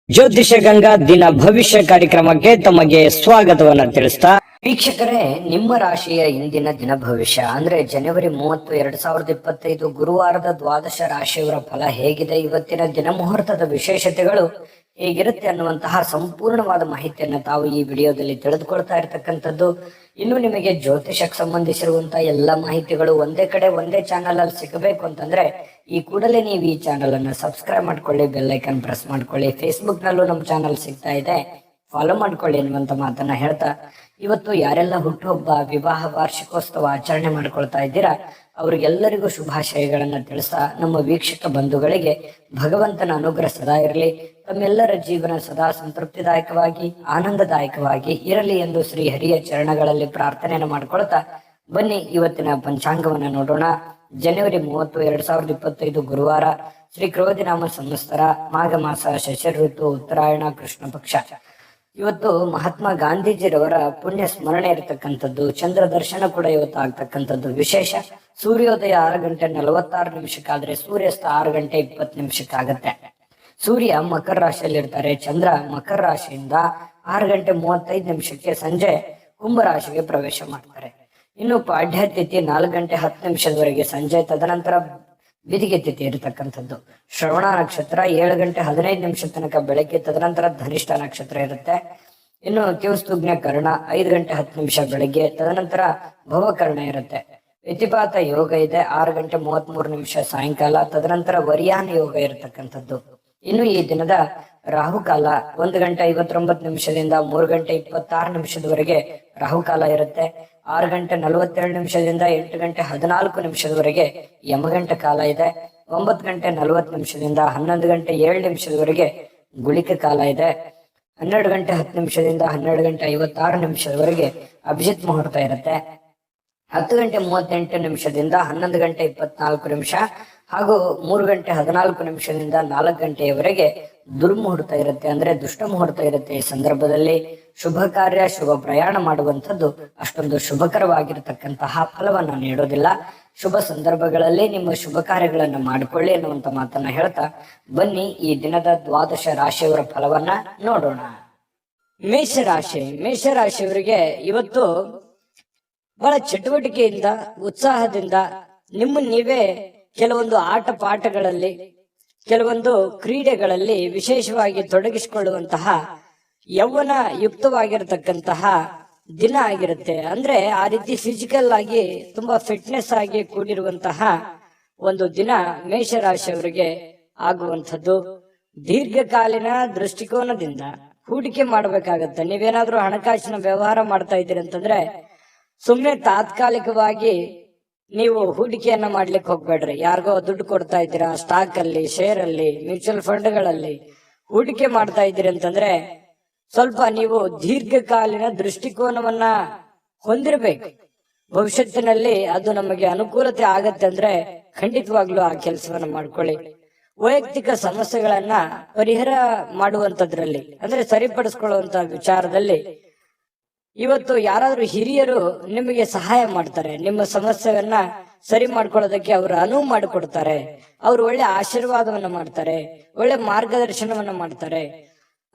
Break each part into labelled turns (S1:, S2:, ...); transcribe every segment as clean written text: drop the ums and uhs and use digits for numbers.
S1: ಜ್ಯೋತಿಷ ಗಂಗಾ ದಿನ ಭವಿಷ್ಯ ಕಾರ್ಯಕ್ರಮಕ್ಕೆ ತಮಗೆ ಸ್ವಾಗತವನ್ನ ತಿಳಿಸ್ತಾ ವೀಕ್ಷಕರೇ, ನಿಮ್ಮ ರಾಶಿಯ ಇಂದಿನ ದಿನ ಭವಿಷ್ಯ ಅಂದ್ರೆ ಜನವರಿ 30, 2025 ಗುರುವಾರದ ದ್ವಾದಶ ರಾಶಿಯವರ ಫಲ ಹೇಗಿದೆ, ಇವತ್ತಿನ ದಿನ ಮುಹೂರ್ತದ ವಿಶೇಷತೆಗಳು ಹೇಗಿರುತ್ತೆ ಅನ್ನುವಂತಹ ಸಂಪೂರ್ಣವಾದ ಮಾಹಿತಿಯನ್ನು ತಾವು ಈ ವಿಡಿಯೋದಲ್ಲಿ ತಿಳಿದುಕೊಳ್ತಾ ಇರತಕ್ಕಂಥದ್ದು. ಇನ್ನು ನಿಮಗೆ ಜ್ಯೋತಿಷಕ್ಕೆ ಸಂಬಂಧಿಸಿರುವಂತಹ ಎಲ್ಲ ಮಾಹಿತಿಗಳು ಒಂದೇ ಕಡೆ ಒಂದೇ ಚಾನಲ್ ಅಲ್ಲಿ ಸಿಗಬೇಕು ಅಂತಂದ್ರೆ ಈ ಕೂಡಲೇ ನೀವು ಈ ಚಾನಲ್ ಅನ್ನ ಸಬ್ಸ್ಕ್ರೈಬ್ ಮಾಡ್ಕೊಳ್ಳಿ, ಬೆಲ್ ಐಕನ್ ಪ್ರೆಸ್ ಮಾಡ್ಕೊಳ್ಳಿ. ಫೇಸ್ಬುಕ್ ನಲ್ಲೂ ನಮ್ಮ ಚಾನಲ್ ಸಿಗ್ತಾ ಇದೆ, ಫಾಲೋ ಮಾಡ್ಕೊಳ್ಳಿ ಅನ್ನುವಂತ ಮಾತನ್ನ ಹೇಳ್ತಾ, ಇವತ್ತು ಯಾರೆಲ್ಲ ಹುಟ್ಟುಹಬ್ಬ, ವಿವಾಹ ವಾರ್ಷಿಕೋತ್ಸವ ಆಚರಣೆ ಮಾಡ್ಕೊಳ್ತಾ ಇದ್ದೀರಾ ಅವ್ರಿಗೆಲ್ಲರಿಗೂ ಶುಭಾಶಯಗಳನ್ನ ತಿಳಿಸ್ತಾ, ನಮ್ಮ ವೀಕ್ಷಕ ಬಂಧುಗಳಿಗೆ ಭಗವಂತನ ಅನುಗ್ರಹ ಸದಾ ಇರಲಿ, ತಮ್ಮೆಲ್ಲರ ಜೀವನ ಸದಾ ಸಂತೃಪ್ತಿದಾಯಕವಾಗಿ ಆನಂದದಾಯಕವಾಗಿ ಇರಲಿ ಎಂದು ಶ್ರೀ ಹರಿಯ ಚರಣಗಳಲ್ಲಿ ಪ್ರಾರ್ಥನೆಯನ್ನು ಮಾಡ್ಕೊಳ್ತಾ ಬನ್ನಿ ಇವತ್ತಿನ ಪಂಚಾಂಗವನ್ನ ನೋಡೋಣ. ಜನವರಿ 30, 2025 ಗುರುವಾರ, ಶ್ರೀ ಕ್ರೋಧಿನಾಮ ಸಂವತ್ಸರ, ಮಾಘ ಮಾಸ, ಶಶಿರ್ ಋತು, ಉತ್ತರಾಯಣ, ಕೃಷ್ಣ ಪಕ್ಷ. ಇವತ್ತು ಮಹಾತ್ಮ ಗಾಂಧೀಜಿರವರ ಪುಣ್ಯ ಸ್ಮರಣೆ ಇರತಕ್ಕಂಥದ್ದು, ಚಂದ್ರ ದರ್ಶನ ಕೂಡ ಇವತ್ತು ಆಗ್ತಕ್ಕಂಥದ್ದು ವಿಶೇಷ. ಸೂರ್ಯೋದಯ 6:46 ಸೂರ್ಯಾಸ್ತ 6:20 ಸೂರ್ಯ ಮಕರ ರಾಶಿಯಲ್ಲಿ ಇರ್ತಾರೆ, ಚಂದ್ರ ಮಕರ ರಾಶಿಯಿಂದ 6:35 ಸಂಜೆ ಕುಂಭ ರಾಶಿಗೆ ಪ್ರವೇಶ ಮಾಡ್ತಾರೆ. ಇನ್ನು ಪಾಡ್ಯ ತಿಥಿ 4:10 ಸಂಜೆ, ತದನಂತರ ಬಿದಿಗೆ ತಿಥಿ ಇರತಕ್ಕಂಥದ್ದು. ಶ್ರವಣ ನಕ್ಷತ್ರ 7:15 ತನಕ ಬೆಳಗ್ಗೆ, ತದನಂತರ ಧನಿಷ್ಠ ನಕ್ಷತ್ರ ಇರುತ್ತೆ. ಇನ್ನು ಕಿವಸ್ತುಗ್ನ ಕರ್ಣ 5:10 ಬೆಳಗ್ಗೆ, ತದನಂತರ ಭವಕರ್ಣ ಇರುತ್ತೆ. ವ್ಯತಿಪಾತ ಯೋಗ ಇದೆ 6:33 ಸಾಯಂಕಾಲ, ತದನಂತರ ವರಿಯಾನ ಯೋಗ ಇರತಕ್ಕಂಥದ್ದು. ಇನ್ನು ಈ ದಿನದ ರಾಹುಕಾಲ 1:59 3:26 ರಾಹುಕಾಲ ಇರುತ್ತೆ. 6:42 8:14 ಯಮಗಂಟ ಕಾಲ ಇದೆ. 9:40 11:07 ಗುಳಿಕ ಕಾಲ ಇದೆ. 12:10 12:56 ಅಭಿಜಿತ್ ಮುಹೂರ್ತ ಇರುತ್ತೆ. 10:38 11:24 ಹಾಗೂ 3:14 4 ದುರ್ಮುಹೂರ್ತ ಇರುತ್ತೆ, ಅಂದ್ರೆ ದುಷ್ಟ ಮುಹೂರ್ತ ಇರುತ್ತೆ. ಈ ಸಂದರ್ಭದಲ್ಲಿ ಶುಭ ಕಾರ್ಯ, ಶುಭ ಪ್ರಯಾಣ ಮಾಡುವಂಥದ್ದು ಅಷ್ಟೊಂದು ಶುಭಕರವಾಗಿರತಕ್ಕಂತಹ ಫಲವನ್ನ ನೀಡೋದಿಲ್ಲ. ಶುಭ ಸಂದರ್ಭಗಳಲ್ಲಿ ನಿಮ್ಮ ಶುಭ ಕಾರ್ಯಗಳನ್ನ ಮಾಡಿಕೊಳ್ಳಿ ಅನ್ನುವಂತ ಮಾತನ್ನ ಹೇಳ್ತಾ ಬನ್ನಿ ಈ ದಿನದ ದ್ವಾದಶ ರಾಶಿಯವರ ಫಲವನ್ನ ನೋಡೋಣ. ಮೇಷರಾಶಿಯವರಿಗೆ ಇವತ್ತು ಬಹಳ ಚಟುವಟಿಕೆಯಿಂದ, ಉತ್ಸಾಹದಿಂದ ನಿಮ್ಮ ನೀವೇ ಕೆಲವೊಂದು ಆಟ ಪಾಠಗಳಲ್ಲಿ, ಕೆಲವೊಂದು ಕ್ರೀಡೆಗಳಲ್ಲಿ ವಿಶೇಷವಾಗಿ ತೊಡಗಿಸಿಕೊಳ್ಳುವಂತಹ ಯೌವನ ಯುಕ್ತವಾಗಿರತಕ್ಕಂತಹ ದಿನ ಆಗಿರುತ್ತೆ. ಅಂದ್ರೆ ಆ ರೀತಿ ಫಿಸಿಕಲ್ ಆಗಿ ತುಂಬಾ ಫಿಟ್ನೆಸ್ ಆಗಿ ಕೂಡಿರುವಂತಹ ಒಂದು ದಿನ ಮೇಷರಾಶಿಯವರಿಗೆ ಆಗುವಂಥದ್ದು. ದೀರ್ಘಕಾಲೀನ ದೃಷ್ಟಿಕೋನದಿಂದ ಹೂಡಿಕೆ ಮಾಡಬೇಕಾಗತ್ತೆ. ನೀವೇನಾದ್ರೂ ಹಣಕಾಸಿನ ವ್ಯವಹಾರ ಮಾಡ್ತಾ ಇದ್ದೀರಿ ಅಂತಂದ್ರೆ ಸುಮ್ನೆ ತಾತ್ಕಾಲಿಕವಾಗಿ ನೀವು ಹೂಡಿಕೆಯನ್ನ ಮಾಡ್ಲಿಕ್ಕೆ ಹೋಗ್ಬೇಡ್ರಿ. ಯಾರಿಗೋ ದುಡ್ಡು ಕೊಡ್ತಾ ಇದ್ದೀರಾ, ಸ್ಟಾಕ್ ಅಲ್ಲಿ, ಶೇರ್ ಅಲ್ಲಿ, ಮ್ಯೂಚುವಲ್ ಫಂಡ್ಗಳಲ್ಲಿ ಹೂಡಿಕೆ ಮಾಡ್ತಾ ಇದ್ದೀರಿ ಅಂತಂದ್ರೆ ಸ್ವಲ್ಪ ನೀವು ದೀರ್ಘಕಾಲೀನ ದೃಷ್ಟಿಕೋನವನ್ನ ಹೊಂದಿರಬೇಕು. ಭವಿಷ್ಯತ್ತಿನಲ್ಲಿ ಅದು ನಮಗೆ ಅನುಕೂಲತೆ ಆಗತ್ತೆ ಅಂದ್ರೆ ಖಂಡಿತವಾಗ್ಲೂ ಆ ಕೆಲಸವನ್ನ ಮಾಡ್ಕೊಳ್ಳಿ. ವೈಯಕ್ತಿಕ ಸಮಸ್ಯೆಗಳನ್ನ ಪರಿಹಾರ ಮಾಡುವಂತದ್ರಲ್ಲಿ, ಅಂದ್ರೆ ಸರಿಪಡಿಸ್ಕೊಳ್ಳುವಂತ ವಿಚಾರದಲ್ಲಿ ಇವತ್ತು ಯಾರಾದ್ರೂ ಹಿರಿಯರು ನಿಮಗೆ ಸಹಾಯ ಮಾಡ್ತಾರೆ. ನಿಮ್ಮ ಸಮಸ್ಯೆಯನ್ನ ಸರಿ ಮಾಡ್ಕೊಳ್ಳೋದಕ್ಕೆ ಅವರು ಅನುವು ಮಾಡಿಕೊಡ್ತಾರೆ. ಅವರು ಒಳ್ಳೆ ಆಶೀರ್ವಾದವನ್ನ ಮಾಡ್ತಾರೆ, ಒಳ್ಳೆ ಮಾರ್ಗದರ್ಶನವನ್ನ ಮಾಡ್ತಾರೆ.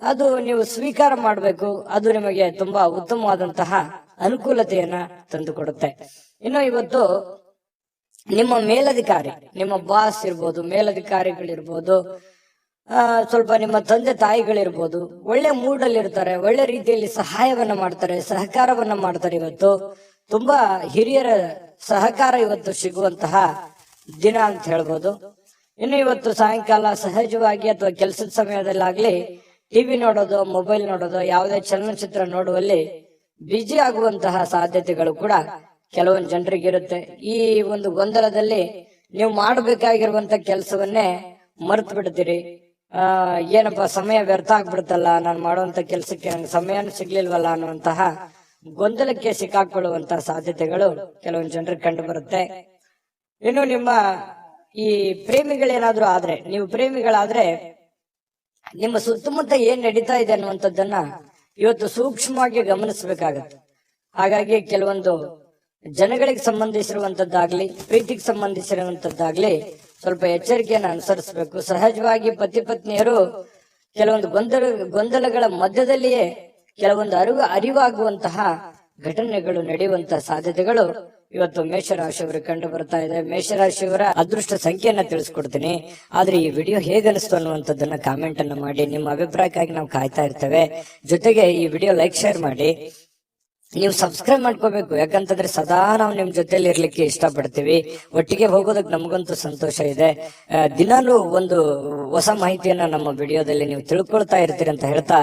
S1: ಅದು ನೀವು ಸ್ವೀಕಾರ ಮಾಡಬೇಕು. ಅದು ನಿಮಗೆ ತುಂಬಾ ಉತ್ತಮವಾದಂತಹ ಅನುಕೂಲತೆಯನ್ನ ತಂದುಕೊಡುತ್ತೆ. ಇನ್ನು ಇವತ್ತು ನಿಮ್ಮ ಮೇಲಧಿಕಾರಿ, ನಿಮ್ಮ ಬಾಸ್ ಇರ್ಬೋದು, ಮೇಲಧಿಕಾರಿಗಳಿರ್ಬೋದು, ಸ್ವಲ್ಪ ನಿಮ್ಮ ತಂದೆ ತಾಯಿಗಳಿರ್ಬೋದು, ಒಳ್ಳೆ ಮೂಡಲ್ಲಿ ಇರ್ತಾರೆ, ಒಳ್ಳೆ ರೀತಿಯಲ್ಲಿ ಸಹಾಯವನ್ನ ಮಾಡ್ತಾರೆ, ಸಹಕಾರವನ್ನ ಮಾಡ್ತಾರೆ. ಇವತ್ತು ತುಂಬಾ ಹಿರಿಯರ ಸಹಕಾರ ಇವತ್ತು ಸಿಗುವಂತಹ ದಿನ ಅಂತ ಹೇಳ್ಬೋದು. ಇನ್ನು ಇವತ್ತು ಸಾಯಂಕಾಲ ಸಹಜವಾಗಿ ಅಥವಾ ಕೆಲಸದ ಸಮಯದಲ್ಲಾಗ್ಲಿ ಟಿವಿ ನೋಡೋದು, ಮೊಬೈಲ್ ನೋಡೋದು, ಯಾವುದೇ ಚಲನಚಿತ್ರ ನೋಡುವಲ್ಲಿ ಬಿಜಿ ಆಗುವಂತಹ ಸಾಧ್ಯತೆಗಳು ಕೂಡ ಕೆಲವೊಂದು ಜನರಿಗೆ ಇರುತ್ತೆ. ಈ ಒಂದು ಗೊಂದಲದಲ್ಲಿ ನೀವು ಮಾಡಬೇಕಾಗಿರುವಂತ ಕೆಲಸವನ್ನೇ ಮರ್ತು ಬಿಡ್ತೀರಿ. ಏನಪ್ಪಾ ಸಮಯ ವ್ಯರ್ಥ ಆಗ್ಬಿಡುತ್ತಲ್ಲ, ನಾನು ಮಾಡುವಂತ ಕೆಲಸಕ್ಕೆ ನಂಗೆ ಸಮಯನೂ ಸಿಗ್ಲಿಲ್ವಲ್ಲ ಅನ್ನುವಂತಹ ಗೊಂದಲಕ್ಕೆ ಸಿಕ್ಕಾಕೊಳ್ಳುವಂತಹ ಸಾಧ್ಯತೆಗಳು ಕೆಲವೊಂದು ಜನರಿಗೆ ಕಂಡು ಬರುತ್ತೆ. ಇನ್ನು ನಿಮ್ಮ ಈ ಪ್ರೇಮಿಗಳೇನಾದ್ರೂ ಆದ್ರೆ, ನೀವು ಪ್ರೇಮಿಗಳಾದ್ರೆ ನಿಮ್ಮ ಸುತ್ತಮುತ್ತ ಏನ್ ನಡೀತಾ ಇದೆ ಅನ್ನುವಂಥದ್ದನ್ನ ಇವತ್ತು ಸೂಕ್ಷ್ಮವಾಗಿ ಗಮನಿಸಬೇಕಾಗತ್ತೆ. ಹಾಗಾಗಿ ಕೆಲವೊಂದು ಜನಗಳಿಗೆ ಸಂಬಂಧಿಸಿರುವಂತದ್ದಾಗ್ಲಿ, ಪ್ರೀತಿಗೆ ಸಂಬಂಧಿಸಿರುವಂತದ್ದಾಗ್ಲಿ ಸ್ವಲ್ಪ ಎಚ್ಚರಿಕೆಯನ್ನು ಅನುಸರಿಸಬೇಕು. ಸಹಜವಾಗಿ ಪತಿ ಪತ್ನಿಯರು ಕೆಲವೊಂದು ಗೊಂದಲಗಳ ಮಧ್ಯದಲ್ಲಿಯೇ ಕೆಲವೊಂದು ಅರಿವಾಗುವಂತಹ ಘಟನೆಗಳು ನಡೆಯುವಂತಹ ಸಾಧ್ಯತೆಗಳು ಇವತ್ತು ಮೇಷರಾಶಿಯವರಿಗೆ ಕಂಡು ಬರ್ತಾ ಇದೆ. ಮೇಷರಾಶಿಯವರ ಅದೃಷ್ಟ ಸಂಖ್ಯೆಯನ್ನ ತಿಳಿಸ್ಕೊಡ್ತೀನಿ. ಆದ್ರೆ ಈ ವಿಡಿಯೋ ಹೇಗನಿಸ್ತು ಅನ್ನುವಂಥದ್ದನ್ನ ಕಾಮೆಂಟ್ ಅನ್ನ ಮಾಡಿ. ನಿಮ್ಮ ಅಭಿಪ್ರಾಯಕ್ಕಾಗಿ ನಾವು ಕಾಯ್ತಾ ಇರ್ತೇವೆ. ಜೊತೆಗೆ ಈ ವಿಡಿಯೋ ಲೈಕ್ ಶೇರ್ ಮಾಡಿ. ನೀವು ಸಬ್ಸ್ಕ್ರೈಬ್ ಮಾಡ್ಕೋಬೇಕು, ಯಾಕಂತಂದ್ರೆ ಸದಾ ನಾವು ನಿಮ್ ಜೊತೆಲಿ ಇರ್ಲಿಕ್ಕೆ ಇಷ್ಟಪಡ್ತೀವಿ. ಒಟ್ಟಿಗೆ ಹೋಗೋದಕ್ಕೆ ನಮಗಂತೂ ಸಂತೋಷ ಇದೆ. ದಿನಾಲೂ ಒಂದು ಹೊಸ ಮಾಹಿತಿಯನ್ನ ನಮ್ಮ ವಿಡಿಯೋದಲ್ಲಿ ನೀವು ತಿಳ್ಕೊಳ್ತಾ ಇರ್ತೀರಿ ಅಂತ ಹೇಳ್ತಾ,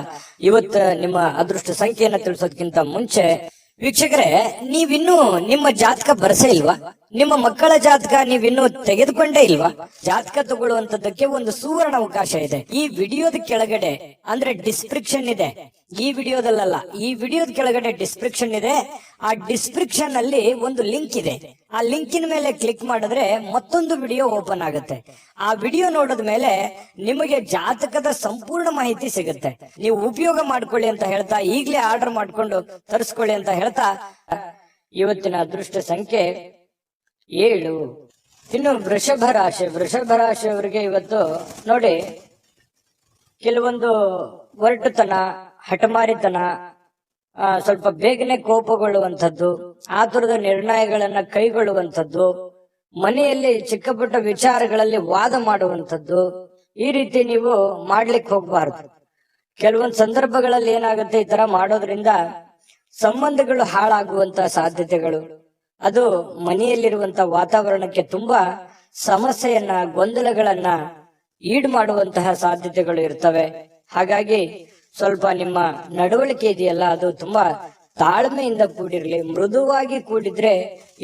S1: ಇವತ್ತು ನಿಮ್ಮ ಅದೃಷ್ಟ ಸಂಖ್ಯೆಯನ್ನ ತಿಳಿಸೋದಕ್ಕಿಂತ ಮುಂಚೆ ವೀಕ್ಷಕರೇ, ನೀವಿನ್ನೂ ನಿಮ್ಮ ಜಾತಕ ಬರಸೇ ಇಲ್ವಾ? ನಿಮ್ಮ ಮಕ್ಕಳ ಜಾತಕ ನೀವಿನ್ನೂ ತೆಗೆದುಕೊಂಡೇ ಇಲ್ವಾ? ಜಾತಕ ತಗೊಳ್ಳುವಂತದ್ದಕ್ಕೆ ಒಂದು ಸುವರ್ಣ ಅವಕಾಶ ಇದೆ. ಈ ವಿಡಿಯೋದ ಕೆಳಗಡೆ ಅಂದ್ರೆ ಡಿಸ್ಕ್ರಿಪ್ಷನ್ ಇದೆ. ಈ ವಿಡಿಯೋದಲ್ಲ, ಈ ವಿಡಿಯೋದ ಕೆಳಗಡೆ ಡಿಸ್ಕ್ರಿಪ್ಷನ್ ಇದೆ. ಆ ಡಿಸ್ಕ್ರಿಪ್ಷನ್ ಅಲ್ಲಿ ಒಂದು ಲಿಂಕ್ ಇದೆ. ಆ ಲಿಂಕಿನ ಮೇಲೆ ಕ್ಲಿಕ್ ಮಾಡಿದ್ರೆ ಮತ್ತೊಂದು ವಿಡಿಯೋ ಓಪನ್ ಆಗುತ್ತೆ. ಆ ವಿಡಿಯೋ ನೋಡಿದ ಮೇಲೆ ನಿಮಗೆ ಜಾತಕದ ಸಂಪೂರ್ಣ ಮಾಹಿತಿ ಸಿಗುತ್ತೆ. ನೀವು ಉಪಯೋಗ ಮಾಡ್ಕೊಳ್ಳಿ ಅಂತ ಹೇಳ್ತಾ, ಈಗಲೇ ಆರ್ಡರ್ ಮಾಡ್ಕೊಂಡು ತರಿಸ್ಕೊಳ್ಳಿ ಅಂತ ಹೇಳ್ತಾ, ಇವತ್ತಿನ ಅದೃಷ್ಟ ಸಂಖ್ಯೆ 7. ಇನ್ನು ವೃಷಭ ರಾಶಿಯವರಿಗೆ ಇವತ್ತು ನೋಡಿ, ಕೆಲವೊಂದು ಒರಟುತನ, ಹಠಮಾರಿತನ, ಸ್ವಲ್ಪ ಬೇಗನೆ ಕೋಪಗೊಳ್ಳುವಂಥದ್ದು, ಆತುರದ ನಿರ್ಣಯಗಳನ್ನ ಕೈಗೊಳ್ಳುವಂಥದ್ದು, ಮನೆಯಲ್ಲಿ ಚಿಕ್ಕ ಪುಟ್ಟ ವಿಚಾರಗಳಲ್ಲಿ ವಾದ ಮಾಡುವಂಥದ್ದು, ಈ ರೀತಿ ನೀವು ಮಾಡ್ಲಿಕ್ಕೆ ಹೋಗ್ಬಾರ್ದು. ಕೆಲವೊಂದು ಸಂದರ್ಭಗಳಲ್ಲಿ ಏನಾಗುತ್ತೆ, ಈ ತರ ಮಾಡೋದ್ರಿಂದ ಸಂಬಂಧಗಳು ಹಾಳಾಗುವಂತ ಸಾಧ್ಯತೆಗಳು, ಅದು ಮನೆಯಲ್ಲಿರುವಂತ ವಾತಾವರಣಕ್ಕೆ ತುಂಬಾ ಸಮಸ್ಯೆಯನ್ನ, ಗೊಂದಲಗಳನ್ನ ಈಡು ಮಾಡುವಂತಹ ಸಾಧ್ಯತೆಗಳು ಇರ್ತವೆ. ಹಾಗಾಗಿ ಸ್ವಲ್ಪ ನಿಮ್ಮ ನಡವಳಿಕೆ ಇದೆಯಲ್ಲ, ಅದು ತುಂಬಾ ತಾಳ್ಮೆಯಿಂದ ಕೂಡಿರ್ಲಿ. ಮೃದುವಾಗಿ ಕೂಡಿದ್ರೆ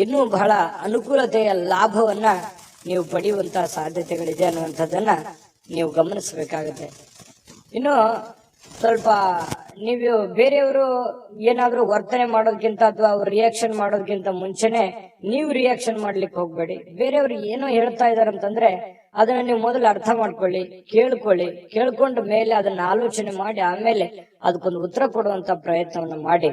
S1: ಇನ್ನೂ ಬಹಳ ಅನುಕೂಲತೆಯ ಲಾಭವನ್ನ ನೀವು ಪಡೆಯುವಂತಹ ಸಾಧ್ಯತೆಗಳಿದೆ ಅನ್ನುವಂಥದ್ದನ್ನ ನೀವು ಗಮನಿಸಬೇಕಾಗುತ್ತೆ. ಇನ್ನು ಸ್ವಲ್ಪ ನೀವು ಬೇರೆಯವರು ಏನಾದ್ರೂ ವರ್ತನೆ ಮಾಡೋದಕ್ಕಿಂತ ಅಥವಾ ಅವ್ರು ರಿಯಾಕ್ಷನ್ ಮಾಡೋದಕ್ಕಿಂತ ಮುಂಚೆನೆ ನೀವು ರಿಯಾಕ್ಷನ್ ಮಾಡ್ಲಿಕ್ಕೆ ಹೋಗ್ಬೇಡಿ. ಬೇರೆಯವ್ರು ಏನೋ ಹೇಳ್ತಾ ಇದಾರೆ ಅಂತಂದ್ರೆ ಅದನ್ನ ನೀವು ಮೊದಲು ಅರ್ಥ ಮಾಡ್ಕೊಳ್ಳಿ, ಕೇಳ್ಕೊಂಡ ಮೇಲೆ ಅದನ್ನ ಆಲೋಚನೆ ಮಾಡಿ ಆಮೇಲೆ ಅದಕ್ಕೊಂದು ಉತ್ತರ ಕೊಡುವಂತ ಪ್ರಯತ್ನವನ್ನ ಮಾಡಿ.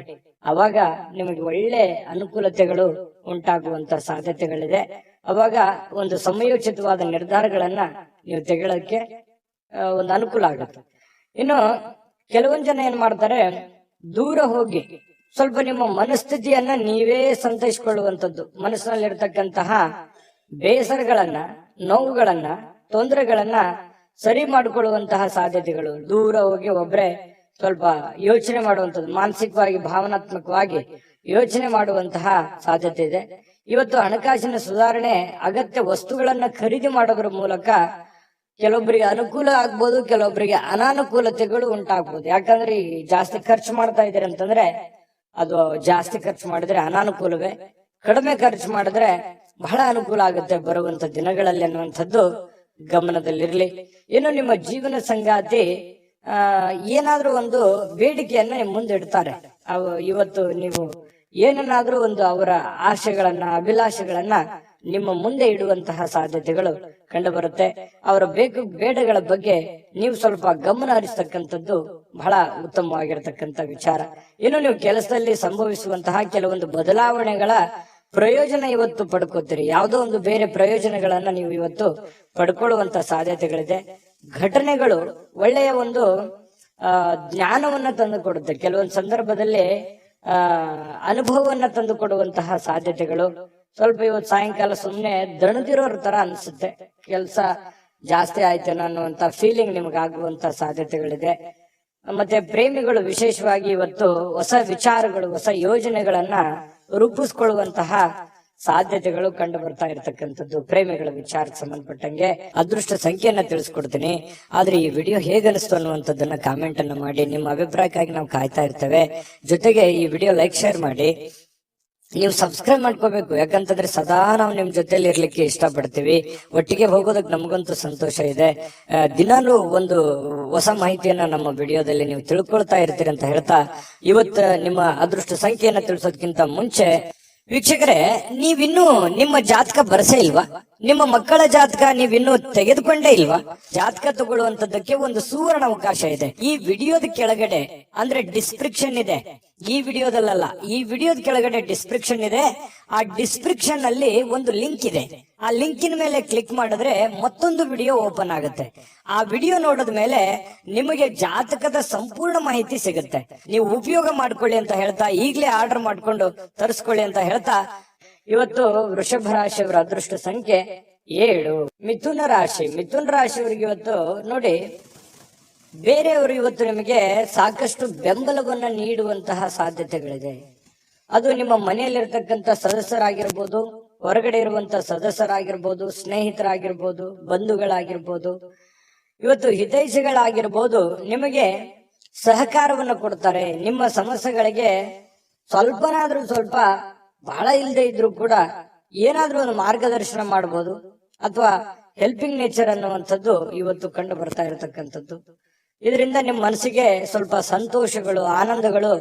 S1: ಅವಾಗ ನಿಮಗೆ ಒಳ್ಳೆ ಅನುಕೂಲತೆಗಳು ಉಂಟಾಗುವಂತ ಸಾಧ್ಯತೆಗಳಿದೆ. ಅವಾಗ ಒಂದು ಸಮಯೋಚಿತವಾದ ನಿರ್ಧಾರಗಳನ್ನ ನೀವು ತೆಗೊಳ್ಳೋಕೆ ಒಂದು ಅನುಕೂಲ ಆಗುತ್ತೆ. ಇನ್ನು ಕೆಲವೊಂದ್ ಜನ ಏನ್ ಮಾಡ್ತಾರೆ, ದೂರ ಹೋಗಿ ಸ್ವಲ್ಪ ನಿಮ್ಮ ಮನಸ್ಥಿತಿಯನ್ನ ನೀವೇ ಸಂತೈಸಿಕೊಳ್ಳುವಂಥದ್ದು, ಮನಸ್ಸಿನಲ್ಲಿರ್ತಕ್ಕಂತಹ ಬೇಸರಗಳನ್ನ, ನೋವುಗಳನ್ನ, ತೊಂದರೆಗಳನ್ನ ಸರಿ ಮಾಡಿಕೊಳ್ಳುವಂತಹ ಸಾಧ್ಯತೆಗಳು. ದೂರ ಹೋಗಿ ಒಬ್ರೆ ಸ್ವಲ್ಪ ಯೋಚನೆ ಮಾಡುವಂಥದ್ದು, ಮಾನಸಿಕವಾಗಿ ಭಾವನಾತ್ಮಕವಾಗಿ ಯೋಚನೆ ಮಾಡುವಂತಹ ಸಾಧ್ಯತೆ ಇದೆ. ಇವತ್ತು ಹಣಕಾಸಿನ ಸುಧಾರಣೆ, ಅಗತ್ಯ ವಸ್ತುಗಳನ್ನ ಖರೀದಿ ಮಾಡೋದ್ರ ಮೂಲಕ ಕೆಲವೊಬ್ಬರಿಗೆ ಅನುಕೂಲ ಆಗ್ಬೋದು, ಕೆಲವೊಬ್ಬರಿಗೆ ಅನಾನುಕೂಲತೆಗಳು ಉಂಟಾಗ್ಬೋದು. ಯಾಕಂದ್ರೆ ಈ ಜಾಸ್ತಿ ಖರ್ಚು ಮಾಡ್ತಾ ಇದ್ದೀರಿ ಅಂತಂದ್ರೆ ಅದು ಜಾಸ್ತಿ ಖರ್ಚು ಮಾಡಿದ್ರೆ ಅನಾನುಕೂಲವೇ, ಕಡಿಮೆ ಖರ್ಚು ಮಾಡಿದ್ರೆ ಬಹಳ ಅನುಕೂಲ ಆಗುತ್ತೆ ಬರುವಂತ ದಿನಗಳಲ್ಲಿ ಅನ್ನುವಂಥದ್ದು ಗಮನದಲ್ಲಿರ್ಲಿ. ಇನ್ನು ನಿಮ್ಮ ಜೀವನ ಸಂಗಾತಿ ಏನಾದ್ರೂ ಒಂದು ಬೇಡಿಕೆಯನ್ನ ಮುಂದೆ ಇಡ್ತಾರೆ. ಇವತ್ತು ನೀವು ಏನನ್ನಾದ್ರೂ ಒಂದು ಅವರ ಆಶೆಗಳನ್ನ, ಅಭಿಲಾಷೆಗಳನ್ನ ನಿಮ್ಮ ಮುಂದೆ ಇಡುವಂತಹ ಸಾಧ್ಯತೆಗಳು ಕಂಡು ಬರುತ್ತೆ. ಅವರ ಬೇಡಗಳ ಬಗ್ಗೆ ನೀವು ಸ್ವಲ್ಪ ಗಮನ ಹರಿಸ್ತಕ್ಕಂಥದ್ದು ಬಹಳ ಉತ್ತಮವಾಗಿರತಕ್ಕಂತ ವಿಚಾರ. ಇನ್ನು ನೀವು ಕೆಲಸದಲ್ಲಿ ಸಂಭವಿಸುವಂತಹ ಕೆಲವೊಂದು ಬದಲಾವಣೆಗಳ ಪ್ರಯೋಜನ ಇವತ್ತು ಪಡ್ಕೋತೀರಿ. ಯಾವುದೋ ಒಂದು ಬೇರೆ ಪ್ರಯೋಜನಗಳನ್ನ ನೀವು ಇವತ್ತು ಪಡ್ಕೊಳ್ಳುವಂತ ಸಾಧ್ಯತೆಗಳಿದೆ. ಘಟನೆಗಳು ಒಳ್ಳೆಯ ಒಂದು ಜ್ಞಾನವನ್ನ ತಂದು ಕೊಡುತ್ತೆ. ಕೆಲವೊಂದು ಸಂದರ್ಭದಲ್ಲಿ ಅನುಭವವನ್ನ ತಂದು ಕೊಡುವಂತಹ ಸಾಧ್ಯತೆಗಳು. ಸ್ವಲ್ಪ ಇವತ್ತು ಸಾಯಂಕಾಲ ಸುಮ್ನೆ ದಣದಿರೋರ್ ತರ ಅನ್ಸುತ್ತೆ, ಕೆಲಸ ಜಾಸ್ತಿ ಆಯ್ತೇನೋ ಅನ್ನುವಂತ ಫೀಲಿಂಗ್ ನಿಮಗಾಗುವಂತ ಸಾಧ್ಯತೆಗಳಿದೆ. ಮತ್ತೆ ಪ್ರೇಮಿಗಳು ವಿಶೇಷವಾಗಿ ಇವತ್ತು ಹೊಸ ವಿಚಾರಗಳು, ಹೊಸ ಯೋಜನೆಗಳನ್ನ ರೂಪಿಸ್ಕೊಳ್ಳುವಂತಹ ಸಾಧ್ಯತೆಗಳು ಕಂಡು ಬರ್ತಾ ಇರತಕ್ಕಂಥದ್ದು. ಪ್ರೇಮಿಗಳ ವಿಚಾರಕ್ಕೆ ಸಂಬಂಧಪಟ್ಟಂಗೆ ಅದೃಷ್ಟ ಸಂಖ್ಯೆಯನ್ನ ತಿಳಿಸ್ಕೊಡ್ತೀನಿ. ಆದ್ರೆ ಈ ವಿಡಿಯೋ ಹೇಗನಿಸ್ತು ಅನ್ನುವಂಥದ್ದನ್ನ ಕಾಮೆಂಟ್ ಅನ್ನ ಮಾಡಿ. ನಿಮ್ಮ ಅಭಿಪ್ರಾಯಕ್ಕಾಗಿ ನಾವು ಕಾಯ್ತಾ ಇರ್ತೇವೆ. ಜೊತೆಗೆ ಈ ವಿಡಿಯೋ ಲೈಕ್ ಶೇರ್ ಮಾಡಿ. ನೀವು ಸಬ್ಸ್ಕ್ರೈಬ್ ಮಾಡ್ಕೋಬೇಕು, ಯಾಕಂತಂದ್ರೆ ಸದಾ ನಾವು ನಿಮ್ ಜೊತೆಲಿ ಇರ್ಲಿಕ್ಕೆ ಇಷ್ಟಪಡ್ತೀವಿ. ಒಟ್ಟಿಗೆ ಹೋಗೋದಕ್ಕೆ ನಮಗಂತೂ ಸಂತೋಷ ಇದೆ. ದಿನಾಲೂ ಒಂದು ಹೊಸ ಮಾಹಿತಿಯನ್ನ ನಮ್ಮ ವಿಡಿಯೋದಲ್ಲಿ ನೀವು ತಿಳ್ಕೊಳ್ತಾ ಇರ್ತೀರಿ ಅಂತ ಹೇಳ್ತಾ, ಇವತ್ತು ನಿಮ್ಮ ಅದೃಷ್ಟ ಸಂಖ್ಯೆಯನ್ನ ತಿಳಿಸೋದಕ್ಕಿಂತ ಮುಂಚೆ ವೀಕ್ಷಕರೇ, ನೀವಿನ್ನೂ ನಿಮ್ಮ ಜಾತಕ ಬರಸೇ ಇಲ್ವಾ? ನಿಮ್ಮ ಮಕ್ಕಳ ಜಾತಕ ನೀವಿನ್ನೂ ತೆಗೆದುಕೊಂಡೇ ಇಲ್ವಾ? ಜಾತಕ ತಗೊಳ್ಳುವಂತದ್ದಕ್ಕೆ ಒಂದು ಸುವರ್ಣ ಅವಕಾಶ ಇದೆ. ಈ ವಿಡಿಯೋದ ಕೆಳಗಡೆ ಅಂದ್ರೆ ಡಿಸ್ಕ್ರಿಪ್ಷನ್ ಇದೆ, ಈ ವಿಡಿಯೋದಲ್ಲ, ಈ ವಿಡಿಯೋದ ಕೆಳಗಡೆ ಡಿಸ್ಕ್ರಿಪ್ಷನ್ ಇದೆ. ಆ ಡಿಸ್ಕ್ರಿಪ್ಷನ್ ಅಲ್ಲಿ ಒಂದು ಲಿಂಕ್ ಇದೆ. ಆ ಲಿಂಕಿನ ಮೇಲೆ ಕ್ಲಿಕ್ ಮಾಡಿದ್ರೆ ಮತ್ತೊಂದು ವಿಡಿಯೋ ಓಪನ್ ಆಗುತ್ತೆ. ಆ ವಿಡಿಯೋ ನೋಡಿದ ಮೇಲೆ ನಿಮಗೆ ಜಾತಕದ ಸಂಪೂರ್ಣ ಮಾಹಿತಿ ಸಿಗುತ್ತೆ. ನೀವು ಉಪಯೋಗ ಮಾಡ್ಕೊಳ್ಳಿ ಅಂತ ಹೇಳ್ತಾ, ಈಗಲೇ ಆರ್ಡರ್ ಮಾಡ್ಕೊಂಡು ತರಿಸ್ಕೊಳ್ಳಿ ಅಂತ ಹೇಳ್ತಾ, ಇವತ್ತು ವೃಷಭ ರಾಶಿಯವರ ಅದೃಷ್ಟ ಸಂಖ್ಯೆ 7. ಮಿಥುನ ರಾಶಿಯವರಿಗೆ ಇವತ್ತು ನೋಡಿ, ಬೇರೆಯವರು ಇವತ್ತು ನಿಮಗೆ ಸಾಕಷ್ಟು ಬೆಂಬಲವನ್ನ ನೀಡುವಂತಹ ಸಾಧ್ಯತೆಗಳಿದೆ. ಅದು ನಿಮ್ಮ ಮನೆಯಲ್ಲಿರ್ತಕ್ಕಂಥ ಸದಸ್ಯರಾಗಿರ್ಬೋದು, ಹೊರಗಡೆ ಇರುವಂತಹ ಸದಸ್ಯರಾಗಿರ್ಬೋದು, ಸ್ನೇಹಿತರಾಗಿರ್ಬೋದು, ಬಂಧುಗಳಾಗಿರ್ಬೋದು, ಇವತ್ತು ಹಿತೈಷಿಗಳಾಗಿರ್ಬೋದು, ನಿಮಗೆ ಸಹಕಾರವನ್ನು ಕೊಡ್ತಾರೆ. ನಿಮ್ಮ ಸಮಸ್ಯೆಗಳಿಗೆ ಸ್ವಲ್ಪನಾದ್ರೂ ಸ್ವಲ್ಪ, ಬಹಳ ಇಲ್ಲದೆ ಇದ್ರು ಕೂಡ ಏನಾದ್ರೂ ಒಂದು ಮಾರ್ಗದರ್ಶನ ಮಾಡಬಹುದು, ಅಥವಾ ಹೆಲ್ಪಿಂಗ್ ನೇಚರ್ ಅನ್ನುವಂಥದ್ದು ಇವತ್ತು ಕಂಡು ಬರ್ತಾ ಇರತಕ್ಕಂಥದ್ದು. ಇದರಿಂದ ನಿಮ್ಮ ಮನಸ್ಸಿಗೆ ಸ್ವಲ್ಪ ಸಂತೋಷಗಳು, ಆನಂದಗಳು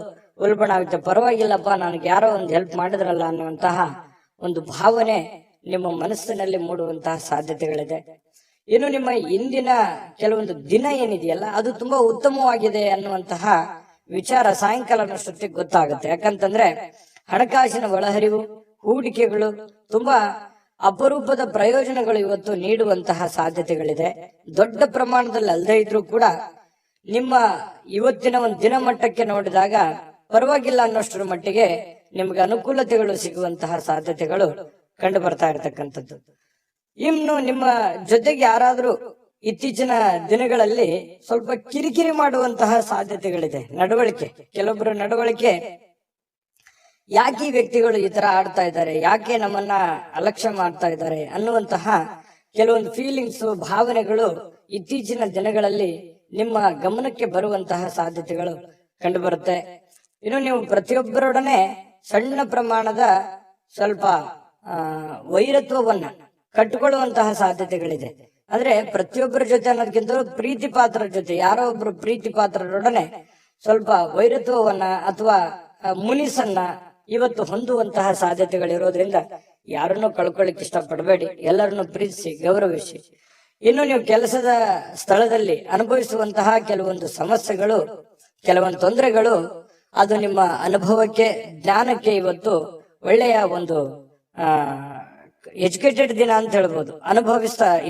S1: ಉಲ್ಬಣ ಆಗುತ್ತೆ. ಪರವಾಗಿಲ್ಲಪ್ಪ, ನನಗೆ ಯಾರೋ ಒಂದು ಹೆಲ್ಪ್ ಮಾಡಿದ್ರಲ್ಲ ಅನ್ನುವಂತಹ ಒಂದು ಭಾವನೆ ನಿಮ್ಮ ಮನಸ್ಸಿನಲ್ಲಿ ಮೂಡುವಂತಹ ಸಾಧ್ಯತೆಗಳಿದೆ. ಇನ್ನು ನಿಮ್ಮ ಇಂದಿನ ಕೆಲವೊಂದು ದಿನ ಏನಿದೆಯಲ್ಲ, ಅದು ತುಂಬಾ ಉತ್ತಮವಾಗಿದೆ ಅನ್ನುವಂತಹ ವಿಚಾರ ಸಾಯಂಕಾಲನಷ್ಟೊತ್ತಿಗೆ ಗೊತ್ತಾಗುತ್ತೆ. ಯಾಕಂತಂದ್ರೆ ಹಣಕಾಸಿನ ಒಳಹರಿವು, ಹೂಡಿಕೆಗಳು, ತುಂಬಾ ಅಪರೂಪದ ಪ್ರಯೋಜನಗಳು ಇವತ್ತು ನೀಡುವಂತಹ ಸಾಧ್ಯತೆಗಳಿದೆ. ದೊಡ್ಡ ಪ್ರಮಾಣದಲ್ಲಿ ಅಲ್ಲದೆ ಇದ್ರೂ ಕೂಡ ನಿಮ್ಮ ಇವತ್ತಿನ ಒಂದು ದಿನಮಟ್ಟಕ್ಕೆ ನೋಡಿದಾಗ ಪರವಾಗಿಲ್ಲ ಅನ್ನೋಷ್ಟರ ಮಟ್ಟಿಗೆ ನಿಮ್ಗೆ ಅನುಕೂಲತೆಗಳು ಸಿಗುವಂತಹ ಸಾಧ್ಯತೆಗಳು ಕಂಡು ಬರ್ತಾ ಇರತಕ್ಕಂಥದ್ದು. ಇನ್ನು ನಿಮ್ಮ ಜೊತೆಗೆ ಯಾರಾದ್ರೂ ಇತ್ತೀಚಿನ ದಿನಗಳಲ್ಲಿ ಸ್ವಲ್ಪ ಕಿರಿಕಿರಿ ಮಾಡುವಂತಹ ಸಾಧ್ಯತೆಗಳಿದೆ. ಕೆಲವೊಬ್ಬರ ನಡವಳಿಕೆ, ಯಾಕೆ ಈ ವ್ಯಕ್ತಿಗಳು ಈ ತರ ಆಡ್ತಾ ಇದ್ದಾರೆ, ಯಾಕೆ ನಮ್ಮನ್ನ ಅಲಕ್ಷ್ಯ ಮಾಡ್ತಾ ಇದ್ದಾರೆ ಅನ್ನುವಂತಹ ಕೆಲವೊಂದು ಫೀಲಿಂಗ್ಸ್, ಭಾವನೆಗಳು ಇತ್ತೀಚಿನ ದಿನಗಳಲ್ಲಿ ನಿಮ್ಮ ಗಮನಕ್ಕೆ ಬರುವಂತಹ ಸಾಧ್ಯತೆಗಳು ಕಂಡು ಬರುತ್ತೆ. ಇನ್ನು ನೀವು ಪ್ರತಿಯೊಬ್ಬರೊಡನೆ ಸಣ್ಣ ಪ್ರಮಾಣದ ಸ್ವಲ್ಪ ವೈರತ್ವವನ್ನ ಕಟ್ಟಿಕೊಳ್ಳುವಂತಹ ಸಾಧ್ಯತೆಗಳಿದೆ. ಅಂದ್ರೆ ಪ್ರತಿಯೊಬ್ಬರ ಜೊತೆ ಅನ್ನೋದಕ್ಕಿಂತ ಪ್ರೀತಿ ಪಾತ್ರರ ಜೊತೆ, ಯಾರೋ ಒಬ್ರು ಪ್ರೀತಿ ಪಾತ್ರರೊಡನೆ ಸ್ವಲ್ಪ ವೈರತ್ವವನ್ನ ಅಥವಾ ಮುನಿಸನ್ನ ಇವತ್ತು ಹೊಂದುವಂತಹ ಸಾಧ್ಯತೆಗಳಿರೋದ್ರಿಂದ ಯಾರನ್ನು ಕಳ್ಕೊಳ್ಳಿಕ್ ಇಷ್ಟಪಡಬೇಡಿ. ಎಲ್ಲರನ್ನು ಪ್ರೀತಿಸಿ, ಗೌರವಿಸಿ. ಇನ್ನು ನೀವು ಕೆಲಸದ ಸ್ಥಳದಲ್ಲಿ ಅನುಭವಿಸುವಂತಹ ಕೆಲವೊಂದು ಸಮಸ್ಯೆಗಳು, ಕೆಲವೊಂದು ತೊಂದರೆಗಳು, ಅದು ನಿಮ್ಮ ಅನುಭವಕ್ಕೆ, ಜ್ಞಾನಕ್ಕೆ ಇವತ್ತು ಒಳ್ಳೆಯ ಒಂದು ಎಜುಕೇಟೆಡ್ ದಿನ ಅಂತ ಹೇಳ್ಬೋದು.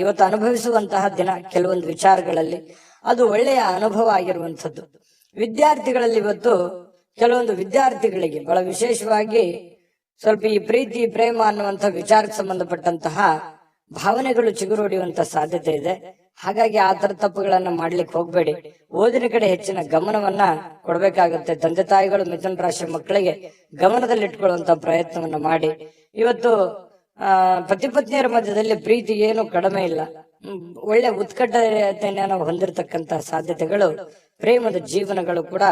S1: ಇವತ್ತು ಅನುಭವಿಸುವಂತಹ ದಿನ. ಕೆಲವೊಂದು ವಿಚಾರಗಳಲ್ಲಿ ಅದು ಒಳ್ಳೆಯ ಅನುಭವ ಆಗಿರುವಂಥದ್ದು. ವಿದ್ಯಾರ್ಥಿಗಳಲ್ಲಿ ಇವತ್ತು ಕೆಲವೊಂದು ವಿದ್ಯಾರ್ಥಿಗಳಿಗೆ ಬಹಳ ವಿಶೇಷವಾಗಿ ಸ್ವಲ್ಪ ಈ ಪ್ರೀತಿ, ಪ್ರೇಮ ಅನ್ನುವಂಥ ವಿಚಾರಕ್ಕೆ ಸಂಬಂಧಪಟ್ಟಂತಹ ಭಾವನೆಗಳು ಚಿಗುರೊಡೆಯುವಂತ ಸಾಧ್ಯತೆ ಇದೆ. ಹಾಗಾಗಿ ಆ ತರ ತಪ್ಪುಗಳನ್ನ ಮಾಡ್ಲಿಕ್ಕೆ ಹೋಗ್ಬೇಡಿ. ಓದಿನ ಕಡೆ ಹೆಚ್ಚಿನ ಗಮನವನ್ನ ಕೊಡ್ಬೇಕಾಗುತ್ತೆ. ತಂದೆ ತಾಯಿಗಳು ಮಿಥುನ ರಾಶಿ ಮಕ್ಕಳಿಗೆ ಗಮನದಲ್ಲಿಟ್ಕೊಳ್ಳುವಂತ ಪ್ರಯತ್ನವನ್ನ ಮಾಡಿ. ಇವತ್ತು ಪತಿ ಪತ್ನಿಯರ ಮಧ್ಯದಲ್ಲಿ ಪ್ರೀತಿ ಏನು ಕಡಿಮೆ ಇಲ್ಲ. ಒಳ್ಳೆ ಉತ್ಕಟತೆಯನ್ನು ಹೊಂದಿರತಕ್ಕಂತ ಸಾಧ್ಯತೆಗಳು, ಪ್ರೇಮದ ಜೀವನಗಳು ಕೂಡ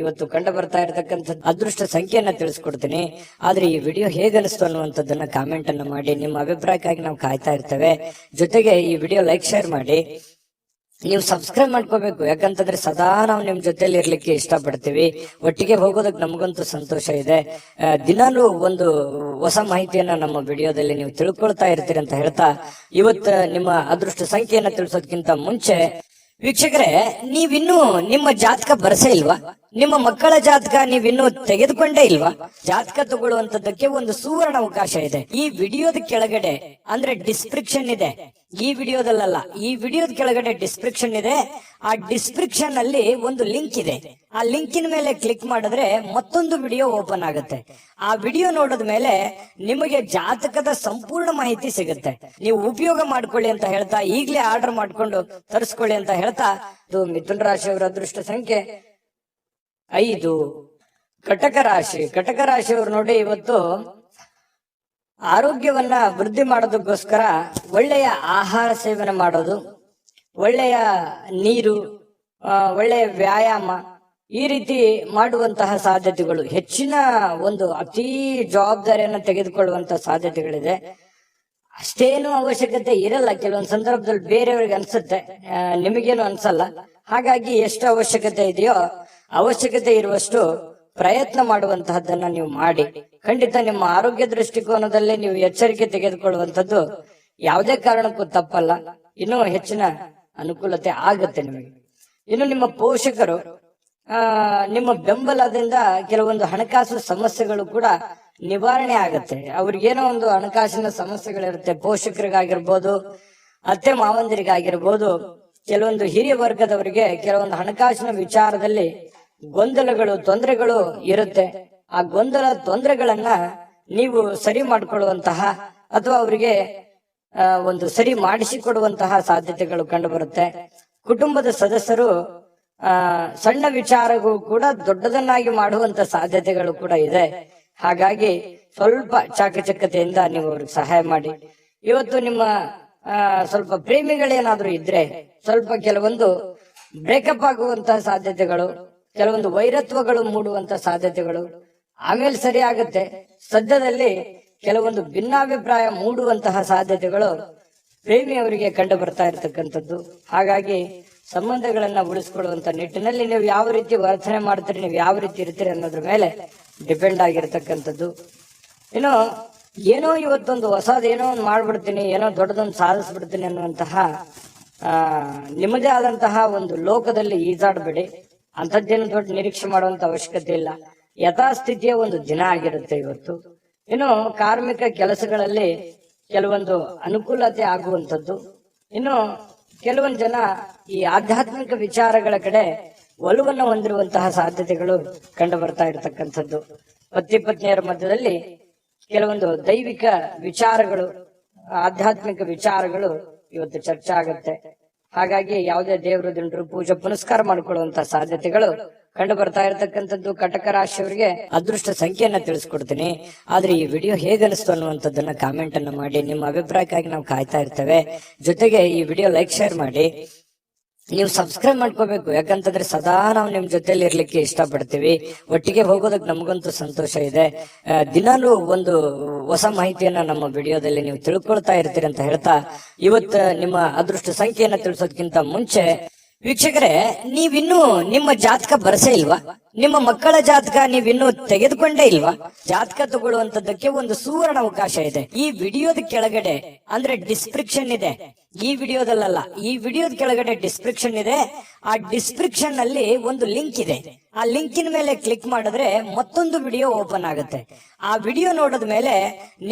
S1: ಇವತ್ತು ಕಂಡು ಬರ್ತಾ ಇರತಕ್ಕಂಥ ಅದೃಷ್ಟ ಸಂಖ್ಯೆಯನ್ನ ತಿಳಿಸ್ಕೊಡ್ತೀನಿ. ಆದ್ರೆ ಈ ವಿಡಿಯೋ ಹೇಗನಿಸ್ತು ಅನ್ನುವಂಥದ್ದನ್ನ ಕಾಮೆಂಟ್ ಅನ್ನ ಮಾಡಿ. ನಿಮ್ಮ ಅಭಿಪ್ರಾಯಕ್ಕಾಗಿ ನಾವು ಕಾಯ್ತಾ ಇರ್ತೇವೆ. ಜೊತೆಗೆ ಈ ವಿಡಿಯೋ ಲೈಕ್, ಶೇರ್ ಮಾಡಿ. ನೀವು ಸಬ್ಸ್ಕ್ರೈಬ್ ಮಾಡ್ಕೋಬೇಕು. ಯಾಕಂತಂದ್ರೆ ಸದಾ ನಾವು ನಿಮ್ ಜೊತೆಲಿ ಇರ್ಲಿಕ್ಕೆ ಇಷ್ಟಪಡ್ತೀವಿ. ಒಟ್ಟಿಗೆ ಹೋಗೋದಕ್ಕೆ ನಮಗಂತೂ ಸಂತೋಷ ಇದೆ. ದಿನಾಲೂ ಒಂದು ಹೊಸ ಮಾಹಿತಿಯನ್ನ ನಮ್ಮ ವಿಡಿಯೋದಲ್ಲಿ ನೀವು ತಿಳ್ಕೊಳ್ತಾ ಇರ್ತೀರಿ ಅಂತ ಹೇಳ್ತಾ, ಇವತ್ತು ನಿಮ್ಮ ಅದೃಷ್ಟ ಸಂಖ್ಯೆಯನ್ನ ತಿಳಿಸೋದಕ್ಕಿಂತ ಮುಂಚೆ ವೀಕ್ಷಕರೇ, ನೀವಿನ್ನೂ ನಿಮ್ಮ ಜಾತಕ ಬರಸೇ ಇಲ್ವಾ? ನಿಮ್ಮ ಮಕ್ಕಳ ಜಾತಕ ನೀವಿನ್ನೂ ತೆಗೆದುಕೊಂಡೇ ಇಲ್ವಾ? ಜಾತಕ ತಗೊಳ್ಳುವಂತದ್ದಕ್ಕೆ ಒಂದು ಸುವರ್ಣ ಅವಕಾಶ ಇದೆ. ಈ ವಿಡಿಯೋದ ಕೆಳಗಡೆ ಅಂದ್ರೆ ಡಿಸ್ಕ್ರಿಪ್ಷನ್ ಇದೆ, ಈ ವಿಡಿಯೋದಲ್ಲ, ಈ ವಿಡಿಯೋದ ಕೆಳಗಡೆ ಡಿಸ್ಕ್ರಿಪ್ಷನ್ ಇದೆ. ಆ ಡಿಸ್ಕ್ರಿಪ್ಷನ್ ಅಲ್ಲಿ ಒಂದು ಲಿಂಕ್ ಇದೆ. ಆ ಲಿಂಕಿನ ಮೇಲೆ ಕ್ಲಿಕ್ ಮಾಡಿದ್ರೆ ಮತ್ತೊಂದು ವಿಡಿಯೋ ಓಪನ್ ಆಗುತ್ತೆ. ಆ ವಿಡಿಯೋ ನೋಡಿದ ಮೇಲೆ ನಿಮಗೆ ಜಾತಕದ ಸಂಪೂರ್ಣ ಮಾಹಿತಿ ಸಿಗುತ್ತೆ. ನೀವು ಉಪಯೋಗ ಮಾಡ್ಕೊಳ್ಳಿ ಅಂತ ಹೇಳ್ತಾ, ಈಗಲೇ ಆರ್ಡರ್ ಮಾಡ್ಕೊಂಡು ತರಿಸ್ಕೊಳ್ಳಿ ಅಂತ ಹೇಳ್ತಾ, ಇದು ಮಿಥುನ ರಾಶಿಯವರ ಅದೃಷ್ಟ ಸಂಖ್ಯೆ 5. ಕಟಕ ರಾಶಿಯವರು ನೋಡಿ, ಇವತ್ತು ಆರೋಗ್ಯವನ್ನ ವೃದ್ಧಿ ಮಾಡೋದಕ್ಕೋಸ್ಕರ ಒಳ್ಳೆಯ ಆಹಾರ ಸೇವನೆ ಮಾಡೋದು, ಒಳ್ಳೆಯ ನೀರು, ಒಳ್ಳೆಯ ವ್ಯಾಯಾಮ, ಈ ರೀತಿ ಮಾಡುವಂತಹ ಸಾಧ್ಯತೆಗಳು, ಹೆಚ್ಚಿನ ಒಂದು ಅತಿ ಜವಾಬ್ದಾರಿಯನ್ನು ತೆಗೆದುಕೊಳ್ಳುವಂತಹ ಸಾಧ್ಯತೆಗಳಿದೆ. ಅಷ್ಟೇನು ಅವಶ್ಯಕತೆ ಇರಲ್ಲ. ಕೆಲವೊಂದು ಸಂದರ್ಭದಲ್ಲಿ ಬೇರೆಯವ್ರಿಗೆ ಅನ್ಸುತ್ತೆ, ನಿಮಗೇನು ಅನ್ಸಲ್ಲ. ಹಾಗಾಗಿ ಎಷ್ಟು ಅವಶ್ಯಕತೆ ಇದೆಯೋ ಅವಶ್ಯಕತೆ ಇರುವಷ್ಟು ಪ್ರಯತ್ನ ಮಾಡುವಂತಹದ್ದನ್ನ ನೀವು ಮಾಡಿ. ಖಂಡಿತ ನಿಮ್ಮ ಆರೋಗ್ಯ ದೃಷ್ಟಿಕೋನದಲ್ಲಿ ನೀವು ಎಚ್ಚರಿಕೆ ತೆಗೆದುಕೊಳ್ಳುವಂಥದ್ದು ಯಾವುದೇ ಕಾರಣಕ್ಕೂ ತಪ್ಪಲ್ಲ, ಇನ್ನೂ ಹೆಚ್ಚಿನ ಅನುಕೂಲತೆ ಆಗುತ್ತೆ ನಿಮಗೆ. ಇನ್ನು ನಿಮ್ಮ ಪೋಷಕರು ನಿಮ್ಮ ಬೆಂಬಲದಿಂದ ಕೆಲವೊಂದು ಹಣಕಾಸು ಸಮಸ್ಯೆಗಳು ಕೂಡ ನಿವಾರಣೆ ಆಗುತ್ತೆ. ಅವ್ರಿಗೇನೋ ಒಂದು ಹಣಕಾಸಿನ ಸಮಸ್ಯೆಗಳಿರುತ್ತೆ, ಪೋಷಕರಿಗಾಗಿರ್ಬೋದು, ಅತ್ತೆ ಮಾವಂದಿರಿಗಾಗಿರ್ಬೋದು, ಕೆಲವೊಂದು ಹಿರಿಯ ವರ್ಗದವರಿಗೆ ಕೆಲವೊಂದು ಹಣಕಾಸಿನ ವಿಚಾರದಲ್ಲಿ ಗೊಂದಲಗಳು, ತೊಂದರೆಗಳು ಇರುತ್ತೆ. ಆ ಗೊಂದಲ ತೊಂದರೆಗಳನ್ನ ನೀವು ಸರಿ ಮಾಡಿಕೊಳ್ಳುವಂತಹ ಅಥವಾ ಅವರಿಗೆ ಒಂದು ಸರಿ ಮಾಡಿಸಿಕೊಡುವಂತಹ ಸಾಧ್ಯತೆಗಳು ಕಂಡು ಬರುತ್ತೆ. ಕುಟುಂಬದ ಸದಸ್ಯರು ಸಣ್ಣ ವಿಚಾರಗಳು ಕೂಡ ದೊಡ್ಡದನ್ನಾಗಿ ಮಾಡುವಂತ ಸಾಧ್ಯತೆಗಳು ಕೂಡ ಇದೆ. ಹಾಗಾಗಿ ಸ್ವಲ್ಪ ಚಾಕಚಕ್ಯತೆಯಿಂದ ನೀವು ಅವ್ರಿಗೆ ಸಹಾಯ ಮಾಡಿ. ಇವತ್ತು ನಿಮ್ಮ ಸ್ವಲ್ಪ ಪ್ರೇಮಿಗಳೇನಾದ್ರೂ ಇದ್ರೆ ಸ್ವಲ್ಪ ಕೆಲವೊಂದು ಬ್ರೇಕಪ್ ಆಗುವಂತಹ ಸಾಧ್ಯತೆಗಳು, ಕೆಲವೊಂದು ವೈರತ್ವಗಳು ಮೂಡುವಂತ ಸಾಧ್ಯತೆಗಳು ಆಮೇಲೆ ಸರಿ ಆಗುತ್ತೆ. ಸದ್ಯದಲ್ಲಿ ಕೆಲವೊಂದು ಭಿನ್ನಾಭಿಪ್ರಾಯ ಮೂಡುವಂತಹ ಸಾಧ್ಯತೆಗಳು ಪ್ರೇಮಿಯವರಿಗೆ ಕಂಡು ಬರ್ತಾ ಇರತಕ್ಕಂಥದ್ದು. ಹಾಗಾಗಿ ಸಂಬಂಧಗಳನ್ನ ಉಳಿಸ್ಕೊಳ್ಳುವಂತ ನಿಟ್ಟಿನಲ್ಲಿ ನೀವು ಯಾವ ರೀತಿ ವರ್ತನೆ ಮಾಡ್ತೀರಿ, ನೀವು ಯಾವ ರೀತಿ ಇರ್ತೀರಿ ಅನ್ನೋದ್ರ ಮೇಲೆ ಡಿಪೆಂಡ್ ಆಗಿರ್ತಕ್ಕಂಥದ್ದು. ಇನ್ನು ಏನೋ ಇವತ್ತೊಂದು ಹೊಸದೇನೋ ಒಂದು ಮಾಡ್ಬಿಡ್ತೀನಿ, ಏನೋ ದೊಡ್ಡದೊಂದು ಸಾಧಿಸ್ಬಿಡ್ತೀನಿ ಅನ್ನುವಂತಹ ನಿಮ್ಮದೇ ಆದಂತಹ ಒಂದು ಲೋಕದಲ್ಲಿ ಈಜಾಡಬೇಡಿ. ಅಂಥದ್ದೇನು ದೊಡ್ಡ ನಿರೀಕ್ಷೆ ಮಾಡುವಂತ ಅವಶ್ಯಕತೆ ಇಲ್ಲ. ಯಥಾಸ್ಥಿತಿಯ ಒಂದು ದಿನ ಆಗಿರುತ್ತೆ ಇವತ್ತು. ಇನ್ನು ಕಾರ್ಮಿಕ ಕೆಲಸಗಳಲ್ಲಿ ಕೆಲವೊಂದು ಅನುಕೂಲತೆ ಆಗುವಂಥದ್ದು. ಇನ್ನು ಕೆಲವೊಂದು ಜನ ಈ ಆಧ್ಯಾತ್ಮಿಕ ವಿಚಾರಗಳ ಕಡೆ ಒಲವನ್ನು ಹೊಂದಿರುವಂತಹ ಸಾಧ್ಯತೆಗಳು ಕಂಡು ಬರ್ತಾ ಇರತಕ್ಕಂಥದ್ದು. ಪತಿ ಪತ್ನಿಯರ ಮಧ್ಯದಲ್ಲಿ ಕೆಲವೊಂದು ದೈವಿಕ ವಿಚಾರಗಳು, ಆಧ್ಯಾತ್ಮಿಕ ವಿಚಾರಗಳು ಇವತ್ತು ಚರ್ಚೆ ಆಗುತ್ತೆ. ಹಾಗಾಗಿ ಯಾವುದೇ ದೇವರ ದಿಂಡ್ರು ಪೂಜೆ ಪುನಸ್ಕಾರ ಮಾಡಿಕೊಳ್ಳುವಂತಹ ಸಾಧ್ಯತೆಗಳು ಕಂಡು ಬರ್ತಾ ಇರತಕ್ಕಂಥದ್ದು. ಕಟಕ ರಾಶಿಯವರಿಗೆ ಅದೃಷ್ಟ ಸಂಖ್ಯೆಯನ್ನ ತಿಳಿಸ್ಕೊಡ್ತೀನಿ. ಆದ್ರೆ ಈ ವಿಡಿಯೋ ಹೇಗನಿಸ್ತು ಅನ್ನುವಂಥದ್ದನ್ನ ಕಾಮೆಂಟ್ ಅನ್ನ ಮಾಡಿ. ನಿಮ್ಮ ಅಭಿಪ್ರಾಯಕ್ಕಾಗಿ ನಾವು ಕಾಯ್ತಾ ಇರ್ತೇವೆ. ಜೊತೆಗೆ ಈ ವಿಡಿಯೋ ಲೈಕ್, ಶೇರ್ ಮಾಡಿ. ನೀವು ಸಬ್ಸ್ಕ್ರೈಬ್ ಮಾಡ್ಕೋಬೇಕು, ಯಾಕಂತಂದ್ರೆ ಸದಾ ನಾವು ನಿಮ್ ಜೊತೆಲಿ ಇರ್ಲಿಕ್ಕೆ ಇಷ್ಟಪಡ್ತೀವಿ. ಒಟ್ಟಿಗೆ ಹೋಗೋದಕ್ಕೆ ನಮಗಂತೂ ಸಂತೋಷ ಇದೆ. ದಿನಾಲೂ ಒಂದು ಹೊಸ ಮಾಹಿತಿಯನ್ನ ನಮ್ಮ ವಿಡಿಯೋದಲ್ಲಿ ನೀವು ತಿಳ್ಕೊಳ್ತಾ ಇರ್ತೀರಿ ಅಂತ ಹೇಳ್ತಾ, ಇವತ್ತು ನಿಮ್ಮ ಅದೃಷ್ಟ ಸಂಖ್ಯೆಯನ್ನ ತಿಳಿಸೋದಕ್ಕಿಂತ ಮುಂಚೆ ವೀಕ್ಷಕರೇ, ನೀವಿನ್ನೂ ನಿಮ್ಮ ಜಾತಕ ಬರಸೇ ಇಲ್ವಾ? ನಿಮ್ಮ ಮಕ್ಕಳ ಜಾತಕ ನೀವಿನ್ನೂ ತೆಗೆದುಕೊಂಡೇ ಇಲ್ವಾ? ಜಾತಕ ತಗೊಳ್ಳುವಂತದ್ದಕ್ಕೆ ಒಂದು ಸುವರ್ಣ ಅವಕಾಶ ಇದೆ. ಈ ವಿಡಿಯೋದ ಕೆಳಗಡೆ ಅಂದ್ರೆ ಡಿಸ್ಕ್ರಿಪ್ಷನ್ ಇದೆ. ಈ ವಿಡಿಯೋದಲ್ಲ, ಈ ವಿಡಿಯೋದ ಕೆಳಗಡೆ ಡಿಸ್ಕ್ರಿಪ್ಷನ್ ಇದೆ. ಆ ಡಿಸ್ಕ್ರಿಪ್ಷನ್ ನಲ್ಲಿ ಒಂದು ಲಿಂಕ್ ಇದೆ. ಆ ಲಿಂಕಿನ ಮೇಲೆ ಕ್ಲಿಕ್ ಮಾಡಿದ್ರೆ ಮತ್ತೊಂದು ವಿಡಿಯೋ ಓಪನ್ ಆಗುತ್ತೆ. ಆ ವಿಡಿಯೋ ನೋಡಿದ ಮೇಲೆ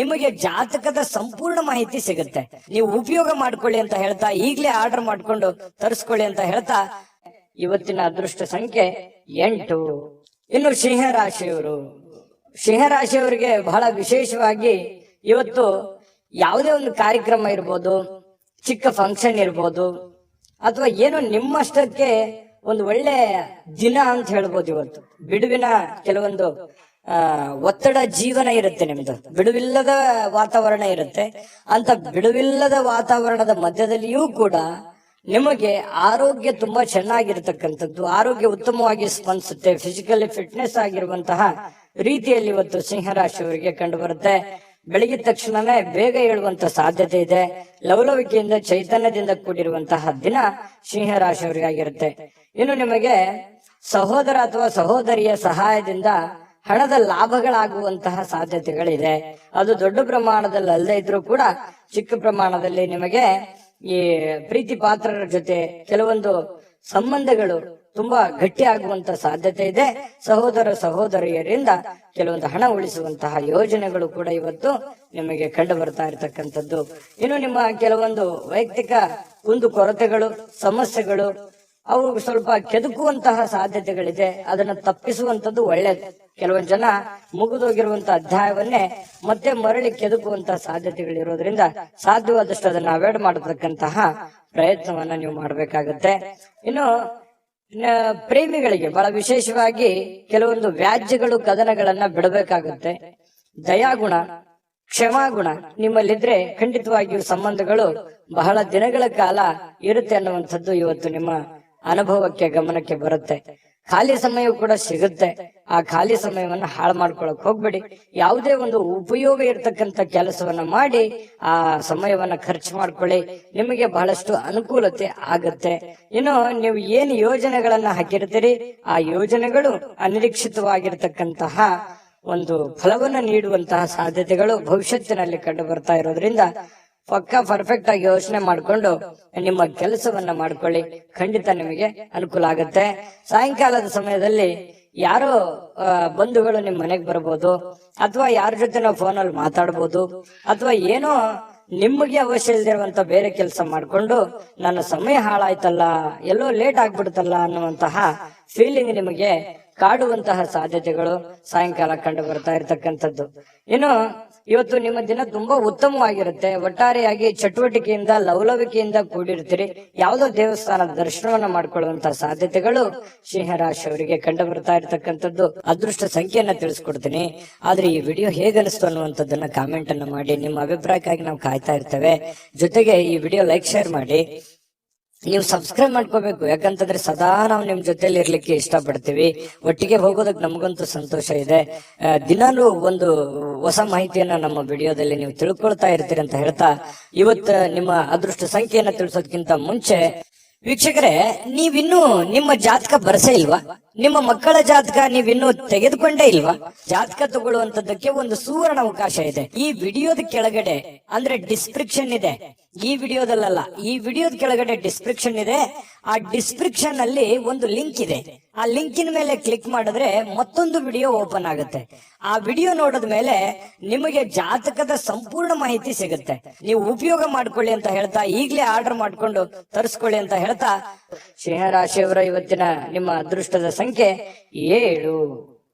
S1: ನಿಮಗೆ ಜಾತಕದ ಸಂಪೂರ್ಣ ಮಾಹಿತಿ ಸಿಗುತ್ತೆ. ನೀವು ಉಪಯೋಗ ಮಾಡ್ಕೊಳ್ಳಿ ಅಂತ ಹೇಳ್ತಾ, ಈಗಲೇ ಆರ್ಡರ್ ಮಾಡ್ಕೊಂಡು ತರಿಸ್ಕೊಳ್ಳಿ ಅಂತ ಹೇಳ್ತಾ, ಇವತ್ತಿನ ಅದೃಷ್ಟ ಸಂಖ್ಯೆ 8. ಇನ್ನು ಸಿಂಹರಾಶಿಯವರು, ಸಿಂಹರಾಶಿಯವರಿಗೆ ಬಹಳ ವಿಶೇಷವಾಗಿ ಇವತ್ತು ಯಾವುದೇ ಒಂದು ಕಾರ್ಯಕ್ರಮ ಇರ್ಬೋದು, ಚಿಕ್ಕ ಫಂಕ್ಷನ್ ಇರ್ಬೋದು, ಅಥವಾ ಏನೋ ನಿಮ್ಮಷ್ಟಕ್ಕೆ ಒಂದು ಒಳ್ಳೆ ದಿನ ಅಂತ ಹೇಳ್ಬೋದು. ಇವತ್ತು ಬಿಡುವಿನ ಕೆಲವೊಂದು ಒತ್ತಡ ಜೀವನ ಇರುತ್ತೆ, ನಿಮ್ದು ಬಿಡುವಿಲ್ಲದ ವಾತಾವರಣ ಇರುತ್ತೆ. ಅಂತ ಬಿಡುವಿಲ್ಲದ ವಾತಾವರಣದ ಮಧ್ಯದಲ್ಲಿಯೂ ಕೂಡ ನಿಮಗೆ ಆರೋಗ್ಯ ತುಂಬಾ ಚೆನ್ನಾಗಿರ್ತಕ್ಕಂಥದ್ದು, ಆರೋಗ್ಯ ಉತ್ತಮವಾಗಿ ಸ್ಪಂದಿಸುತ್ತೆ. ಫಿಸಿಕಲಿ ಫಿಟ್ನೆಸ್ ಆಗಿರುವಂತಹ ರೀತಿಯಲ್ಲಿ ಇವತ್ತು ಸಿಂಹರಾಶಿಯವರಿಗೆ ಕಂಡು ಬರುತ್ತೆ. ಬೆಳಗಿದ ತಕ್ಷಣನೇ ಬೇಗ ಏಳುವಂತ ಸಾಧ್ಯತೆ ಇದೆ. ಲವಲವಿಕೆಯಿಂದ, ಚೈತನ್ಯದಿಂದ ಕೂಡಿರುವಂತಹ ದಿನ ಸಿಂಹರಾಶಿಯವರಿಗಾಗಿರುತ್ತೆ. ಇನ್ನು ನಿಮಗೆ ಸಹೋದರ ಅಥವಾ ಸಹೋದರಿಯ ಸಹಾಯದಿಂದ ಹಣದ ಲಾಭಗಳಾಗುವಂತಹ ಸಾಧ್ಯತೆಗಳಿದೆ. ಅದು ದೊಡ್ಡ ಪ್ರಮಾಣದಲ್ಲಿ ಅಲ್ಲದೆ ಇದ್ರೂ ಕೂಡ ಚಿಕ್ಕ ಪ್ರಮಾಣದಲ್ಲಿ ನಿಮಗೆ ಈ ಪ್ರೀತಿ ಪಾತ್ರರ ಜೊತೆ ಕೆಲವೊಂದು ಸಂಬಂಧಗಳು ತುಂಬಾ ಗಟ್ಟಿ ಆಗುವಂತ ಸಾಧ್ಯತೆ ಇದೆ. ಸಹೋದರ ಸಹೋದರಿಯರಿಂದ ಕೆಲವೊಂದು ಹಣ ಉಳಿಸುವಂತಹ ಯೋಜನೆಗಳು ಕೂಡ ಇವತ್ತು ನಿಮಗೆ ಕಂಡು ಬರ್ತಾ ಇರತಕ್ಕಂಥದ್ದು. ಇನ್ನು ನಿಮ್ಮ ಕೆಲವೊಂದು ವೈಯಕ್ತಿಕ ಕುಂದು ಕೊರತೆಗಳು, ಸಮಸ್ಯೆಗಳು ಅವು ಸ್ವಲ್ಪ ಕೆದಕುವಂತಹ ಸಾಧ್ಯತೆಗಳಿದೆ. ಅದನ್ನು ತಪ್ಪಿಸುವಂತದ್ದು ಒಳ್ಳೇದು. ಕೆಲವೊಂದು ಜನ ಮುಗಿದೋಗಿರುವಂತಹ ಅಧ್ಯಾಯವನ್ನೇ ಮತ್ತೆ ಮರಳಿ ಕೆದಕುವಂತಹ ಸಾಧ್ಯತೆಗಳಿರೋದ್ರಿಂದ ಸಾಧ್ಯವಾದಷ್ಟು ಅದನ್ನ ಅವಾಯ್ಡ್ ಮಾಡತಕ್ಕಂತಹ ಪ್ರಯತ್ನವನ್ನ ನೀವು ಮಾಡಬೇಕಾಗತ್ತೆ. ಇನ್ನು ಪ್ರೇಮಿಗಳಿಗೆ ಬಹಳ ವಿಶೇಷವಾಗಿ ಕೆಲವೊಂದು ವ್ಯಾಜ್ಯಗಳು, ಕದನಗಳನ್ನ ಬಿಡಬೇಕಾಗುತ್ತೆ. ದಯಾಗುಣ, ಕ್ಷಮಾಗುಣ ನಿಮ್ಮಲ್ಲಿದ್ರೆ ಖಂಡಿತವಾಗಿಯೂ ಸಂಬಂಧಗಳು ಬಹಳ ದಿನಗಳ ಕಾಲ ಇರುತ್ತೆ ಅನ್ನುವಂಥದ್ದು ಇವತ್ತು ನಿಮ್ಮ ಅನುಭವಕ್ಕೆ, ಗಮನಕ್ಕೆ ಬರುತ್ತೆ. ಖಾಲಿ ಸಮಯ ಕೂಡ ಸಿಗುತ್ತೆ. ಆ ಖಾಲಿ ಸಮಯವನ್ನ ಹಾಳು ಮಾಡ್ಕೊಳಕ್ ಹೋಗ್ಬೇಡಿ. ಯಾವುದೇ ಒಂದು ಉಪಯೋಗ ಇರತಕ್ಕಂತ ಕೆಲಸವನ್ನ ಮಾಡಿ ಆ ಸಮಯವನ್ನ ಖರ್ಚು ಮಾಡ್ಕೊಳ್ಳಿ. ನಿಮಗೆ ಬಹಳಷ್ಟು ಅನುಕೂಲತೆ ಆಗತ್ತೆ. ಇನ್ನು ನೀವು ಏನು ಯೋಜನೆಗಳನ್ನ ಹಾಕಿರ್ತೀರಿ, ಆ ಯೋಜನೆಗಳು ಅನಿರೀಕ್ಷಿತವಾಗಿರ್ತಕ್ಕಂತಹ ಒಂದು ಫಲವನ್ನು ನೀಡುವಂತಹ ಸಾಧ್ಯತೆಗಳು ಭವಿಷ್ಯತ್ತಿನಲ್ಲಿ ಕಂಡು ಬರ್ತಾ ಇರೋದ್ರಿಂದ ಪಕ್ಕಾ ಪರ್ಫೆಕ್ಟ್ ಆಗಿ ಯೋಚನೆ ಮಾಡ್ಕೊಂಡು ನಿಮ್ಮ ಕೆಲಸವನ್ನ ಮಾಡ್ಕೊಳ್ಳಿ, ಖಂಡಿತ ನಿಮಗೆ ಅನುಕೂಲ ಆಗುತ್ತೆ. ಸಾಯಂಕಾಲದ ಸಮಯದಲ್ಲಿ ಯಾರೋ ಬಂಧುಗಳು ನಿಮ್ ಮನೆಗೆ ಬರ್ಬೋದು, ಅಥವಾ ಯಾರ ಜೊತೆ ನಾವು ಫೋನಲ್ಲಿ ಮಾತಾಡ್ಬೋದು, ಅಥವಾ ಏನೋ ನಿಮಗೆ ಅವಶ್ಯ ಇಲ್ದಿರುವಂತ ಬೇರೆ ಕೆಲಸ ಮಾಡ್ಕೊಂಡು ನನ್ನ ಸಮಯ ಹಾಳಾಯ್ತಲ್ಲ, ಎಲ್ಲೋ ಲೇಟ್ ಆಗ್ಬಿಡ್ತಲ್ಲ ಅನ್ನುವಂತಹ ಫೀಲಿಂಗ್ ನಿಮಗೆ ಕಾಡುವಂತಹ ಸಾಧ್ಯತೆಗಳು ಸಾಯಂಕಾಲ ಕಂಡು ಬರ್ತಾ ಇರ್ತಕ್ಕಂಥದ್ದು. ಇನ್ನು ಇವತ್ತು ನಿಮ್ಮ ದಿನ ತುಂಬಾ ಉತ್ತಮವಾಗಿರುತ್ತೆ. ಒಟ್ಟಾರೆಯಾಗಿ ಚಟುವಟಿಕೆಯಿಂದ ಲವಲವಿಕೆಯಿಂದ ಕೂಡಿರ್ತೀರಿ. ಯಾವುದೋ ದೇವಸ್ಥಾನದ ದರ್ಶನವನ್ನ ಮಾಡ್ಕೊಳ್ಳುವಂತಹ ಸಾಧ್ಯತೆಗಳು ಸಿಂಹರಾಶಿಯವರಿಗೆ ಕಂಡು ಬರ್ತಾ ಇರ್ತಕ್ಕಂಥದ್ದು. ಅದೃಷ್ಟ ಸಂಖ್ಯೆಯನ್ನ ತಿಳಿಸ್ಕೊಡ್ತೀನಿ. ಆದ್ರೆ ಈ ವಿಡಿಯೋ ಹೇಗನಿಸ್ತು ಅನ್ನುವಂಥದ್ದನ್ನ ಕಾಮೆಂಟ್ ಅನ್ನ ಮಾಡಿ. ನಿಮ್ಮ ಅಭಿಪ್ರಾಯಕ್ಕಾಗಿ ನಾವು ಕಾಯ್ತಾ ಇರ್ತೇವೆ. ಜೊತೆಗೆ ಈ ವಿಡಿಯೋ ಲೈಕ್ ಶೇರ್ ಮಾಡಿ. ನೀವು ಸಬ್ಸ್ಕ್ರೈಬ್ ಮಾಡ್ಕೋಬೇಕು, ಯಾಕಂತಂದ್ರೆ ಸದಾ ನಾವು ನಿಮ್ ಜೊತೆಲಿ ಇರ್ಲಿಕ್ಕೆ ಇಷ್ಟಪಡ್ತೀವಿ. ಒಟ್ಟಿಗೆ ಹೋಗೋದಕ್ಕೆ ನಮಗಂತೂ ಸಂತೋಷ ಇದೆ. ದಿನಾಲೂ ಒಂದು ಹೊಸ ಮಾಹಿತಿಯನ್ನ ನಮ್ಮ ವಿಡಿಯೋದಲ್ಲಿ ನೀವು ತಿಳ್ಕೊಳ್ತಾ ಇರ್ತೀರಿ ಅಂತ ಹೇಳ್ತಾ, ಇವತ್ತು ನಿಮ್ಮ ಅದೃಷ್ಟ ಸಂಖ್ಯೆಯನ್ನ ತಿಳಿಸೋದಕ್ಕಿಂತ ಮುಂಚೆ ವೀಕ್ಷಕರೇ, ನೀವಿನ್ನೂ ನಿಮ್ಮ ಜಾತಕ ಬರ್ಸೇ ಇಲ್ವಾ? ನಿಮ್ಮ ಮಕ್ಕಳ ಜಾತಕ ನೀವಿನ್ನೂ ತೆಗೆದುಕೊಂಡೇ ಇಲ್ವಾ? ಜಾತಕ ತಗೊಳ್ಳುವಂತದ್ದಕ್ಕೆ ಒಂದು ಸುವರ್ಣ ಅವಕಾಶ ಇದೆ. ಈ ವಿಡಿಯೋದ ಕೆಳಗಡೆ ಅಂದ್ರೆ ಡಿಸ್ಕ್ರಿಪ್ಷನ್ ಇದೆ. ಈ ವಿಡಿಯೋದಲ್ಲ, ಈ ವಿಡಿಯೋದ ಕೆಳಗಡೆ ಡಿಸ್ಕ್ರಿಪ್ಷನ್ ಇದೆ. ಆ ಡಿಸ್ಕ್ರಿಪ್ಷನ್ ಅಲ್ಲಿ ಒಂದು ಲಿಂಕ್ ಇದೆ. ಆ ಲಿಂಕಿನ ಮೇಲೆ ಕ್ಲಿಕ್ ಮಾಡಿದ್ರೆ ಮತ್ತೊಂದು ವಿಡಿಯೋ ಓಪನ್ ಆಗುತ್ತೆ. ಆ ವಿಡಿಯೋ ನೋಡಿದ ಮೇಲೆ ನಿಮಗೆ ಜಾತಕದ ಸಂಪೂರ್ಣ ಮಾಹಿತಿ ಸಿಗುತ್ತೆ. ನೀವು ಉಪಯೋಗ ಮಾಡ್ಕೊಳ್ಳಿ ಅಂತ ಹೇಳ್ತಾ, ಈಗಲೇ ಆರ್ಡರ್ ಮಾಡ್ಕೊಂಡು ತರಿಸ್ಕೊಳ್ಳಿ ಅಂತ ಹೇಳ್ತಾ, ಸಿಂಹರಾಶಿಯವರ ಇವತ್ತಿನ ನಿಮ್ಮ ಅದೃಷ್ಟದ ಸಂಖ್ಯೆ 7.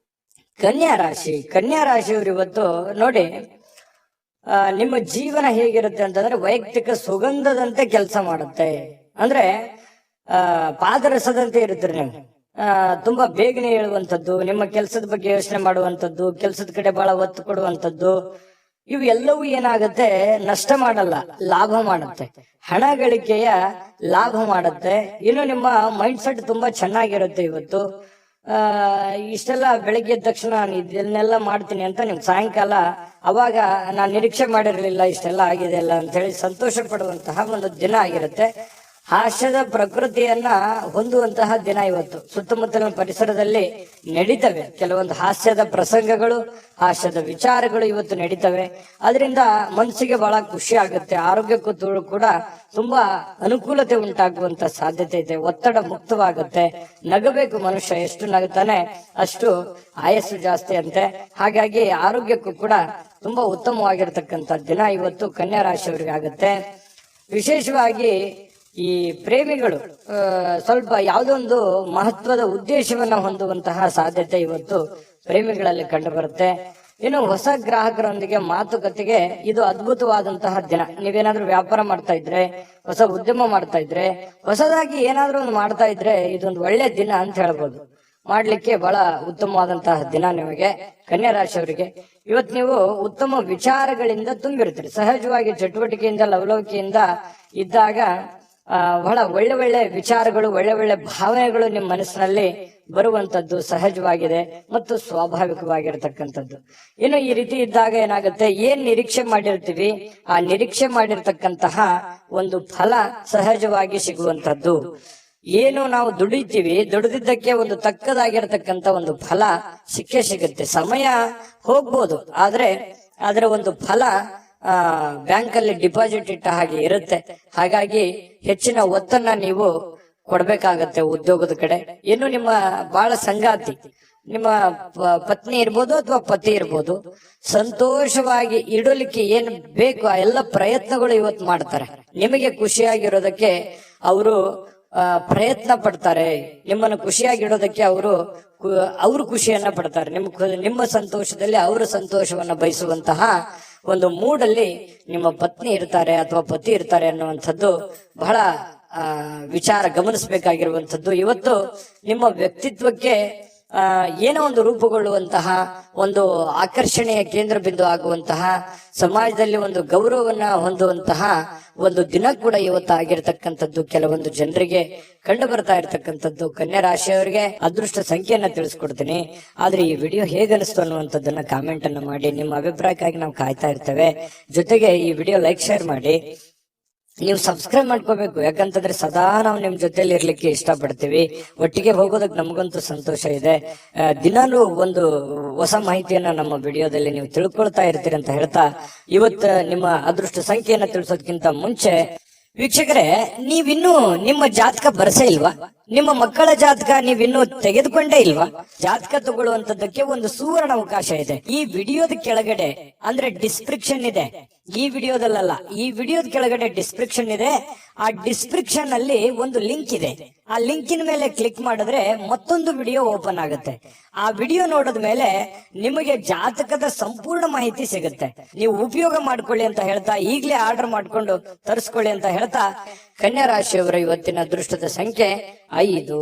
S1: ಕನ್ಯಾ ರಾಶಿ. ಕನ್ಯಾ ರಾಶಿಯವರು ಇವತ್ತು ನೋಡಿ, ನಿಮ್ಮ ಜೀವನ ಹೇಗಿರುತ್ತೆ ಅಂತಂದ್ರೆ ವೈಯಕ್ತಿಕ ಸುಗಂಧದಂತೆ ಕೆಲಸ ಮಾಡುತ್ತೆ. ಅಂದ್ರೆ ಪಾದರಸದಂತೆ ಇರುತ್ತೀರಿ ನೀವು. ತುಂಬಾ ಬೇಗನೆ ಹೇಳುವಂಥದ್ದು, ನಿಮ್ಮ ಕೆಲಸದ ಬಗ್ಗೆ ಯೋಚನೆ ಮಾಡುವಂಥದ್ದು, ಕೆಲಸದ ಕಡೆ ಬಹಳ ಒತ್ತು ಕೊಡುವಂಥದ್ದು, ಇವು ಎಲ್ಲವೂ ಏನಾಗುತ್ತೆ, ನಷ್ಟ ಮಾಡಲ್ಲ, ಲಾಭ ಮಾಡುತ್ತೆ. ಹಣ ಗಳಿಕೆಯ ಲಾಭ ಮಾಡುತ್ತೆ. ಇನ್ನು ನಿಮ್ಮ ಮೈಂಡ್ ಸೆಟ್ ತುಂಬಾ ಚೆನ್ನಾಗಿರುತ್ತೆ ಇವತ್ತು. ಇಷ್ಟೆಲ್ಲ ಬೆಳಿಗ್ಗೆ ಎದ್ದ ತಕ್ಷಣ ಇದನ್ನೆಲ್ಲ ಮಾಡ್ತೀನಿ ಅಂತ ನಿಮ್ ಸಾಯಂಕಾಲ ಅವಾಗ ನಾನು ನಿರೀಕ್ಷೆ ಮಾಡಿರ್ಲಿಲ್ಲ ಇಷ್ಟೆಲ್ಲ ಆಗಿದೆ ಅಲ್ಲ ಅಂತ ಹೇಳಿ ಸಂತೋಷ ಪಡುವಂತಹ ಒಂದು ದಿನ ಆಗಿರುತ್ತೆ. ಹಾಸ್ಯದ ಪ್ರಕೃತಿಯನ್ನ ಹೊಂದುವಂತಹ ದಿನ ಇವತ್ತು. ಸುತ್ತಮುತ್ತಲಿನ ಪರಿಸರದಲ್ಲಿ ನಡೀತವೆ ಕೆಲವೊಂದು ಹಾಸ್ಯದ ಪ್ರಸಂಗಗಳು, ಹಾಸ್ಯದ ವಿಚಾರಗಳು ಇವತ್ತು ನಡೀತವೆ. ಅದರಿಂದ ಮನಸ್ಸಿಗೆ ಬಹಳ ಖುಷಿ ಆಗುತ್ತೆ. ಆರೋಗ್ಯಕ್ಕೂ ಕೂಡ ತುಂಬಾ ಅನುಕೂಲತೆ ಉಂಟಾಗುವಂತ ಸಾಧ್ಯತೆ ಇದೆ. ಒತ್ತಡ ಮುಕ್ತವಾಗುತ್ತೆ. ನಗಬೇಕು ಮನುಷ್ಯ, ಎಷ್ಟು ನಗುತ್ತಾನೆ ಅಷ್ಟು ಆಯಸ್ಸು ಜಾಸ್ತಿ ಅಂತೆ. ಹಾಗಾಗಿ ಆರೋಗ್ಯಕ್ಕೂ ಕೂಡ ತುಂಬಾ ಉತ್ತಮವಾಗಿರ್ತಕ್ಕಂಥ ದಿನ ಇವತ್ತು ಕನ್ಯಾ ರಾಶಿಯವರಿಗೆ ಆಗುತ್ತೆ. ವಿಶೇಷವಾಗಿ ಈ ಪ್ರೇಮಿಗಳು ಸ್ವಲ್ಪ ಯಾವುದೋ ಒಂದು ಮಹತ್ವದ ಉದ್ದೇಶವನ್ನ ಹೊಂದುವಂತಹ ಸಾಧ್ಯತೆ ಇವತ್ತು ಪ್ರೇಮಿಗಳಲ್ಲಿ ಕಂಡು ಬರುತ್ತೆ. ಇನ್ನು ಹೊಸ ಗ್ರಾಹಕರೊಂದಿಗೆ ಮಾತುಕತೆಗೆ ಇದು ಅದ್ಭುತವಾದಂತಹ ದಿನ. ನೀವೇನಾದ್ರೂ ವ್ಯಾಪಾರ ಮಾಡ್ತಾ ಇದ್ರೆ, ಹೊಸ ಉದ್ಯಮ ಮಾಡ್ತಾ ಇದ್ರೆ, ಹೊಸದಾಗಿ ಏನಾದ್ರೂ ಒಂದು ಮಾಡ್ತಾ ಇದ್ರೆ ಇದೊಂದು ಒಳ್ಳೆ ದಿನ ಅಂತ ಹೇಳ್ಬೋದು. ಮಾಡ್ಲಿಕ್ಕೆ ಬಹಳ ಉತ್ತಮವಾದಂತಹ ದಿನ ನಿಮಗೆ ಕನ್ಯಾ ರಾಶಿಯವರಿಗೆ. ಇವತ್ತು ನೀವು ಉತ್ತಮ ವಿಚಾರಗಳಿಂದ ತುಂಬಿರ್ತೀರಿ. ಸಹಜವಾಗಿ ಚಟುವಟಿಕೆಯಿಂದ ಲವಲವಿಕೆಯಿಂದ ಇದ್ದಾಗ ಬಹಳ ಒಳ್ಳೆ ಒಳ್ಳೆ ವಿಚಾರಗಳು, ಒಳ್ಳೆ ಒಳ್ಳೆ ಭಾವನೆಗಳು ನಿಮ್ಮ ಮನಸ್ಸಿನಲ್ಲಿ ಬರುವಂತದ್ದು ಸಹಜವಾಗಿದೆ ಮತ್ತು ಸ್ವಾಭಾವಿಕವಾಗಿರ್ತಕ್ಕಂಥದ್ದು. ಇನ್ನು ಈ ರೀತಿ ಇದ್ದಾಗ ಏನಾಗುತ್ತೆ, ಏನ್ ನಿರೀಕ್ಷೆ ಮಾಡಿರ್ತೀವಿ ಆ ನಿರೀಕ್ಷೆ ಮಾಡಿರ್ತಕ್ಕಂತಹ ಒಂದು ಫಲ ಸಹಜವಾಗಿ ಸಿಗುವಂತದ್ದು. ಏನು ನಾವು ದುಡಿತೀವಿ, ದುಡಿದಿದ್ದಕ್ಕೆ ಒಂದು ತಕ್ಕದಾಗಿರ್ತಕ್ಕಂಥ ಒಂದು ಫಲ ಸಿಕ್ಕೇ ಸಿಗುತ್ತೆ. ಸಮಯ ಹೋಗ್ಬೋದು, ಆದ್ರೆ ಅದರ ಒಂದು ಫಲ ಬ್ಯಾಂಕ್ ಅಲ್ಲಿ ಡಿಪಾಸಿಟ್ ಇಟ್ಟ ಹಾಗೆ ಇರುತ್ತೆ. ಹಾಗಾಗಿ ಹೆಚ್ಚಿನ ಒತ್ತನ್ನ ನೀವು ಕೊಡ್ಬೇಕಾಗತ್ತೆ ಉದ್ಯೋಗದ ಕಡೆ. ಇನ್ನು ನಿಮ್ಮ ಬಹಳ ಸಂಗಾತಿ, ನಿಮ್ಮ ಪತ್ನಿ ಇರ್ಬೋದು ಅಥವಾ ಪತಿ ಇರ್ಬೋದು, ಸಂತೋಷವಾಗಿ ಇಡಲಿಕ್ಕೆ ಏನ್ ಬೇಕು ಆ ಎಲ್ಲ ಪ್ರಯತ್ನಗಳು ಇವತ್ತು ಮಾಡ್ತಾರೆ. ನಿಮಗೆ ಖುಷಿಯಾಗಿರೋದಕ್ಕೆ ಅವರು ಪ್ರಯತ್ನ ಪಡ್ತಾರೆ. ನಿಮ್ಮನ್ನು ಖುಷಿಯಾಗಿಡೋದಕ್ಕೆ ಅವರು ಖುಷಿಯನ್ನ ಪಡ್ತಾರೆ. ನಿಮ್ಮ ಸಂತೋಷದಲ್ಲಿ ಅವರು ಸಂತೋಷವನ್ನ ಬಯಸುವಂತಹ ಒಂದು ಮೂಡಲ್ಲಿ ನಿಮ್ಮ ಪತ್ನಿ ಇರ್ತಾರೆ ಅಥವಾ ಪತಿ ಇರ್ತಾರೆ ಅನ್ನುವಂಥದ್ದು ಬಹಳ ವಿಚಾರ ಗಮನಿಸಬೇಕಾಗಿರುವಂಥದ್ದು. ಇವತ್ತು ನಿಮ್ಮ ವ್ಯಕ್ತಿತ್ವಕ್ಕೆ ಏನೋ ಒಂದು ರೂಪುಗೊಳ್ಳುವಂತಹ, ಒಂದು ಆಕರ್ಷಣೆಯ ಕೇಂದ್ರ ಬಿಂದು ಆಗುವಂತಹ, ಸಮಾಜದಲ್ಲಿ ಒಂದು ಗೌರವವನ್ನ ಹೊಂದುವಂತಹ ಒಂದು ದಿನ ಕೂಡ ಇವತ್ತು ಆಗಿರ್ತಕ್ಕಂಥದ್ದು ಕೆಲವೊಂದು ಜನರಿಗೆ ಕಂಡು ಬರ್ತಾ ಇರ್ತಕ್ಕಂಥದ್ದು. ಕನ್ಯಾ ರಾಶಿಯವರಿಗೆ ಅದೃಷ್ಟ ಸಂಖ್ಯೆಯನ್ನ ತಿಳಿಸ್ಕೊಡ್ತೀನಿ. ಆದ್ರೆ ಈ ವಿಡಿಯೋ ಹೇಗನಿಸ್ತು ಅನ್ನುವಂಥದ್ದನ್ನ ಕಾಮೆಂಟ್ ಅನ್ನ ಮಾಡಿ. ನಿಮ್ಮ ಅಭಿಪ್ರಾಯಕ್ಕಾಗಿ ನಾವು ಕಾಯ್ತಾ ಇರ್ತೇವೆ. ಜೊತೆಗೆ ಈ ವಿಡಿಯೋ ಲೈಕ್ ಶೇರ್ ಮಾಡಿ. ನೀವು ಸಬ್ಸ್ಕ್ರೈಬ್ ಮಾಡ್ಕೋಬೇಕು. ಯಾಕಂತಂದ್ರೆ ಸದಾ ನಾವು ನಿಮ್ ಜೊತೆಲಿ ಇರ್ಲಿಕ್ಕೆ ಇಷ್ಟಪಡ್ತೀವಿ. ಒಟ್ಟಿಗೆ ಹೋಗೋದಕ್ಕೆ ನಮಗಂತೂ ಸಂತೋಷ ಇದೆ. ದಿನಾಲೂ ಒಂದು ಹೊಸ ಮಾಹಿತಿಯನ್ನ ನಮ್ಮ ವಿಡಿಯೋದಲ್ಲಿ ನೀವು ತಿಳ್ಕೊಳ್ತಾ ಇರ್ತೀರಿ ಅಂತ ಹೇಳ್ತಾ, ಇವತ್ತು ನಿಮ್ಮ ಅದೃಷ್ಟ ಸಂಖ್ಯೆಯನ್ನ ತಿಳಿಸೋದಕ್ಕಿಂತ ಮುಂಚೆ ವೀಕ್ಷಕರೇ, ನೀವಿನ್ನೂ ನಿಮ್ಮ ಜಾತಕ ಬರಸೇ ಇಲ್ವಾ? ನಿಮ್ಮ ಮಕ್ಕಳ ಜಾತಕ ನೀವಿನ್ನೂ ತೆಗೆದುಕೊಂಡೇ ಇಲ್ವಾ? ಜಾತಕ ತಗೊಳ್ಳುವಂತದ್ದಕ್ಕೆ ಒಂದು ಸುವರ್ಣ ಅವಕಾಶ ಇದೆ. ಈ ವಿಡಿಯೋದ ಕೆಳಗಡೆ ಅಂದ್ರೆ ಡಿಸ್ಕ್ರಿಪ್ಷನ್ ಇದೆ. ಈ ವಿಡಿಯೋದಲ್ಲ, ಈ ವಿಡಿಯೋದ ಕೆಳಗಡೆ ಡಿಸ್ಕ್ರಿಪ್ಷನ್ ಇದೆ. ಆ ಡಿಸ್ಕ್ರಿಪ್ಷನ್ ಅಲ್ಲಿ ಒಂದು ಲಿಂಕ್ ಇದೆ. ಆ ಲಿಂಕಿನ ಮೇಲೆ ಕ್ಲಿಕ್ ಮಾಡಿದ್ರೆ ಮತ್ತೊಂದು ವಿಡಿಯೋ ಓಪನ್ ಆಗುತ್ತೆ. ಆ ವಿಡಿಯೋ ನೋಡಿದ ಮೇಲೆ ನಿಮಗೆ ಜಾತಕದ ಸಂಪೂರ್ಣ ಮಾಹಿತಿ ಸಿಗುತ್ತೆ. ನೀವು ಉಪಯೋಗ ಮಾಡ್ಕೊಳ್ಳಿ ಅಂತ ಹೇಳ್ತಾ, ಈಗಲೇ ಆರ್ಡರ್ ಮಾಡ್ಕೊಂಡು ತರಿಸ್ಕೊಳ್ಳಿ ಅಂತ ಹೇಳ್ತಾ, ಕನ್ಯಾ ರಾಶಿಯವರ ಇವತ್ತಿನ ಅದೃಷ್ಟದ ಸಂಖ್ಯೆ 5.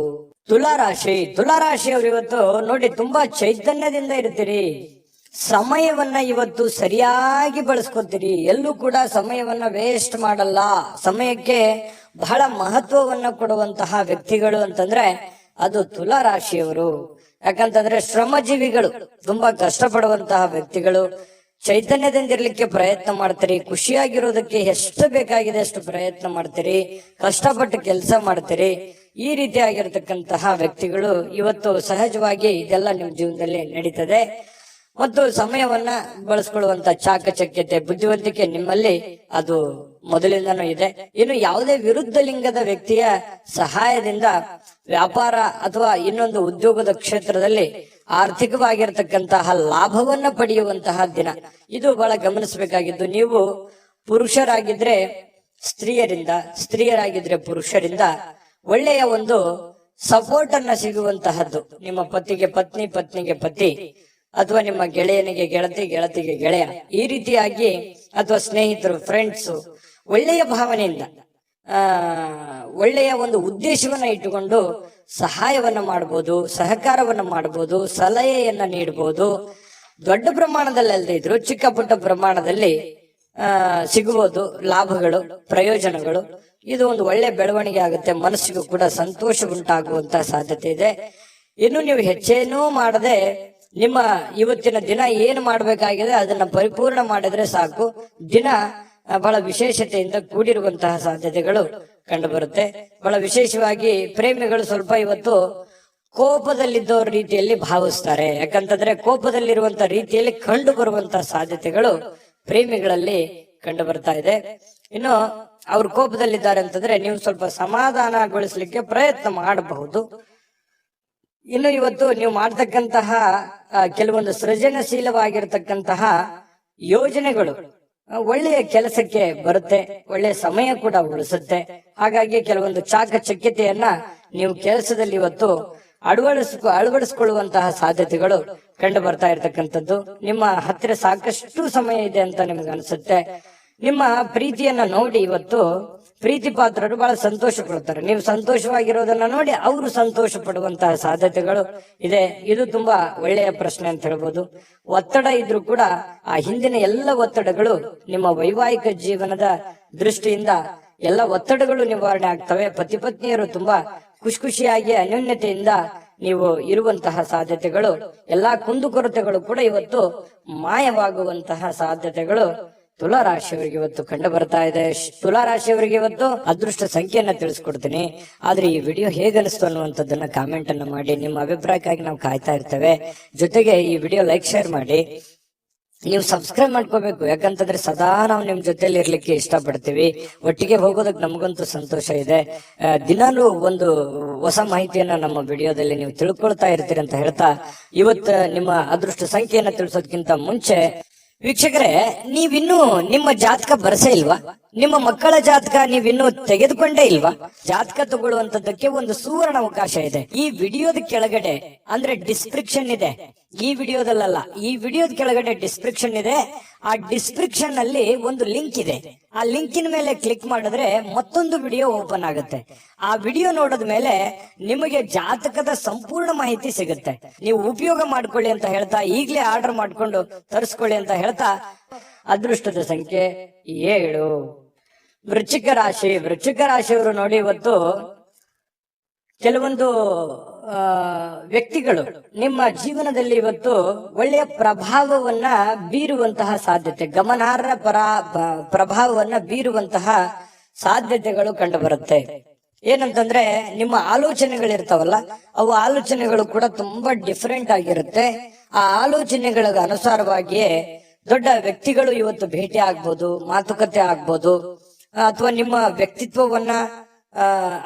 S1: ತುಲಾರಾಶಿಯವರು ಇವತ್ತು ನೋಡಿ ತುಂಬಾ ಚೈತನ್ಯದಿಂದ ಇರ್ತೀರಿ. ಸಮಯವನ್ನ ಇವತ್ತು ಸರಿಯಾಗಿ ಬಳಸ್ಕೊತೀರಿ. ಎಲ್ಲೂ ಕೂಡ ಸಮಯವನ್ನ ವೇಸ್ಟ್ ಮಾಡಲ್ಲ. ಸಮಯಕ್ಕೆ ಬಹಳ ಮಹತ್ವವನ್ನ ಕೊಡುವಂತಹ ವ್ಯಕ್ತಿಗಳು ಅಂತಂದ್ರೆ ಅದು ತುಲಾರಾಶಿಯವರು. ಯಾಕಂತಂದ್ರೆ ಶ್ರಮಜೀವಿಗಳು, ತುಂಬಾ ಕಷ್ಟಪಡುವಂತಹ ವ್ಯಕ್ತಿಗಳು. ಚೈತನ್ಯದಿಂದಿರ್ಲಿಕ್ಕೆ ಪ್ರಯತ್ನ ಮಾಡ್ತೀರಿ. ಖುಷಿಯಾಗಿರೋದಕ್ಕೆ ಎಷ್ಟು ಬೇಕಾಗಿದೆ ಅಷ್ಟು ಪ್ರಯತ್ನ ಮಾಡ್ತೀರಿ. ಕಷ್ಟಪಟ್ಟು ಕೆಲಸ ಮಾಡ್ತೀರಿ. ಈ ರೀತಿಯಾಗಿರ್ತಕ್ಕಂತಹ ವ್ಯಕ್ತಿಗಳು ಇವತ್ತು ಸಹಜವಾಗಿ ಇದೆಲ್ಲ ನಿಮ್ಮ ಜೀವನದಲ್ಲಿ ನಡೀತದೆ. ಮತ್ತು ಸಮಯವನ್ನ ಬಳಸ್ಕೊಳ್ಳುವಂತ ಚಾಕಚಕ್ಯತೆ, ಬುದ್ಧಿವಂತಿಕೆ ನಿಮ್ಮಲ್ಲಿ ಅದು ಮೊದಲಿಂದನೂ ಇದೆ. ಇನ್ನು ಯಾವುದೇ ವಿರುದ್ಧ ಲಿಂಗದ ವ್ಯಕ್ತಿಯ ಸಹಾಯದಿಂದ ವ್ಯಾಪಾರ ಅಥವಾ ಇನ್ನೊಂದು ಉದ್ಯೋಗದ ಕ್ಷೇತ್ರದಲ್ಲಿ ಆರ್ಥಿಕವಾಗಿರ್ತಕ್ಕಂತಹ ಲಾಭವನ್ನ ಪಡೆಯುವಂತಹ ದಿನ ಇದು ಬಹಳ ಗಮನಿಸಬೇಕಾಗಿದ್ದು. ನೀವು ಪುರುಷರಾಗಿದ್ರೆ ಸ್ತ್ರೀಯರಿಂದ, ಸ್ತ್ರೀಯರಾಗಿದ್ರೆ ಪುರುಷರಿಂದ ಒಳ್ಳೆಯ ಒಂದು ಸಪೋರ್ಟ್ ಅನ್ನ ಸಿಗುವಂತಹದ್ದು. ನಿಮ್ಮ ಪತಿಗೆ ಪತ್ನಿ, ಪತ್ನಿಗೆ ಪತಿ, ಅಥವಾ ನಿಮ್ಮ ಗೆಳೆಯನಿಗೆ ಗೆಳತಿ, ಗೆಳತಿಗೆ ಗೆಳೆಯ, ಈ ರೀತಿಯಾಗಿ ಅಥವಾ ಸ್ನೇಹಿತರು, ಫ್ರೆಂಡ್ಸ್ ಒಳ್ಳೆಯ ಭಾವನೆಯಿಂದ ಒಳ್ಳೆಯ ಒಂದು ಉದ್ದೇಶವನ್ನ ಇಟ್ಟುಕೊಂಡು ಸಹಾಯವನ್ನ ಮಾಡಬಹುದು, ಸಹಕಾರವನ್ನ ಮಾಡಬಹುದು, ಸಲಹೆಯನ್ನ ನೀಡಬಹುದು. ದೊಡ್ಡ ಪ್ರಮಾಣದಲ್ಲಿ ಅಲ್ಲದೆ ಇದ್ರು ಚಿಕ್ಕ ಪುಟ್ಟ ಪ್ರಮಾಣದಲ್ಲಿ ಸಿಗಬಹುದು ಲಾಭಗಳು, ಪ್ರಯೋಜನಗಳು. ಇದು ಒಂದು ಒಳ್ಳೆ ಬೆಳವಣಿಗೆ ಆಗುತ್ತೆ. ಮನಸ್ಸಿಗೂ ಕೂಡ ಸಂತೋಷ ಉಂಟಾಗುವಂತಹ ಸಾಧ್ಯತೆ ಇದೆ. ಇನ್ನು ನೀವು ಹೆಚ್ಚೇನೂ ಮಾಡದೆ ನಿಮ್ಮ ಇವತ್ತಿನ ದಿನ ಏನು ಮಾಡಬೇಕಾಗಿದೆ ಅದನ್ನ ಪರಿಪೂರ್ಣ ಮಾಡಿದ್ರೆ ಸಾಕು. ದಿನ ಬಹಳ ವಿಶೇಷತೆಯಿಂದ ಕೂಡಿರುವಂತಹ ಸಾಧ್ಯತೆಗಳು ಕಂಡು ಬರುತ್ತೆ. ಬಹಳ ವಿಶೇಷವಾಗಿ ಪ್ರೇಮಿಗಳು ಸ್ವಲ್ಪ ಇವತ್ತು ಕೋಪದಲ್ಲಿದ್ದವ್ರ ರೀತಿಯಲ್ಲಿ ಭಾವಿಸ್ತಾರೆ. ಯಾಕಂತಂದ್ರೆ ಕೋಪದಲ್ಲಿರುವಂತಹ ರೀತಿಯಲ್ಲಿ ಕಂಡು ಬರುವಂತಹ ಸಾಧ್ಯತೆಗಳು ಪ್ರೇಮಿಗಳಲ್ಲಿ ಕಂಡು ಬರ್ತಾ ಇದೆ. ಇನ್ನು ಅವ್ರು ಕೋಪದಲ್ಲಿದ್ದಾರೆ ಅಂತಂದ್ರೆ ನೀವು ಸ್ವಲ್ಪ ಸಮಾಧಾನಗೊಳಿಸ್ಲಿಕ್ಕೆ ಪ್ರಯತ್ನ ಮಾಡಬಹುದು. ಇನ್ನು ಇವತ್ತು ನೀವು ಮಾಡ್ತಕ್ಕಂತಹ ಕೆಲವೊಂದು ಸೃಜನಶೀಲವಾಗಿರ್ತಕ್ಕಂತಹ ಯೋಜನೆಗಳು ಒಳ್ಳೆಯ ಕೆಲಸಕ್ಕೆ ಬರುತ್ತೆ, ಒಳ್ಳೆಯ ಸಮಯ ಕೂಡ ಉಳಿಸುತ್ತೆ. ಹಾಗಾಗಿ ಕೆಲವೊಂದು ಚಾಕಚಕ್ಯತೆಯನ್ನ ನೀವು ಕೆಲಸದಲ್ಲಿ ಇವತ್ತು ಅಳವಡಿಸಿಕೊಳ್ಳುವಂತಹ ಸಾಧ್ಯತೆಗಳು ಕಂಡು ಬರ್ತಾ ಇರ್ತಕ್ಕಂಥದ್ದು. ನಿಮ್ಮ ಹತ್ತಿರ ಸಾಕಷ್ಟು ಸಮಯ ಇದೆ ಅಂತ ನಿಮ್ಗೆ ಅನ್ಸುತ್ತೆ. ನಿಮ್ಮ ಪ್ರೀತಿಯನ್ನ ನೋಡಿ ಇವತ್ತು ಪ್ರೀತಿ ಪಾತ್ರರು ಬಹಳ ಸಂತೋಷ ಪಡ್ತಾರೆ. ನೀವು ಸಂತೋಷವಾಗಿರೋದನ್ನ ನೋಡಿ ಅವರು ಸಂತೋಷ ಪಡುವಂತಹ ಸಾಧ್ಯತೆಗಳು ಇದೆ. ಇದು ತುಂಬಾ ಒಳ್ಳೆಯ ಪ್ರಶ್ನೆ ಅಂತ ಹೇಳ್ಬೋದು. ಒತ್ತಡ ಇದ್ರೂ ಕೂಡ ಆ ಹಿಂದಿನ ಎಲ್ಲ ಒತ್ತಡಗಳು ನಿಮ್ಮ ವೈವಾಹಿಕ ಜೀವನದ ದೃಷ್ಟಿಯಿಂದ ಎಲ್ಲ ಒತ್ತಡಗಳು ನಿವಾರಣೆ ಆಗ್ತವೆ. ಪತಿ ಪತ್ನಿಯರು ತುಂಬಾ ಖುಷಿಯಾಗಿ ಅನ್ಯೋನ್ಯತೆಯಿಂದ ನೀವು ಇರುವಂತಹ ಸಾಧ್ಯತೆಗಳು, ಎಲ್ಲಾ ಕುಂದುಕೊರತೆಗಳು ಕೂಡ ಇವತ್ತು ಮಾಯವಾಗುವಂತಹ ಸಾಧ್ಯತೆಗಳು ತುಲಾರಾಶಿಯವರಿಗೆ ಇವತ್ತು ಕಂಡು ಬರ್ತಾ ಇದೆ. ತುಲಾರಾಶಿಯವರಿಗೆ ಇವತ್ತು ಅದೃಷ್ಟ ಸಂಖ್ಯೆಯನ್ನ ತಿಳಿಸ್ಕೊಡ್ತೀನಿ. ಆದ್ರೆ ಈ ವಿಡಿಯೋ ಹೇಗನಿಸ್ತು ಅನ್ನುವಂಥದ್ದನ್ನ ಕಾಮೆಂಟ್ ಅನ್ನ ಮಾಡಿ. ನಿಮ್ಮ ಅಭಿಪ್ರಾಯಕ್ಕಾಗಿ ನಾವು ಕಾಯ್ತಾ ಇರ್ತೇವೆ. ಜೊತೆಗೆ ಈ ವಿಡಿಯೋ ಲೈಕ್, ಶೇರ್ ಮಾಡಿ. ನೀವು ಸಬ್ಸ್ಕ್ರೈಬ್ ಮಾಡ್ಕೋಬೇಕು. ಯಾಕಂತಂದ್ರೆ ಸದಾ ನಾವು ನಿಮ್ ಜೊತೆಲಿ ಇರ್ಲಿಕ್ಕೆ ಇಷ್ಟಪಡ್ತೀವಿ. ಒಟ್ಟಿಗೆ ಹೋಗೋದಕ್ಕೆ ನಮಗಂತೂ ಸಂತೋಷ ಇದೆ. ದಿನಾಲೂ ಒಂದು ಹೊಸ ಮಾಹಿತಿಯನ್ನ ನಮ್ಮ ವಿಡಿಯೋದಲ್ಲಿ ನೀವು ತಿಳ್ಕೊಳ್ತಾ ಇರ್ತೀರಿ ಅಂತ ಹೇಳ್ತಾ, ಇವತ್ತು ನಿಮ್ಮ ಅದೃಷ್ಟ ಸಂಖ್ಯೆಯನ್ನ ತಿಳಿಸೋದಕ್ಕಿಂತ ಮುಂಚೆ ವೀಕ್ಷಕರೇ, ನೀವಿನ್ನೂ ನಿಮ್ಮ ಜಾತಕ ಬರಸೇ ಇಲ್ವಾ? ನಿಮ್ಮ ಮಕ್ಕಳ ಜಾತಕ ನೀವಿನ್ನೂ ತೆಗೆದುಕೊಂಡೇ ಇಲ್ವಾ? ಜಾತಕ ತಗೊಳ್ಳುವಂತದ್ದಕ್ಕೆ ಒಂದು ಸುವರ್ಣ ಅವಕಾಶ ಇದೆ. ಈ ವಿಡಿಯೋದ ಕೆಳಗಡೆ ಅಂದ್ರೆ ಡಿಸ್ಕ್ರಿಪ್ಷನ್ ಇದೆ. ಈ ವಿಡಿಯೋದಲ್ಲ, ಈ ವಿಡಿಯೋದ ಕೆಳಗಡೆ ಡಿಸ್ಕ್ರಿಪ್ಷನ್ ಇದೆ. ಆ ಡಿಸ್ಕ್ರಿಪ್ಷನ್ ಅಲ್ಲಿ ಒಂದು ಲಿಂಕ್ ಇದೆ. ಆ ಲಿಂಕಿನ ಮೇಲೆ ಕ್ಲಿಕ್ ಮಾಡಿದ್ರೆ ಮತ್ತೊಂದು ವಿಡಿಯೋ ಓಪನ್ ಆಗುತ್ತೆ. ಆ ವಿಡಿಯೋ ನೋಡಿದ ಮೇಲೆ ನಿಮಗೆ ಜಾತಕದ ಸಂಪೂರ್ಣ ಮಾಹಿತಿ ಸಿಗುತ್ತೆ. ನೀವು ಉಪಯೋಗ ಮಾಡ್ಕೊಳ್ಳಿ ಅಂತ ಹೇಳ್ತಾ, ಈಗಲೇ ಆರ್ಡರ್ ಮಾಡ್ಕೊಂಡು ತರಿಸ್ಕೊಳ್ಳಿ ಅಂತ ಹೇಳ್ತಾ, ಅದೃಷ್ಟದ ಸಂಖ್ಯೆ 7. ವೃಶ್ಚಿಕ ರಾಶಿಯವರು ನೋಡಿ ಇವತ್ತು ಕೆಲವೊಂದು ವ್ಯಕ್ತಿಗಳು ನಿಮ್ಮ ಜೀವನದಲ್ಲಿ ಇವತ್ತು ಒಳ್ಳೆಯ ಪ್ರಭಾವವನ್ನ ಬೀರುವಂತಹ ಸಾಧ್ಯತೆ, ಗಮನಾರ್ಹ ಪ್ರಭಾವವನ್ನ ಬೀರುವಂತಹ ಸಾಧ್ಯತೆಗಳು ಕಂಡು ಬರುತ್ತೆ. ಏನಂತಂದ್ರೆ ನಿಮ್ಮ ಆಲೋಚನೆಗಳಿರ್ತಾವಲ್ಲ, ಅವು ಆಲೋಚನೆಗಳು ಕೂಡ ತುಂಬಾ ಡಿಫರೆಂಟ್ ಆಗಿರುತ್ತೆ. ಆ ಆಲೋಚನೆಗಳ ಅನುಸಾರವಾಗಿಯೇ ದೊಡ್ಡ ವ್ಯಕ್ತಿಗಳು ಇವತ್ತು ಭೇಟಿ ಆಗ್ಬೋದು, ಮಾತುಕತೆ ಆಗ್ಬೋದು, ಅಥವಾ ನಿಮ್ಮ ವ್ಯಕ್ತಿತ್ವವನ್ನ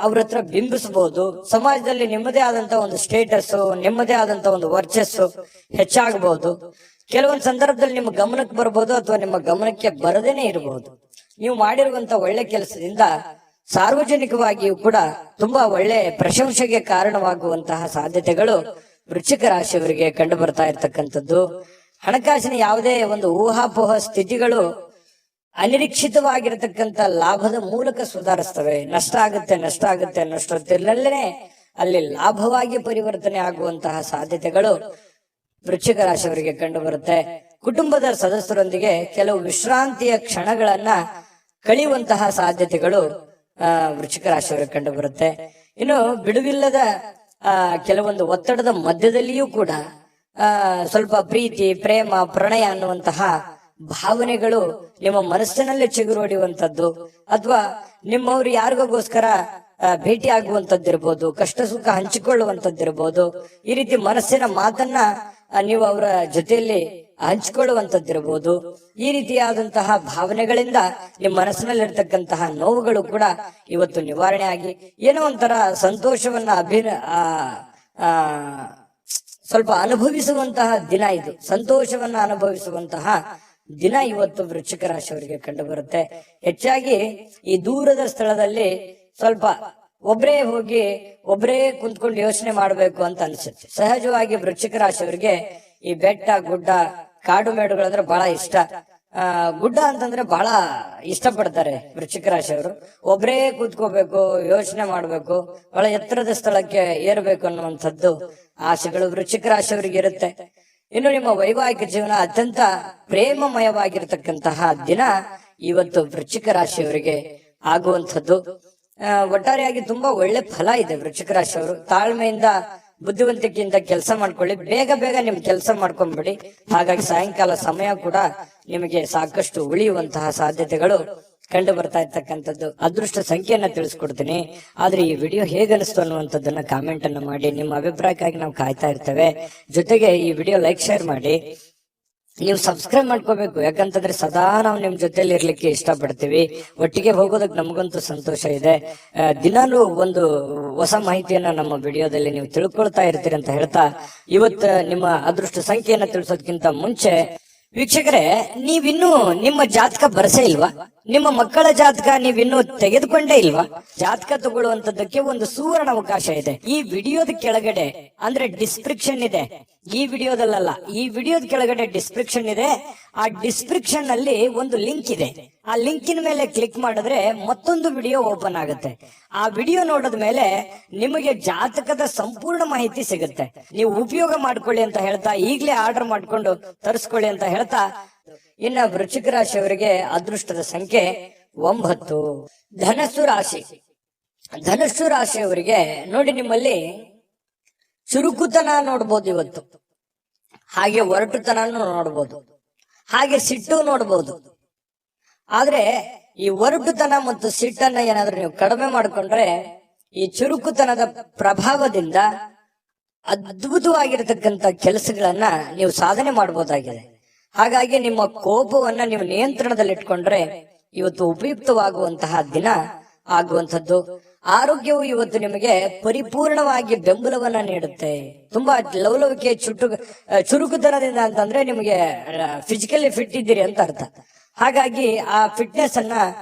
S1: ಅವ್ರ ಹತ್ರ ಬಿಂಬಿಸಬಹುದು. ಸಮಾಜದಲ್ಲಿ ನಿಮ್ಮದೇ ಆದಂತ ಒಂದು ಸ್ಟೇಟಸ್, ನಿಮ್ಮದೇ ಆದಂತ ಒಂದು ವರ್ಚಸ್ಸು ಹೆಚ್ಚಾಗಬಹುದು. ಕೆಲವೊಂದು ಸಂದರ್ಭದಲ್ಲಿ ನಿಮ್ಮ ಗಮನಕ್ಕೆ ಬರ್ಬೋದು ಅಥವಾ ನಿಮ್ಮ ಗಮನಕ್ಕೆ ಬರದೇನೆ ಇರಬಹುದು. ನೀವು ಮಾಡಿರುವಂತ ಒಳ್ಳೆ ಕೆಲಸದಿಂದ ಸಾರ್ವಜನಿಕವಾಗಿಯೂ ಕೂಡ ತುಂಬಾ ಒಳ್ಳೆ ಪ್ರಶಂಸೆಗೆ ಕಾರಣವಾಗುವಂತಹ ಸಾಧ್ಯತೆಗಳು ವೃಶ್ಚಿಕ ರಾಶಿಯವರಿಗೆ ಕಂಡು ಬರ್ತಾ ಇರ್ತಕ್ಕಂಥದ್ದು. ಹಣಕಾಸಿನ ಯಾವುದೇ ಒಂದು ಊಹಾಪೋಹ ಸ್ಥಿತಿಗಳು ಅನಿರೀಕ್ಷಿತವಾಗಿರತಕ್ಕಂತ ಲಾಭದ ಮೂಲಕ ಸುಧಾರಿಸ್ತವೆ. ನಷ್ಟ ಆಗುತ್ತೆ ಅನ್ನೋಷ್ಟೊತ್ತಿರಲೇ ಅಲ್ಲಿ ಲಾಭವಾಗಿ ಪರಿವರ್ತನೆ ಆಗುವಂತಹ ಸಾಧ್ಯತೆಗಳು ವೃಶ್ಚಿಕ ರಾಶಿಯವರಿಗೆ ಕಂಡು ಬರುತ್ತೆ. ಕುಟುಂಬದ ಸದಸ್ಯರೊಂದಿಗೆ ಕೆಲವು ವಿಶ್ರಾಂತಿಯ ಕ್ಷಣಗಳನ್ನ ಕಳೆಯುವಂತಹ ಸಾಧ್ಯತೆಗಳು ವೃಶ್ಚಿಕ ರಾಶಿಯವರಿಗೆ ಕಂಡು ಬರುತ್ತೆ. ಇನ್ನು ಬಿಡುವಿಲ್ಲದ ಕೆಲವೊಂದು ಒತ್ತಡದ ಮಧ್ಯದಲ್ಲಿಯೂ ಕೂಡ ಸ್ವಲ್ಪ ಪ್ರೀತಿ, ಪ್ರೇಮ, ಪ್ರಣಯ ಅನ್ನುವಂತಹ ಭಾವನೆಗಳು ನಿಮ್ಮ ಮನಸ್ಸಿನಲ್ಲೇ ಚಿಗುರೊಡೆಯುವಂಥದ್ದು, ಅಥವಾ ನಿಮ್ಮವ್ರು ಯಾರಿಗೋಸ್ಕರ ಭೇಟಿ ಆಗುವಂತದ್ದಿರ್ಬೋದು, ಕಷ್ಟ ಸುಖ ಹಂಚಿಕೊಳ್ಳುವಂತದ್ದಿರ್ಬೋದು. ಈ ರೀತಿ ಮನಸ್ಸಿನ ಮಾತನ್ನ ನೀವು ಅವರ ಜೊತೆಯಲ್ಲಿ ಹಂಚಿಕೊಳ್ಳುವಂತದ್ದಿರ್ಬೋದು. ಈ ರೀತಿಯಾದಂತಹ ಭಾವನೆಗಳಿಂದ ನಿಮ್ಮ ಮನಸ್ಸಿನಲ್ಲಿರ್ತಕ್ಕಂತಹ ನೋವುಗಳು ಕೂಡ ಇವತ್ತು ನಿವಾರಣೆ ಆಗಿ ಏನೋ ಒಂಥರ ಸಂತೋಷವನ್ನ ಸ್ವಲ್ಪ ಅನುಭವಿಸುವಂತಹ ದಿನ ಇದು. ಸಂತೋಷವನ್ನ ಅನುಭವಿಸುವಂತಹ ದಿನ ಇವತ್ತು ವೃಶ್ಚಿಕ ರಾಶಿಯವರಿಗೆ ಕಂಡು ಬರುತ್ತೆ. ಹೆಚ್ಚಾಗಿ ಈ ದೂರದ ಸ್ಥಳದಲ್ಲಿ ಸ್ವಲ್ಪ ಒಬ್ರೇ ಹೋಗಿ ಒಬ್ರೇ ಕುಂತ್ಕೊಂಡು ಯೋಚನೆ ಮಾಡ್ಬೇಕು ಅಂತ ಅನ್ಸುತ್ತೆ. ಸಹಜವಾಗಿ ವೃಶ್ಚಿಕ ರಾಶಿಯವರಿಗೆ ಈ ಬೆಟ್ಟ, ಗುಡ್ಡ, ಕಾಡು ಮೇಡುಗಳಂದ್ರೆ ಬಹಳ ಇಷ್ಟ. ಗುಡ್ಡ ಅಂತಂದ್ರೆ ಬಹಳ ಇಷ್ಟಪಡ್ತಾರೆ ವೃಶ್ಚಿಕ ರಾಶಿಯವರು. ಒಬ್ರೇ ಕೂತ್ಕೋಬೇಕು, ಯೋಚನೆ ಮಾಡ್ಬೇಕು, ಬಹಳ ಎತ್ತರದ ಸ್ಥಳಕ್ಕೆ ಏರ್ಬೇಕು ಅನ್ನುವಂಥದ್ದು ಆಸೆಗಳು ವೃಶ್ಚಿಕ ರಾಶಿಯವರಿಗೆ ಇರುತ್ತೆ. ಇನ್ನು ನಿಮ್ಮ ವೈವಾಹಿಕ ಜೀವನ ಅತ್ಯಂತ ಪ್ರೇಮಮಯವಾಗಿರ್ತಕ್ಕಂತಹ ದಿನ ಇವತ್ತು ವೃಶ್ಚಿಕ ರಾಶಿಯವರಿಗೆ ಆಗುವಂಥದ್ದು. ಒಟ್ಟಾರೆಯಾಗಿ ತುಂಬಾ ಒಳ್ಳೆ ಫಲ ಇದೆ ವೃಶ್ಚಿಕ ರಾಶಿಯವರು. ತಾಳ್ಮೆಯಿಂದ, ಬುದ್ಧಿವಂತಿಕೆಯಿಂದ ಕೆಲಸ ಮಾಡ್ಕೊಳ್ಳಿ. ಬೇಗ ಬೇಗ ನಿಮ್ ಕೆಲಸ ಮಾಡ್ಕೊಂಡ್ಬಿಡಿ. ಹಾಗಾಗಿ ಸಾಯಂಕಾಲ ಸಮಯ ಕೂಡ ನಿಮಗೆ ಸಾಕಷ್ಟು ಉಳಿಯುವಂತಹ ಸಾಧ್ಯತೆಗಳು ಕಂಡು ಬರ್ತಾ ಇರ್ತಕ್ಕಂಥದ್ದು. ಅದೃಷ್ಟ ಸಂಖ್ಯೆಯನ್ನ ತಿಳಿಸ್ಕೊಡ್ತೀನಿ. ಆದ್ರೆ ಈ ವಿಡಿಯೋ ಹೇಗನಿಸ್ತು ಅನ್ನುವಂಥದ್ದನ್ನ ಕಾಮೆಂಟ್ ಅನ್ನ ಮಾಡಿ. ನಿಮ್ಮ ಅಭಿಪ್ರಾಯಕ್ಕಾಗಿ ನಾವು ಕಾಯ್ತಾ ಇರ್ತೇವೆ. ಜೊತೆಗೆ ಈ ವಿಡಿಯೋ ಲೈಕ್, ಶೇರ್ ಮಾಡಿ. ನೀವು ಸಬ್ಸ್ಕ್ರೈಬ್ ಮಾಡ್ಕೋಬೇಕು, ಯಾಕಂತಂದ್ರೆ ಸದಾ ನಾವು ನಿಮ್ ಜೊತೆಲಿ ಇರ್ಲಿಕ್ಕೆ ಇಷ್ಟಪಡ್ತೀವಿ. ಒಟ್ಟಿಗೆ ಹೋಗೋದಕ್ಕೆ ನಮಗಂತೂ ಸಂತೋಷ ಇದೆ. ದಿನಾಲೂ ಒಂದು ಹೊಸ ಮಾಹಿತಿಯನ್ನ ನಮ್ಮ ವಿಡಿಯೋದಲ್ಲಿ ನೀವು ತಿಳ್ಕೊಳ್ತಾ ಇರ್ತೀರಿ ಅಂತ ಹೇಳ್ತಾ, ಇವತ್ತು ನಿಮ್ಮ ಅದೃಷ್ಟ ಸಂಖ್ಯೆಯನ್ನ ತಿಳಿಸೋದಕ್ಕಿಂತ ಮುಂಚೆ ವೀಕ್ಷಕರೇ, ನೀವಿನ್ನೂ ನಿಮ್ಮ ಜಾತಕ ಬರಸೇ ಇಲ್ವಾ? ನಿಮ್ಮ ಮಕ್ಕಳ ಜಾತಕ ನೀವಿನ್ನೂ ತೆಗೆದುಕೊಂಡೇ ಇಲ್ವಾ? ಜಾತಕ ತಗೊಳ್ಳುವಂತದ್ದಕ್ಕೆ ಒಂದು ಸುವರ್ಣ ಅವಕಾಶ ಇದೆ. ಈ ವಿಡಿಯೋದ ಕೆಳಗಡೆ ಅಂದ್ರೆ ಡಿಸ್ಕ್ರಿಪ್ಷನ್ ಇದೆ. ಈ ವಿಡಿಯೋದಲ್ಲ, ಈ ವಿಡಿಯೋದ ಕೆಳಗಡೆ ಡಿಸ್ಕ್ರಿಪ್ಷನ್ ಇದೆ. ಆ ಡಿಸ್ಕ್ರಿಪ್ಷನ್ ಅಲ್ಲಿ ಒಂದು ಲಿಂಕ್ ಇದೆ. ಆ ಲಿಂಕಿನ ಮೇಲೆ ಕ್ಲಿಕ್ ಮಾಡಿದ್ರೆ ಮತ್ತೊಂದು ವಿಡಿಯೋ ಓಪನ್ ಆಗುತ್ತೆ. ಆ ವಿಡಿಯೋ ನೋಡಿದ ಮೇಲೆ ನಿಮಗೆ ಜಾತಕದ ಸಂಪೂರ್ಣ ಮಾಹಿತಿ ಸಿಗುತ್ತೆ. ನೀವು ಉಪಯೋಗ ಮಾಡ್ಕೊಳ್ಳಿ ಅಂತ ಹೇಳ್ತಾ, ಈಗಲೇ ಆರ್ಡರ್ ಮಾಡ್ಕೊಂಡು ತರಿಸ್ಕೊಳ್ಳಿ ಅಂತ ಹೇಳ್ತಾ, ಇನ್ನ ವೃಶ್ಚಿಕ ರಾಶಿಯವರಿಗೆ ಅದೃಷ್ಟದ ಸಂಖ್ಯೆ 9. ಧನಸ್ಸು ರಾಶಿ. ಧನಸ್ಸು ರಾಶಿಯವರಿಗೆ ನೋಡಿ, ನಿಮ್ಮಲ್ಲಿ ಚುರುಕುತನ ನೋಡ್ಬೋದು ಇವತ್ತು, ಹಾಗೆ ಒರಟುತನನು ನೋಡ್ಬೋದು, ಹಾಗೆ ಸಿಟ್ಟು ನೋಡ್ಬೋದು. ಆದ್ರೆ ಈ ಒರಟುತನ ಮತ್ತು ಸಿಟ್ಟನ್ನ ಏನಾದ್ರೂ ನೀವು ಕಡಿಮೆ ಮಾಡ್ಕೊಂಡ್ರೆ ಈ ಚುರುಕುತನದ ಪ್ರಭಾವದಿಂದ ಅದ್ಭುತವಾಗಿರತಕ್ಕಂತ ಕೆಲಸಗಳನ್ನ ನೀವು ಸಾಧನೆ ಮಾಡಬಹುದಾಗಿದೆ. ಹಾಗಾಗಿ ನಿಮ್ಮ ಕೋಪವನ್ನ ನೀವು ನಿಯಂತ್ರಣದಲ್ಲಿಟ್ಕೊಂಡ್ರೆ ಇವತ್ತು ಉಪಯುಕ್ತವಾಗುವಂತಹ ದಿನ ಆಗುವಂಥದ್ದು. ಆರೋಗ್ಯವು ಇವತ್ತು ನಿಮಗೆ ಪರಿಪೂರ್ಣವಾಗಿ ಬೆಂಬಲವನ್ನ ನೀಡುತ್ತೆ. ತುಂಬಾ ಲವಲವಿಕೆ, ಚುರುಕುತನದಿಂದ ಅಂತಂದ್ರೆ ನಿಮಗೆ ಫಿಸಿಕಲಿ ಫಿಟ್ ಇದ್ದೀರಿ ಅಂತ ಅರ್ಥ. ಹಾಗಾಗಿ ಆ ಫಿಟ್ನೆಸ್ ಅನ್ನ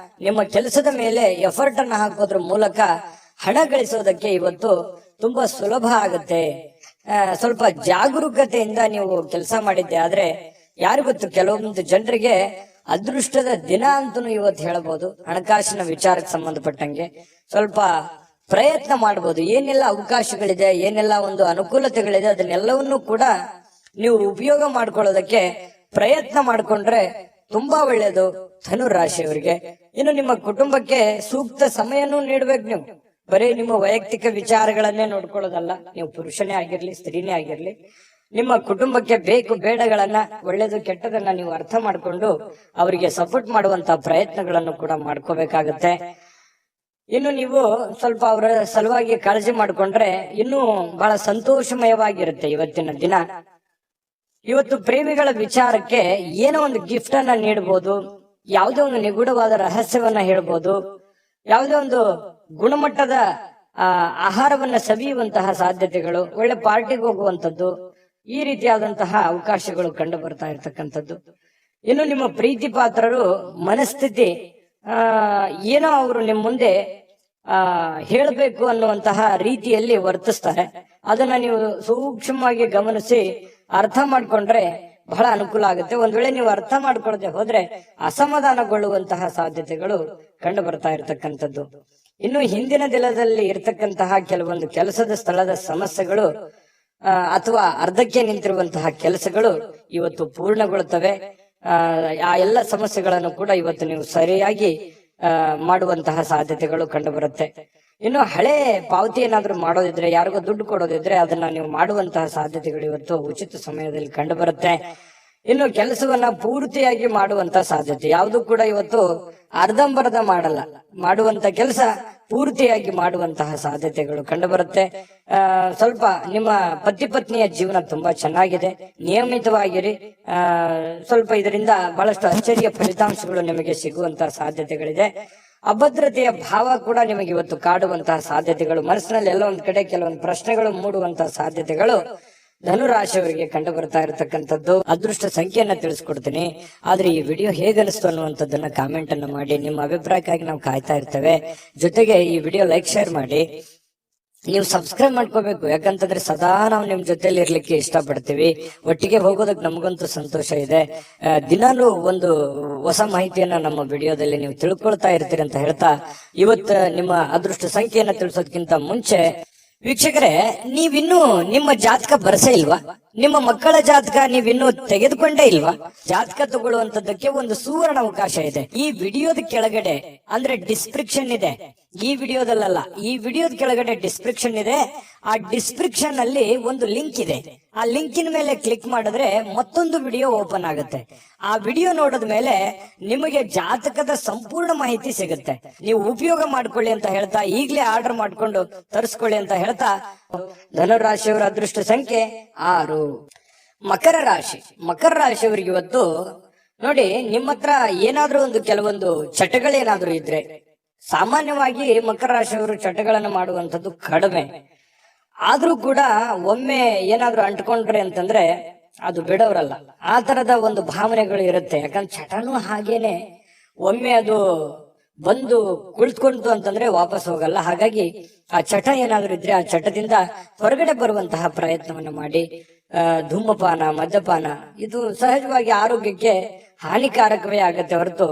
S1: ನಿಮ್ಮ ಕೆಲಸದ ಮೇಲೆ ಎಫರ್ಟ್ ಅನ್ನ ಹಾಕೋದ್ರ ಮೂಲಕ ಹಣ ಗಳಿಸೋದಕ್ಕೆ ಇವತ್ತು ತುಂಬಾ ಸುಲಭ ಆಗುತ್ತೆ. ಸ್ವಲ್ಪ ಜಾಗರೂಕತೆಯಿಂದ ನೀವು ಕೆಲಸ ಮಾಡಿದ್ದೆ ಆದ್ರೆ ಯಾರು ಗೊತ್ತು, ಕೆಲವೊಂದು ಜನರಿಗೆ ಅದೃಷ್ಟದ ದಿನ ಅಂತನೂ ಇವತ್ತು ಹೇಳಬಹುದು. ಹಣಕಾಸಿನ ವಿಚಾರಕ್ಕೆ ಸಂಬಂಧಪಟ್ಟಂಗೆ ಸ್ವಲ್ಪ ಪ್ರಯತ್ನ ಮಾಡಬಹುದು. ಏನೆಲ್ಲ ಅವಕಾಶಗಳಿದೆ, ಏನೆಲ್ಲ ಒಂದು ಅನುಕೂಲತೆಗಳಿದೆ, ಅದನ್ನೆಲ್ಲವನ್ನೂ ಕೂಡ ನೀವು ಉಪಯೋಗ ಮಾಡ್ಕೊಳ್ಳೋದಕ್ಕೆ ಪ್ರಯತ್ನ ಮಾಡ್ಕೊಂಡ್ರೆ ತುಂಬಾ ಒಳ್ಳೇದು ಧನು ರಾಶಿಯವರಿಗೆ. ಇನ್ನು ನಿಮ್ಮ ಕುಟುಂಬಕ್ಕೆ ಸೂಕ್ತ ಸಮಯನೂ ನೀಡ್ಬೇಕು. ನೀವು ಬರೀ ನಿಮ್ಮ ವೈಯಕ್ತಿಕ ವಿಚಾರಗಳನ್ನೇ ನೋಡ್ಕೊಳ್ಳೋದಲ್ಲ. ನೀವು ಪುರುಷನೇ ಆಗಿರ್ಲಿ, ಸ್ತ್ರೀನೇ ಆಗಿರ್ಲಿ, ನಿಮ್ಮ ಕುಟುಂಬಕ್ಕೆ ಬೇಕು ಬೇಡಗಳನ್ನ, ಒಳ್ಳೇದು ಕೆಟ್ಟದನ್ನ ನೀವು ಅರ್ಥ ಮಾಡ್ಕೊಂಡು ಅವರಿಗೆ ಸಪೋರ್ಟ್ ಮಾಡುವಂತ ಪ್ರಯತ್ನಗಳನ್ನು ಕೂಡ ಮಾಡ್ಕೋಬೇಕಾಗತ್ತೆ. ಇನ್ನು ನೀವು ಸ್ವಲ್ಪ ಅವರ ಸಲುವಾಗಿ ಕಾಳಜಿ ಮಾಡಿಕೊಂಡ್ರೆ ಇನ್ನೂ ಬಹಳ ಸಂತೋಷಮಯವಾಗಿರುತ್ತೆ ಇವತ್ತಿನ ದಿನ. ಇವತ್ತು ಪ್ರೇಮಿಗಳ ವಿಚಾರಕ್ಕೆ ಏನೋ ಒಂದು ಗಿಫ್ಟ್ ಅನ್ನ ನೀಡಬಹುದು, ಯಾವುದೇ ಒಂದು ನಿಗೂಢವಾದ ರಹಸ್ಯವನ್ನ ಹೇಳ್ಬೋದು, ಯಾವುದೇ ಒಂದು ಗುಣಮಟ್ಟದ ಆಹಾರವನ್ನ ಸವಿಯುವಂತಹ ಸಾಧ್ಯತೆಗಳು, ಒಳ್ಳೆ ಪಾರ್ಟಿಗೆ ಹೋಗುವಂಥದ್ದು, ಈ ರೀತಿಯಾದಂತಹ ಅವಕಾಶಗಳು ಕಂಡು ಬರ್ತಾ ಇರ್ತಕ್ಕಂಥದ್ದು. ಇನ್ನು ನಿಮ್ಮ ಪ್ರೀತಿ ಪಾತ್ರರು ಮನಸ್ಥಿತಿ ಏನೋ ಅವರು ನಿಮ್ಮ ಮುಂದೆ ಹೇಳಬೇಕು ಅನ್ನುವಂತಹ ರೀತಿಯಲ್ಲಿ ವರ್ತಿಸ್ತಾರೆ. ಅದನ್ನ ನೀವು ಸೂಕ್ಷ್ಮವಾಗಿ ಗಮನಿಸಿ ಅರ್ಥ ಮಾಡ್ಕೊಂಡ್ರೆ ಬಹಳ ಅನುಕೂಲ ಆಗುತ್ತೆ. ಒಂದ್ ವೇಳೆ ನೀವು ಅರ್ಥ ಮಾಡ್ಕೊಳ್ಳದೆ ಹೋದ್ರೆ ಅಸಮಾಧಾನಗೊಳ್ಳುವಂತಹ ಸಾಧ್ಯತೆಗಳು ಕಂಡು ಬರ್ತಾ ಇರತಕ್ಕಂಥದ್ದು. ಇನ್ನು ಹಿಂದಿನ ದಿನದಲ್ಲಿ ಇರತಕ್ಕಂತಹ ಕೆಲವೊಂದು ಕೆಲಸದ ಸ್ಥಳದ ಸಮಸ್ಯೆಗಳು ಅಥವಾ ಅರ್ಧಕ್ಕೆ ನಿಂತಿರುವಂತಹ ಕೆಲಸಗಳು ಇವತ್ತು ಪೂರ್ಣಗೊಳ್ಳುತ್ತವೆ. ಆ ಎಲ್ಲ ಸಮಸ್ಯೆಗಳನ್ನು ಕೂಡ ಇವತ್ತು ನೀವು ಸರಿಯಾಗಿ ಮಾಡುವಂತಹ ಸಾಧ್ಯತೆಗಳು ಕಂಡು ಬರುತ್ತೆ. ಇನ್ನು ಹಳೆ ಪಾವತಿ ಏನಾದ್ರೂ ಮಾಡೋದಿದ್ರೆ, ಯಾರಿಗೋ ದುಡ್ಡು ಕೊಡೋದಿದ್ರೆ ಅದನ್ನ ನೀವು ಮಾಡುವಂತಹ ಸಾಧ್ಯತೆಗಳು ಇವತ್ತು ಉಚಿತ ಸಮಯದಲ್ಲಿ ಕಂಡು ಬರುತ್ತೆ. ಇನ್ನು ಕೆಲಸವನ್ನ ಪೂರ್ತಿಯಾಗಿ ಮಾಡುವಂತ ಸಾಧ್ಯತೆ, ಯಾವುದು ಕೂಡ ಇವತ್ತು ಅರ್ಧಂಬರ್ಧ ಮಾಡಲ್ಲ, ಮಾಡುವಂತ ಕೆಲಸ ಪೂರ್ತಿಯಾಗಿ ಮಾಡುವಂತಹ ಸಾಧ್ಯತೆಗಳು ಕಂಡು ಬರುತ್ತೆ. ಸ್ವಲ್ಪ ನಿಮ್ಮ ಪತಿ ಪತ್ನಿಯ ಜೀವನ ತುಂಬಾ ಚೆನ್ನಾಗಿದೆ, ನಿಯಮಿತವಾಗಿರಿ. ಸ್ವಲ್ಪ ಇದರಿಂದ ಬಹಳಷ್ಟು ಅಚ್ಚರಿಯ ಫಲಿತಾಂಶಗಳು ನಿಮಗೆ ಸಿಗುವಂತಹ ಸಾಧ್ಯತೆಗಳಿದೆ. ಅಭದ್ರತೆಯ ಭಾವ ಕೂಡ ನಿಮಗೆ ಇವತ್ತು ಕಾಡುವಂತಹ ಸಾಧ್ಯತೆಗಳು, ಮನಸ್ಸಿನಲ್ಲಿ ಎಲ್ಲ ಒಂದ್ ಕಡೆ ಕೆಲವೊಂದು ಪ್ರಶ್ನೆಗಳು ಮೂಡುವಂತಹ ಸಾಧ್ಯತೆಗಳು ಧನುರಾಶಿಯವರಿಗೆ ಕಂಡು ಬರ್ತಾ ಇರತಕ್ಕಂಥದ್ದು. ಅದೃಷ್ಟ ಸಂಖ್ಯೆಯನ್ನ ತಿಳಿಸ್ಕೊಡ್ತೀನಿ, ಆದ್ರೆ ಈ ವಿಡಿಯೋ ಹೇಗನಿಸ್ತು ಅನ್ನುವಂಥದ್ದನ್ನ ಕಾಮೆಂಟ್ ಅನ್ನ ಮಾಡಿ. ನಿಮ್ಮ ಅಭಿಪ್ರಾಯಕ್ಕಾಗಿ ನಾವು ಕಾಯ್ತಾ ಇರ್ತೇವೆ. ಜೊತೆಗೆ ಈ ವಿಡಿಯೋ ಲೈಕ್ ಶೇರ್ ಮಾಡಿ. ನೀವು ಸಬ್ಸ್ಕ್ರೈಬ್ ಮಾಡ್ಕೋಬೇಕು, ಯಾಕಂತಂದ್ರೆ ಸದಾ ನಾವು ನಿಮ್ ಜೊತೆಲಿ ಇರ್ಲಿಕ್ಕೆ ಇಷ್ಟಪಡ್ತೀವಿ. ಒಟ್ಟಿಗೆ ಹೋಗೋದಕ್ಕೆ ನಮಗಂತೂ ಸಂತೋಷ ಇದೆ. ದಿನಾಲೂ ಒಂದು ಹೊಸ ಮಾಹಿತಿಯನ್ನ ನಮ್ಮ ವಿಡಿಯೋದಲ್ಲಿ ನೀವು ತಿಳ್ಕೊಳ್ತಾ ಇರ್ತೀರಿ ಅಂತ ಹೇಳ್ತಾ, ಇವತ್ತು ನಿಮ್ಮ ಅದೃಷ್ಟ ಸಂಖ್ಯೆಯನ್ನ ತಿಳಿಸೋದಕ್ಕಿಂತ ಮುಂಚೆ ವೀಕ್ಷಕರೇ, ನೀವಿನ್ನೂ ನಿಮ್ಮ ಜಾತಕ ಬರಸೇ ಇಲ್ವಾ? ನಿಮ್ಮ ಮಕ್ಕಳ ಜಾತಕ ನೀವಿನ್ನೂ ತೆಗೆದುಕೊಂಡೇ ಇಲ್ವಾ? ಜಾತಕ ತಗೊಳ್ಳುವಂತದ್ದಕ್ಕೆ ಒಂದು ಸುವರ್ಣ ಅವಕಾಶ ಇದೆ. ಈ ವಿಡಿಯೋದ ಕೆಳಗಡೆ ಅಂದ್ರೆ ಡಿಸ್ಕ್ರಿಪ್ಷನ್ ಇದೆ, ಈ ವಿಡಿಯೋದಲ್ಲ, ಈ ವಿಡಿಯೋದ ಕೆಳಗಡೆ ಡಿಸ್ಕ್ರಿಪ್ಷನ್ ಇದೆ. ಆ ಡಿಸ್ಕ್ರಿಪ್ಷನ್ ಅಲ್ಲಿ ಒಂದು ಲಿಂಕ್ ಇದೆ. ಆ ಲಿಂಕಿನ ಮೇಲೆ ಕ್ಲಿಕ್ ಮಾಡಿದ್ರೆ ಮತ್ತೊಂದು ವಿಡಿಯೋ ಓಪನ್ ಆಗುತ್ತೆ. ಆ ವಿಡಿಯೋ ನೋಡಿದ ಮೇಲೆ ನಿಮಗೆ ಜಾತಕದ ಸಂಪೂರ್ಣ ಮಾಹಿತಿ ಸಿಗುತ್ತೆ. ನೀವು ಉಪಯೋಗ ಮಾಡ್ಕೊಳ್ಳಿ ಅಂತ ಹೇಳ್ತಾ, ಈಗಲೇ ಆರ್ಡರ್ ಮಾಡ್ಕೊಂಡು ತರಿಸ್ಕೊಳ್ಳಿ ಅಂತ ಹೇಳ್ತಾ, ಧನುರಾಶಿಯವರ ಅದೃಷ್ಟ ಸಂಖ್ಯೆ 6. ಮಕರ ರಾಶಿ. ಮಕರ ರಾಶಿಯವರಿಗೆ ಇವತ್ತು ನೋಡಿ, ನಿಮ್ಮ ಹತ್ರ ಏನಾದ್ರೂ ಒಂದು ಕೆಲವೊಂದು ಚಟಗಳೇನಾದ್ರೂ ಇದ್ರೆ, ಸಾಮಾನ್ಯವಾಗಿ ಮಕರ ರಾಶಿಯವರು ಚಟಗಳನ್ನು ಮಾಡುವಂಥದ್ದು ಕಡಿಮೆ. ಆದ್ರೂ ಕೂಡ ಒಮ್ಮೆ ಏನಾದ್ರೂ ಅಂಟ್ಕೊಂಡ್ರೆ ಅಂತಂದ್ರೆ ಅದು ಬಿಡೋರಲ್ಲ. ಆ ತರದ ಒಂದು ಭಾವನೆಗಳು ಇರುತ್ತೆ. ಯಾಕಂದ್ರೆ ಚಟನೂ ಹಾಗೇನೆ, ಒಮ್ಮೆ ಅದು ಬಂದು ಕುಳಿತುಕೊಂತು ಅಂತಂದ್ರೆ ವಾಪಸ್ ಹೋಗಲ್ಲ. ಹಾಗಾಗಿ ಆ ಚಟ ಏನಾದ್ರೂ ಇದ್ರೆ ಆ ಚಟದಿಂದ ಹೊರಗಡೆ ಬರುವಂತಹ ಪ್ರಯತ್ನವನ್ನ ಮಾಡಿ. ಧೂಮಪಾನ, ಮದ್ಯಪಾನ ಇದು ಸಹಜವಾಗಿ ಆರೋಗ್ಯಕ್ಕೆ ಹಾನಿಕಾರಕವೇ ಆಗತ್ತೆ ಹೊರತು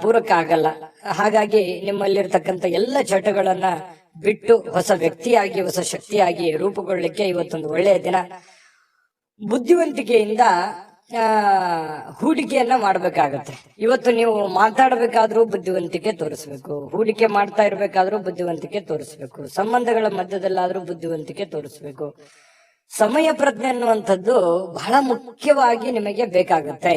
S1: ಪೂರಕ ಆಗಲ್ಲ. ಹಾಗಾಗಿ ನಿಮ್ಮಲ್ಲಿರ್ತಕ್ಕಂಥ ಎಲ್ಲ ಚಟಗಳನ್ನ ಬಿಟ್ಟು ಹೊಸ ವ್ಯಕ್ತಿಯಾಗಿ, ಹೊಸ ಶಕ್ತಿಯಾಗಿ ರೂಪುಗೊಳ್ಳಲಿಕ್ಕೆ ಇವತ್ತೊಂದು ಒಳ್ಳೆಯ ದಿನ. ಬುದ್ಧಿವಂತಿಕೆಯಿಂದ ಹೂಡಿಕೆಯನ್ನ ಮಾಡ್ಬೇಕಾಗತ್ತೆ. ಇವತ್ತು ನೀವು ಮಾತಾಡಬೇಕಾದ್ರೂ ಬುದ್ಧಿವಂತಿಕೆ ತೋರಿಸ್ಬೇಕು, ಹೂಡಿಕೆ ಮಾಡ್ತಾ ಇರ್ಬೇಕಾದ್ರೂ ಬುದ್ಧಿವಂತಿಕೆ ತೋರಿಸ್ಬೇಕು, ಸಂಬಂಧಗಳ ಮಧ್ಯದಲ್ಲಾದ್ರೂ ಬುದ್ಧಿವಂತಿಕೆ ತೋರಿಸ್ಬೇಕು. ಸಮಯ ಪ್ರಜ್ಞೆ ಅನ್ನುವಂಥದ್ದು ಬಹಳ ಮುಖ್ಯವಾಗಿ ನಿಮಗೆ ಬೇಕಾಗುತ್ತೆ.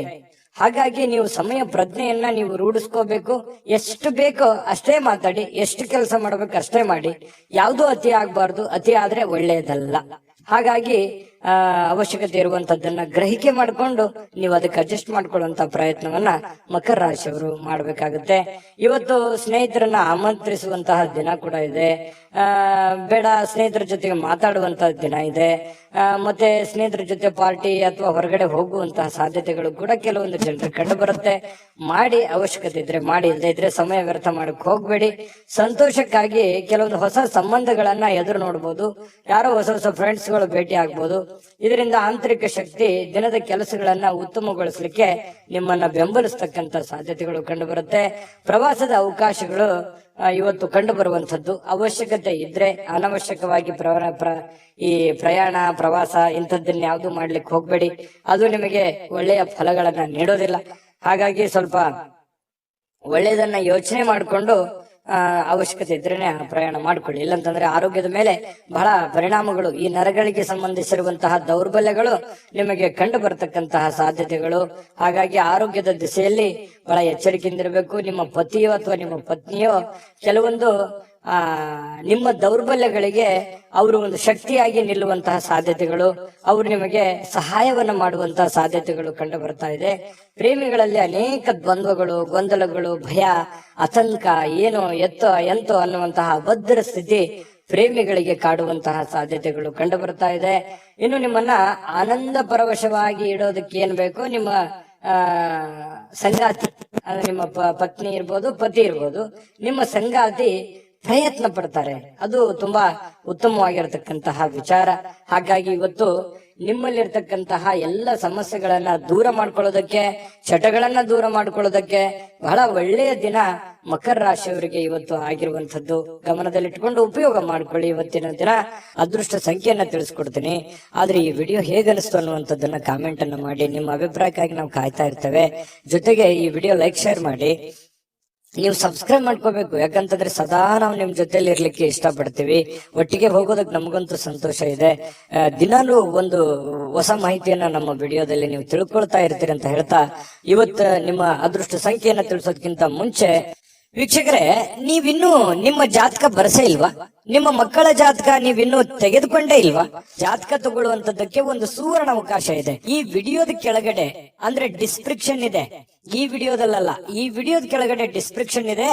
S1: ಹಾಗಾಗಿ ನೀವು ಸಮಯ ಪ್ರಜ್ಞೆಯನ್ನ ನೀವು ರೂಢಿಸ್ಕೋಬೇಕು. ಎಷ್ಟು ಬೇಕೋ ಅಷ್ಟೇ ಮಾತಾಡಿ, ಎಷ್ಟು ಕೆಲಸ ಮಾಡ್ಬೇಕು ಅಷ್ಟೇ ಮಾಡಿ. ಯಾವುದೂ ಅತಿ ಆಗ್ಬಾರ್ದು, ಅತಿ ಆದ್ರೆ ಒಳ್ಳೆಯದಲ್ಲ. ಹಾಗಾಗಿ ಅವಶ್ಯಕತೆ ಇರುವಂತದ್ದನ್ನ ಗ್ರಹಿಕೆ ಮಾಡಿಕೊಂಡು ನೀವು ಅದಕ್ಕೆ ಅಡ್ಜಸ್ಟ್ ಮಾಡ್ಕೊಳ್ಳುವಂತ ಪ್ರಯತ್ನವನ್ನ ಮಕರ ರಾಶಿಯವರು ಮಾಡ್ಬೇಕಾಗುತ್ತೆ. ಇವತ್ತು ಸ್ನೇಹಿತರನ್ನ ಆಮಂತ್ರಿಸುವಂತಹ ದಿನ ಕೂಡ ಇದೆ. ಬೇಡ ಸ್ನೇಹಿತರ ಜೊತೆಗೆ ಮಾತಾಡುವಂತಹ ದಿನ ಇದೆ. ಮತ್ತೆ ಸ್ನೇಹಿತರ ಜೊತೆ ಪಾರ್ಟಿ ಅಥವಾ ಹೊರಗಡೆ ಹೋಗುವಂತಹ ಸಾಧ್ಯತೆಗಳು ಕೂಡ ಕೆಲವೊಂದು ಜನರಿಗೆ ಕಂಡು ಬರುತ್ತೆ. ಮಾಡಿ, ಅವಶ್ಯಕತೆ ಇದ್ರೆ ಮಾಡಿ, ಇಲ್ಲದೆ ಇದ್ರೆ ಸಮಯ ವ್ಯರ್ಥ ಮಾಡಕ್ ಹೋಗ್ಬೇಡಿ. ಸಂತೋಷಕ್ಕಾಗಿ ಕೆಲವೊಂದು ಹೊಸ ಸಂಬಂಧಗಳನ್ನ ಎದುರು ನೋಡ್ಬೋದು, ಯಾರೋ ಹೊಸ ಹೊಸ ಫ್ರೆಂಡ್ಸ್ ಗಳು ಭೇಟಿ ಆಗ್ಬೋದು. ಇದರಿಂದ ಆಂತರಿಕ ಶಕ್ತಿ ದಿನದ ಕೆಲಸಗಳನ್ನ ಉತ್ತಮಗೊಳಿಸಲಿಕ್ಕೆ ನಿಮ್ಮನ್ನ ಬೆಂಬಲಿಸ್ತಕ್ಕಂತ ಸಾಧ್ಯತೆಗಳು ಕಂಡು ಬರುತ್ತೆ. ಪ್ರವಾಸದ ಅವಕಾಶಗಳು ಇವತ್ತು ಕಂಡು ಬರುವಂತದ್ದು. ಅವಶ್ಯಕತೆ ಇದ್ರೆ ಅನವಶ್ಯಕವಾಗಿ ಈ ಪ್ರಯಾಣ, ಪ್ರವಾಸ ಇಂಥದ್ದನ್ನ ಯಾವ್ದು ಮಾಡ್ಲಿಕ್ಕೆ ಹೋಗ್ಬೇಡಿ. ಅದು ನಿಮಗೆ ಒಳ್ಳೆಯ ಫಲಗಳನ್ನ ನೀಡೋದಿಲ್ಲ. ಹಾಗಾಗಿ ಸ್ವಲ್ಪ ಒಳ್ಳೆಯದನ್ನ ಯೋಚನೆ ಮಾಡಿಕೊಂಡು ಅವಶ್ಯಕತೆ ಇದ್ರೇನೆ ಪ್ರಯಾಣ ಮಾಡ್ಕೊಳ್ಳಿ. ಇಲ್ಲಂತಂದ್ರೆ ಆರೋಗ್ಯದ ಮೇಲೆ ಬಹಳ ಪರಿಣಾಮಗಳು, ಈ ನರಗಳಿಗೆ ಸಂಬಂಧಿಸಿರುವಂತಹ ದೌರ್ಬಲ್ಯಗಳು ನಿಮಗೆ ಕಂಡು ಬರತಕ್ಕಂತಹ ಸಾಧ್ಯತೆಗಳು. ಹಾಗಾಗಿ ಆರೋಗ್ಯದ ದಿಸೆಯಲ್ಲಿ ಬಹಳ ಎಚ್ಚರಿಕೆಯಿಂದಿರಬೇಕು. ನಿಮ್ಮ ಪತಿಯೋ ಅಥವಾ ನಿಮ್ಮ ಪತ್ನಿಯೋ ಕೆಲವೊಂದು ನಿಮ್ಮ ದೌರ್ಬಲ್ಯಗಳಿಗೆ ಅವರು ಒಂದು ಶಕ್ತಿಯಾಗಿ ನಿಲ್ಲುವಂತಹ ಸಾಧ್ಯತೆಗಳು, ಅವರು ನಿಮಗೆ ಸಹಾಯವನ್ನ ಮಾಡುವಂತಹ ಸಾಧ್ಯತೆಗಳು ಕಂಡು ಬರ್ತಾ ಇದೆ. ಪ್ರೇಮಿಗಳಲ್ಲಿ ಅನೇಕ ದ್ವಂದ್ವಗಳು, ಗೊಂದಲಗಳು, ಭಯ, ಆತಂಕ, ಏನೋ ಎಂತೋ ಅನ್ನುವಂತಹ ಅಭದ್ರ ಸ್ಥಿತಿ ಪ್ರೇಮಿಗಳಿಗೆ ಕಾಡುವಂತಹ ಸಾಧ್ಯತೆಗಳು ಕಂಡು ಬರ್ತಾ ಇದೆ. ಇನ್ನು ನಿಮ್ಮನ್ನ ಆನಂದ ಪರವಶವಾಗಿ ಇಡೋದಕ್ಕೆ ಏನ್ ಬೇಕು, ನಿಮ್ಮ ಸಂಗಾತಿ, ನಿಮ್ಮ ಪತ್ನಿ ಇರ್ಬೋದು, ಪತಿ ಇರ್ಬೋದು, ನಿಮ್ಮ ಸಂಗಾತಿ ಪ್ರಯತ್ನ ಪಡ್ತಾರೆ. ಅದು ತುಂಬಾ ಉತ್ತಮವಾಗಿರತಕ್ಕಂತಹ ವಿಚಾರ. ಹಾಗಾಗಿ ಇವತ್ತು ನಿಮ್ಮಲ್ಲಿರ್ತಕ್ಕಂತಹ ಎಲ್ಲ ಸಮಸ್ಯೆಗಳನ್ನ ದೂರ ಮಾಡ್ಕೊಳ್ಳೋದಕ್ಕೆ, ಚಟಗಳನ್ನ ದೂರ ಮಾಡ್ಕೊಳ್ಳೋದಕ್ಕೆ ಬಹಳ ಒಳ್ಳೆಯ ದಿನ ಮಕರ ರಾಶಿಯವರಿಗೆ ಇವತ್ತು ಆಗಿರುವಂತದ್ದು. ಗಮನದಲ್ಲಿಟ್ಕೊಂಡು ಉಪಯೋಗ ಮಾಡ್ಕೊಳ್ಳಿ. ಇವತ್ತಿನ ದಿನ ಅದೃಷ್ಟ ಸಂಖ್ಯೆಯನ್ನ ತಿಳಿಸ್ಕೊಡ್ತೀನಿ. ಆದ್ರೆ ಈ ವಿಡಿಯೋ ಹೇಗನಿಸ್ತು ಅನ್ನುವಂಥದ್ದನ್ನ ಕಾಮೆಂಟ್ ಅನ್ನ ಮಾಡಿ. ನಿಮ್ಮ ಅಭಿಪ್ರಾಯಕ್ಕಾಗಿ ನಾವು ಕಾಯ್ತಾ ಇರ್ತೇವೆ. ಜೊತೆಗೆ ಈ ವಿಡಿಯೋ ಲೈಕ್, ಶೇರ್ ಮಾಡಿ. ನೀವು ಸಬ್ಸ್ಕ್ರೈಬ್ ಮಾಡ್ಕೋಬೇಕು. ಯಾಕಂತಂದ್ರೆ ಸದಾ ನಾವು ನಿಮ್ ಜೊತೆಲಿ ಇರ್ಲಿಕ್ಕೆ ಇಷ್ಟಪಡ್ತೀವಿ. ಒಟ್ಟಿಗೆ ಹೋಗೋದಕ್ಕೆ ನಮಗಂತೂ ಸಂತೋಷ ಇದೆ. ದಿನಾಲೂ ಒಂದು ಹೊಸ ಮಾಹಿತಿಯನ್ನ ನಮ್ಮ ವಿಡಿಯೋದಲ್ಲಿ ನೀವು ತಿಳ್ಕೊಳ್ತಾ ಇರ್ತೀರಿ ಅಂತ ಹೇಳ್ತಾ, ಇವತ್ತು ನಿಮ್ಮ ಅದೃಷ್ಟ ಸಂಖ್ಯೆಯನ್ನ ತಿಳಿಸೋದಕ್ಕಿಂತ ಮುಂಚೆ ವೀಕ್ಷಕರೇ, ನೀವಿನ್ನೂ ನಿಮ್ಮ ಜಾತಕ ಬರಸೇ ಇಲ್ವಾ? ನಿಮ್ಮ ಮಕ್ಕಳ ಜಾತಕ ನೀವಿನ್ನೂ ತೆಗೆದುಕೊಂಡೇ ಇಲ್ವಾ? ಜಾತಕ ತಗೊಳ್ಳುವಂತದ್ದಕ್ಕೆ ಒಂದು ಸುವರ್ಣ ಅವಕಾಶ ಇದೆ. ಈ ವಿಡಿಯೋದ ಕೆಳಗಡೆ ಅಂದ್ರೆ ಡಿಸ್ಕ್ರಿಪ್ಷನ್ ಇದೆ. ಈ ವಿಡಿಯೋದಲ್ಲ, ಈ ವಿಡಿಯೋದ ಕೆಳಗಡೆ ಡಿಸ್ಕ್ರಿಪ್ಷನ್ ಇದೆ.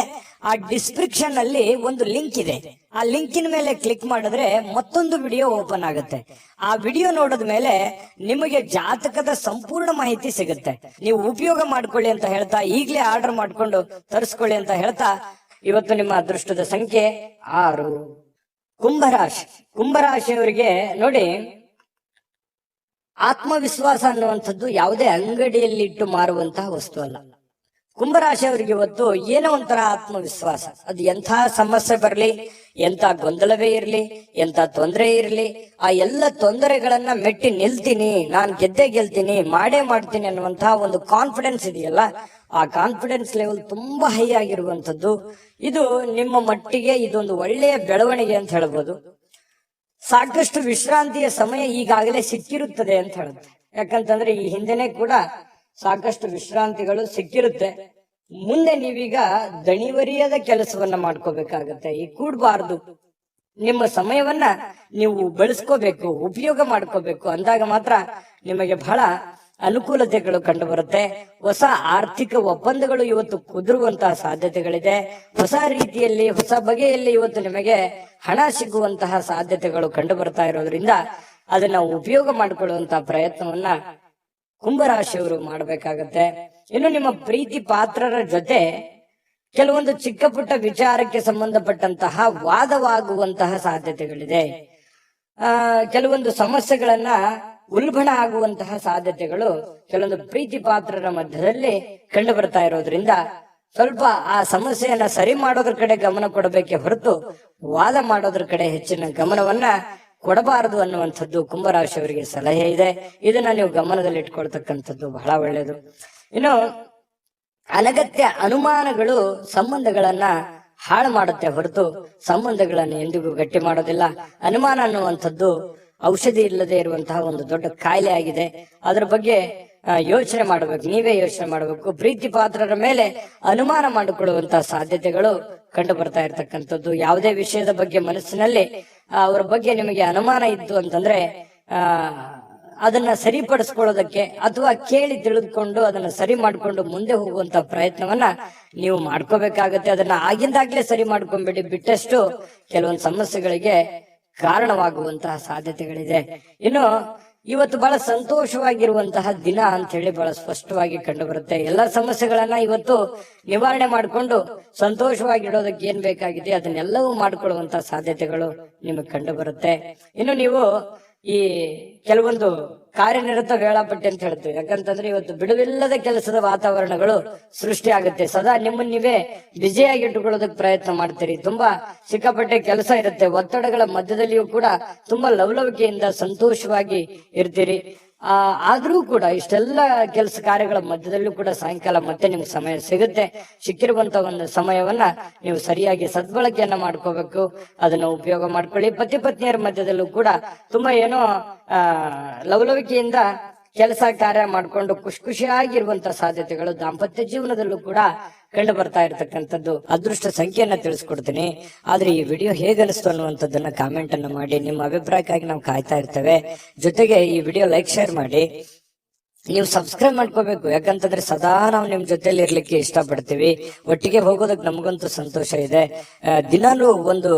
S1: ಆ ಡಿಸ್ಕ್ರಿಪ್ಷನ್ ಅಲ್ಲಿ ಒಂದು ಲಿಂಕ್ ಇದೆ. ಆ ಲಿಂಕಿನ ಮೇಲೆ ಕ್ಲಿಕ್ ಮಾಡಿದ್ರೆ ಮತ್ತೊಂದು ವಿಡಿಯೋ ಓಪನ್ ಆಗುತ್ತೆ. ಆ ವಿಡಿಯೋ ನೋಡಿದ ಮೇಲೆ ನಿಮಗೆ ಜಾತಕದ ಸಂಪೂರ್ಣ ಮಾಹಿತಿ ಸಿಗುತ್ತೆ. ನೀವು ಉಪಯೋಗ ಮಾಡ್ಕೊಳ್ಳಿ ಅಂತ ಹೇಳ್ತಾ, ಈಗಲೇ ಆರ್ಡರ್ ಮಾಡ್ಕೊಂಡು ತರಿಸ್ಕೊಳ್ಳಿ ಅಂತ ಹೇಳ್ತಾ, ಇವತ್ತು ನಿಮ್ಮ ಅದೃಷ್ಟದ ಸಂಖ್ಯೆ 6. ಕುಂಭರಾಶಿ. ಕುಂಭರಾಶಿಯವರಿಗೆ ನೋಡಿ, ಆತ್ಮವಿಶ್ವಾಸ ಅನ್ನುವಂಥದ್ದು ಯಾವುದೇ ಅಂಗಡಿಯಲ್ಲಿ ಇಟ್ಟು ಮಾರುವಂತಹ ವಸ್ತು ಅಲ್ಲ. ಕುಂಭರಾಶಿಯವರಿಗೆ ಇವತ್ತು ಏನೋ ಒಂಥರ ಆತ್ಮವಿಶ್ವಾಸ. ಅದು ಎಂಥ ಸಮಸ್ಯೆ ಬರಲಿ, ಎಂಥ ಗೊಂದಲವೇ ಇರಲಿ, ಎಂಥ ತೊಂದರೆ ಇರಲಿ, ಆ ಎಲ್ಲ ತೊಂದರೆಗಳನ್ನ ಮೆಟ್ಟಿ ನಿಲ್ತೀನಿ, ನಾನು ಗೆದ್ದೇ ಗೆಲ್ತೀನಿ, ಮಾಡೇ ಮಾಡ್ತೀನಿ ಅನ್ನುವಂತಹ ಒಂದು ಕಾನ್ಫಿಡೆನ್ಸ್ ಇದೆಯಲ್ಲ, ಆ ಕಾನ್ಫಿಡೆನ್ಸ್ ಲೆವೆಲ್ ತುಂಬಾ ಹೈ ಆಗಿರುವಂತದ್ದು. ಇದು ನಿಮ್ಮ ಮಟ್ಟಿಗೆ ಇದೊಂದು ಒಳ್ಳೆಯ ಬೆಳವಣಿಗೆ ಅಂತ ಹೇಳ್ಬೋದು. ಸಾಕಷ್ಟು ವಿಶ್ರಾಂತಿಯ ಸಮಯ ಈಗಾಗಲೇ ಸಿಕ್ಕಿರುತ್ತದೆ ಅಂತ ಹೇಳುತ್ತೆ. ಯಾಕಂತಂದ್ರೆ ಈ ಹಿಂದೆನೆ ಕೂಡ ಸಾಕಷ್ಟು ವಿಶ್ರಾಂತಿಗಳು ಸಿಕ್ಕಿರುತ್ತೆ. ಮುಂದೆ ನೀವೀಗ ದಣಿವರಿಯದ ಕೆಲಸವನ್ನ ಮಾಡ್ಕೋಬೇಕಾಗತ್ತೆ. ಈ ಕೂಡಬಾರ್ದು. ನಿಮ್ಮ ಸಮಯವನ್ನ ನೀವು ಬಳಸ್ಕೋಬೇಕು, ಉಪಯೋಗ ಮಾಡ್ಕೋಬೇಕು. ಅಂದಾಗ ಮಾತ್ರ ನಿಮಗೆ ಬಹಳ ಅನುಕೂಲತೆಗಳು ಕಂಡು ಬರುತ್ತೆ. ಹೊಸ ಆರ್ಥಿಕ ಒಪ್ಪಂದಗಳು ಇವತ್ತು ಕುದುರುವಂತಹ ಸಾಧ್ಯತೆಗಳಿದೆ. ಹೊಸ ರೀತಿಯಲ್ಲಿ, ಹೊಸ ಬಗೆಯಲ್ಲಿ ಇವತ್ತು ನಿಮಗೆ ಹಣ ಸಿಗುವಂತಹ ಸಾಧ್ಯತೆಗಳು ಕಂಡು ಬರ್ತಾ ಇರೋದ್ರಿಂದ ಅದನ್ನ ಉಪಯೋಗ ಮಾಡಿಕೊಳ್ಳುವಂತಹ ಪ್ರಯತ್ನವನ್ನ ಕುಂಭರಾಶಿಯವರು ಮಾಡಬೇಕಾಗತ್ತೆ. ಇನ್ನು ನಿಮ್ಮ ಪ್ರೀತಿ ಪಾತ್ರರ ಜೊತೆ ಕೆಲವೊಂದು ಚಿಕ್ಕ ಪುಟ್ಟ ವಿಚಾರಕ್ಕೆ ಸಂಬಂಧಪಟ್ಟಂತಹ ವಾದವಾಗುವಂತಹ ಸಾಧ್ಯತೆಗಳಿದೆ. ಕೆಲವೊಂದು ಸಮಸ್ಯೆಗಳನ್ನ ಉಲ್ಬಣ ಆಗುವಂತಹ ಸಾಧ್ಯತೆಗಳು ಕೆಲವೊಂದು ಪ್ರೀತಿ ಪಾತ್ರರ ಮಧ್ಯದಲ್ಲಿ ಕಂಡು ಬರ್ತಾ ಇರೋದ್ರಿಂದ ಸ್ವಲ್ಪ ಆ ಸಮಸ್ಯೆಯನ್ನ ಸರಿ ಮಾಡೋದ್ರ ಕಡೆ ಗಮನ ಕೊಡಬೇಕೆ ಹೊರತು ವಾದ ಮಾಡೋದ್ರ ಕಡೆ ಹೆಚ್ಚಿನ ಗಮನವನ್ನ ಕೊಡಬಾರದು ಅನ್ನುವಂಥದ್ದು ಕುಂಭರಾಶಿಯವರಿಗೆ ಸಲಹೆ ಇದೆ. ಇದನ್ನ ನೀವು ಗಮನದಲ್ಲಿ ಇಟ್ಕೊಳ್ತಕ್ಕಂಥದ್ದು ಬಹಳ ಒಳ್ಳೆಯದು. ಇನ್ನು ಅನಗತ್ಯ ಅನುಮಾನಗಳು ಸಂಬಂಧಗಳನ್ನ ಹಾಳು ಮಾಡುತ್ತೆ ಹೊರತು ಸಂಬಂಧಗಳನ್ನು ಎಂದಿಗೂ ಗಟ್ಟಿ ಮಾಡೋದಿಲ್ಲ. ಅನುಮಾನ ಅನ್ನುವಂಥದ್ದು ಔಷಧಿ ಇಲ್ಲದೆ ಇರುವಂತಹ ಒಂದು ದೊಡ್ಡ ಕಾಯಿಲೆ ಆಗಿದೆ. ಅದರ ಬಗ್ಗೆ ಯೋಚನೆ ಮಾಡಬೇಕು, ನೀವೇ ಯೋಚನೆ ಮಾಡಬೇಕು. ಪ್ರೀತಿ ಪಾತ್ರರ ಮೇಲೆ ಅನುಮಾನ ಮಾಡಿಕೊಳ್ಳುವಂತಹ ಸಾಧ್ಯತೆಗಳು ಕಂಡು ಬರ್ತಾ ಇರ್ತಕ್ಕಂಥದ್ದು. ಯಾವುದೇ ವಿಷಯದ ಬಗ್ಗೆ ಮನಸ್ಸಿನಲ್ಲಿ ಅವರ ಬಗ್ಗೆ ನಿಮಗೆ ಅನುಮಾನ ಇತ್ತು ಅಂತಂದ್ರೆ ಅದನ್ನ ಸರಿಪಡಿಸ್ಕೊಳ್ಳೋದಕ್ಕೆ ಅಥವಾ ಕೇಳಿ ತಿಳಿದುಕೊಂಡು ಅದನ್ನ ಸರಿ ಮಾಡ್ಕೊಂಡು ಮುಂದೆ ಹೋಗುವಂತ ಪ್ರಯತ್ನವನ್ನ ನೀವು ಮಾಡ್ಕೋಬೇಕಾಗತ್ತೆ. ಅದನ್ನ ಆಗಿಂದಾಗ್ಲೇ ಸರಿ ಮಾಡ್ಕೊಂಡ್ಬಿಡಿ. ಬಿಟ್ಟಷ್ಟು ಕೆಲವೊಂದು ಸಮಸ್ಯೆಗಳಿಗೆ ಕಾರಣವಾಗುವಂತಹ ಸಾಧ್ಯತೆಗಳಿದೆ. ಇನ್ನು ಇವತ್ತು ಬಹಳ ಸಂತೋಷವಾಗಿರುವಂತಹ ದಿನ ಅಂತ ಹೇಳಿ ಬಹಳ ಸ್ಪಷ್ಟವಾಗಿ ಕಂಡು ಬರುತ್ತೆ. ಎಲ್ಲ ಸಮಸ್ಯೆಗಳನ್ನ ಇವತ್ತು ನಿವಾರಣೆ ಮಾಡಿಕೊಂಡು ಸಂತೋಷವಾಗಿಡೋದಕ್ಕೆ ಏನ್ ಬೇಕಾಗಿದೆ ಅದನ್ನೆಲ್ಲವೂ ಮಾಡ್ಕೊಳ್ಳುವಂತಹ ಸಾಧ್ಯತೆಗಳು ನಿಮಗೆ ಕಂಡು ಬರುತ್ತೆ. ಇನ್ನು ನೀವು ಈ ಕೆಲವೊಂದು ಕಾರ್ಯನಿರತ ವೇಳಾಪಟ್ಟಿ ಅಂತ ಹೇಳ್ತೀವಿ. ಯಾಕಂತಂದ್ರೆ ಇವತ್ತು ಬಿಡುವಿಲ್ಲದ ಕೆಲಸದ ವಾತಾವರಣಗಳು ಸೃಷ್ಟಿ ಆಗುತ್ತೆ. ಸದಾ ನಿಮ್ಮನ್ನ ನೀವೇ ಬ್ಯುಸಿಯಾಗಿ ಇಟ್ಟುಕೊಳ್ಳೋದಕ್ಕೆ ಪ್ರಯತ್ನ ಮಾಡ್ತೀರಿ. ತುಂಬಾ ಸಿಕ್ಕಾಪಟ್ಟೆ ಕೆಲಸ ಇರುತ್ತೆ. ಒತ್ತಡಗಳ ಮಧ್ಯದಲ್ಲಿಯೂ ಕೂಡ ತುಂಬಾ ಲವಲವಿಕೆಯಿಂದ ಸಂತೋಷವಾಗಿ ಇರ್ತೀರಿ. ಆದ್ರೂ ಕೂಡ ಇಷ್ಟೆಲ್ಲ ಕೆಲಸ ಕಾರ್ಯಗಳ ಮಧ್ಯದಲ್ಲೂ ಕೂಡ ಸಾಯಂಕಾಲ ಮತ್ತೆ ನಿಮ್ಗೆ ಸಮಯ ಸಿಗುತ್ತೆ. ಸಿಕ್ಕಿರುವಂತ ಒಂದು ಸಮಯವನ್ನ ನೀವು ಸರಿಯಾಗಿ ಸದ್ಬಳಕೆಯನ್ನ ಮಾಡ್ಕೋಬೇಕು, ಅದನ್ನ ಉಪಯೋಗ ಮಾಡ್ಕೊಳ್ಳಿ. ಪತಿ ಪತ್ನಿಯರ ಮಧ್ಯದಲ್ಲೂ ಕೂಡ ತುಂಬಾ ಏನೋ ಲವಲವಿಕೆಯಿಂದ ಕೆಲಸ ಕಾರ್ಯ ಮಾಡ್ಕೊಂಡು ಖುಷಿಯಾಗಿರುವಂತ ಸಾಧ್ಯತೆಗಳು ದಾಂಪತ್ಯ ಜೀವನದಲ್ಲೂ ಕೂಡ ಕಂಡು ಬರ್ತಾ ಇರತಕ್ಕಂಥದ್ದು. ಅದೃಷ್ಟ ಸಂಖ್ಯೆಯನ್ನ ತಿಳಿಸ್ಕೊಡ್ತೀನಿ. ಆದ್ರೆ ಈ ವಿಡಿಯೋ ಹೇಗನಿಸ್ತು ಅನ್ನುವಂಥದ್ದನ್ನ ಕಾಮೆಂಟ್ ಅನ್ನ ಮಾಡಿ. ನಿಮ್ಮ ಅಭಿಪ್ರಾಯಕ್ಕಾಗಿ ನಾವು ಕಾಯ್ತಾ ಇರ್ತೇವೆ. ಜೊತೆಗೆ ಈ ವಿಡಿಯೋ ಲೈಕ್ ಶೇರ್ ಮಾಡಿ. ನೀವು ಸಬ್ಸ್ಕ್ರೈಬ್ ಮಾಡ್ಕೋಬೇಕು, ಯಾಕಂತಂದ್ರೆ ಸದಾ ನಾವು ನಿಮ್ ಜೊತೆಲಿ ಇರ್ಲಿಕ್ಕೆ ಇಷ್ಟಪಡ್ತೀವಿ. ಒಟ್ಟಿಗೆ ಹೋಗೋದಕ್ಕೆ ನಮಗಂತೂ ಸಂತೋಷ ಇದೆ. ದಿನಾಲೂ ಒಂದು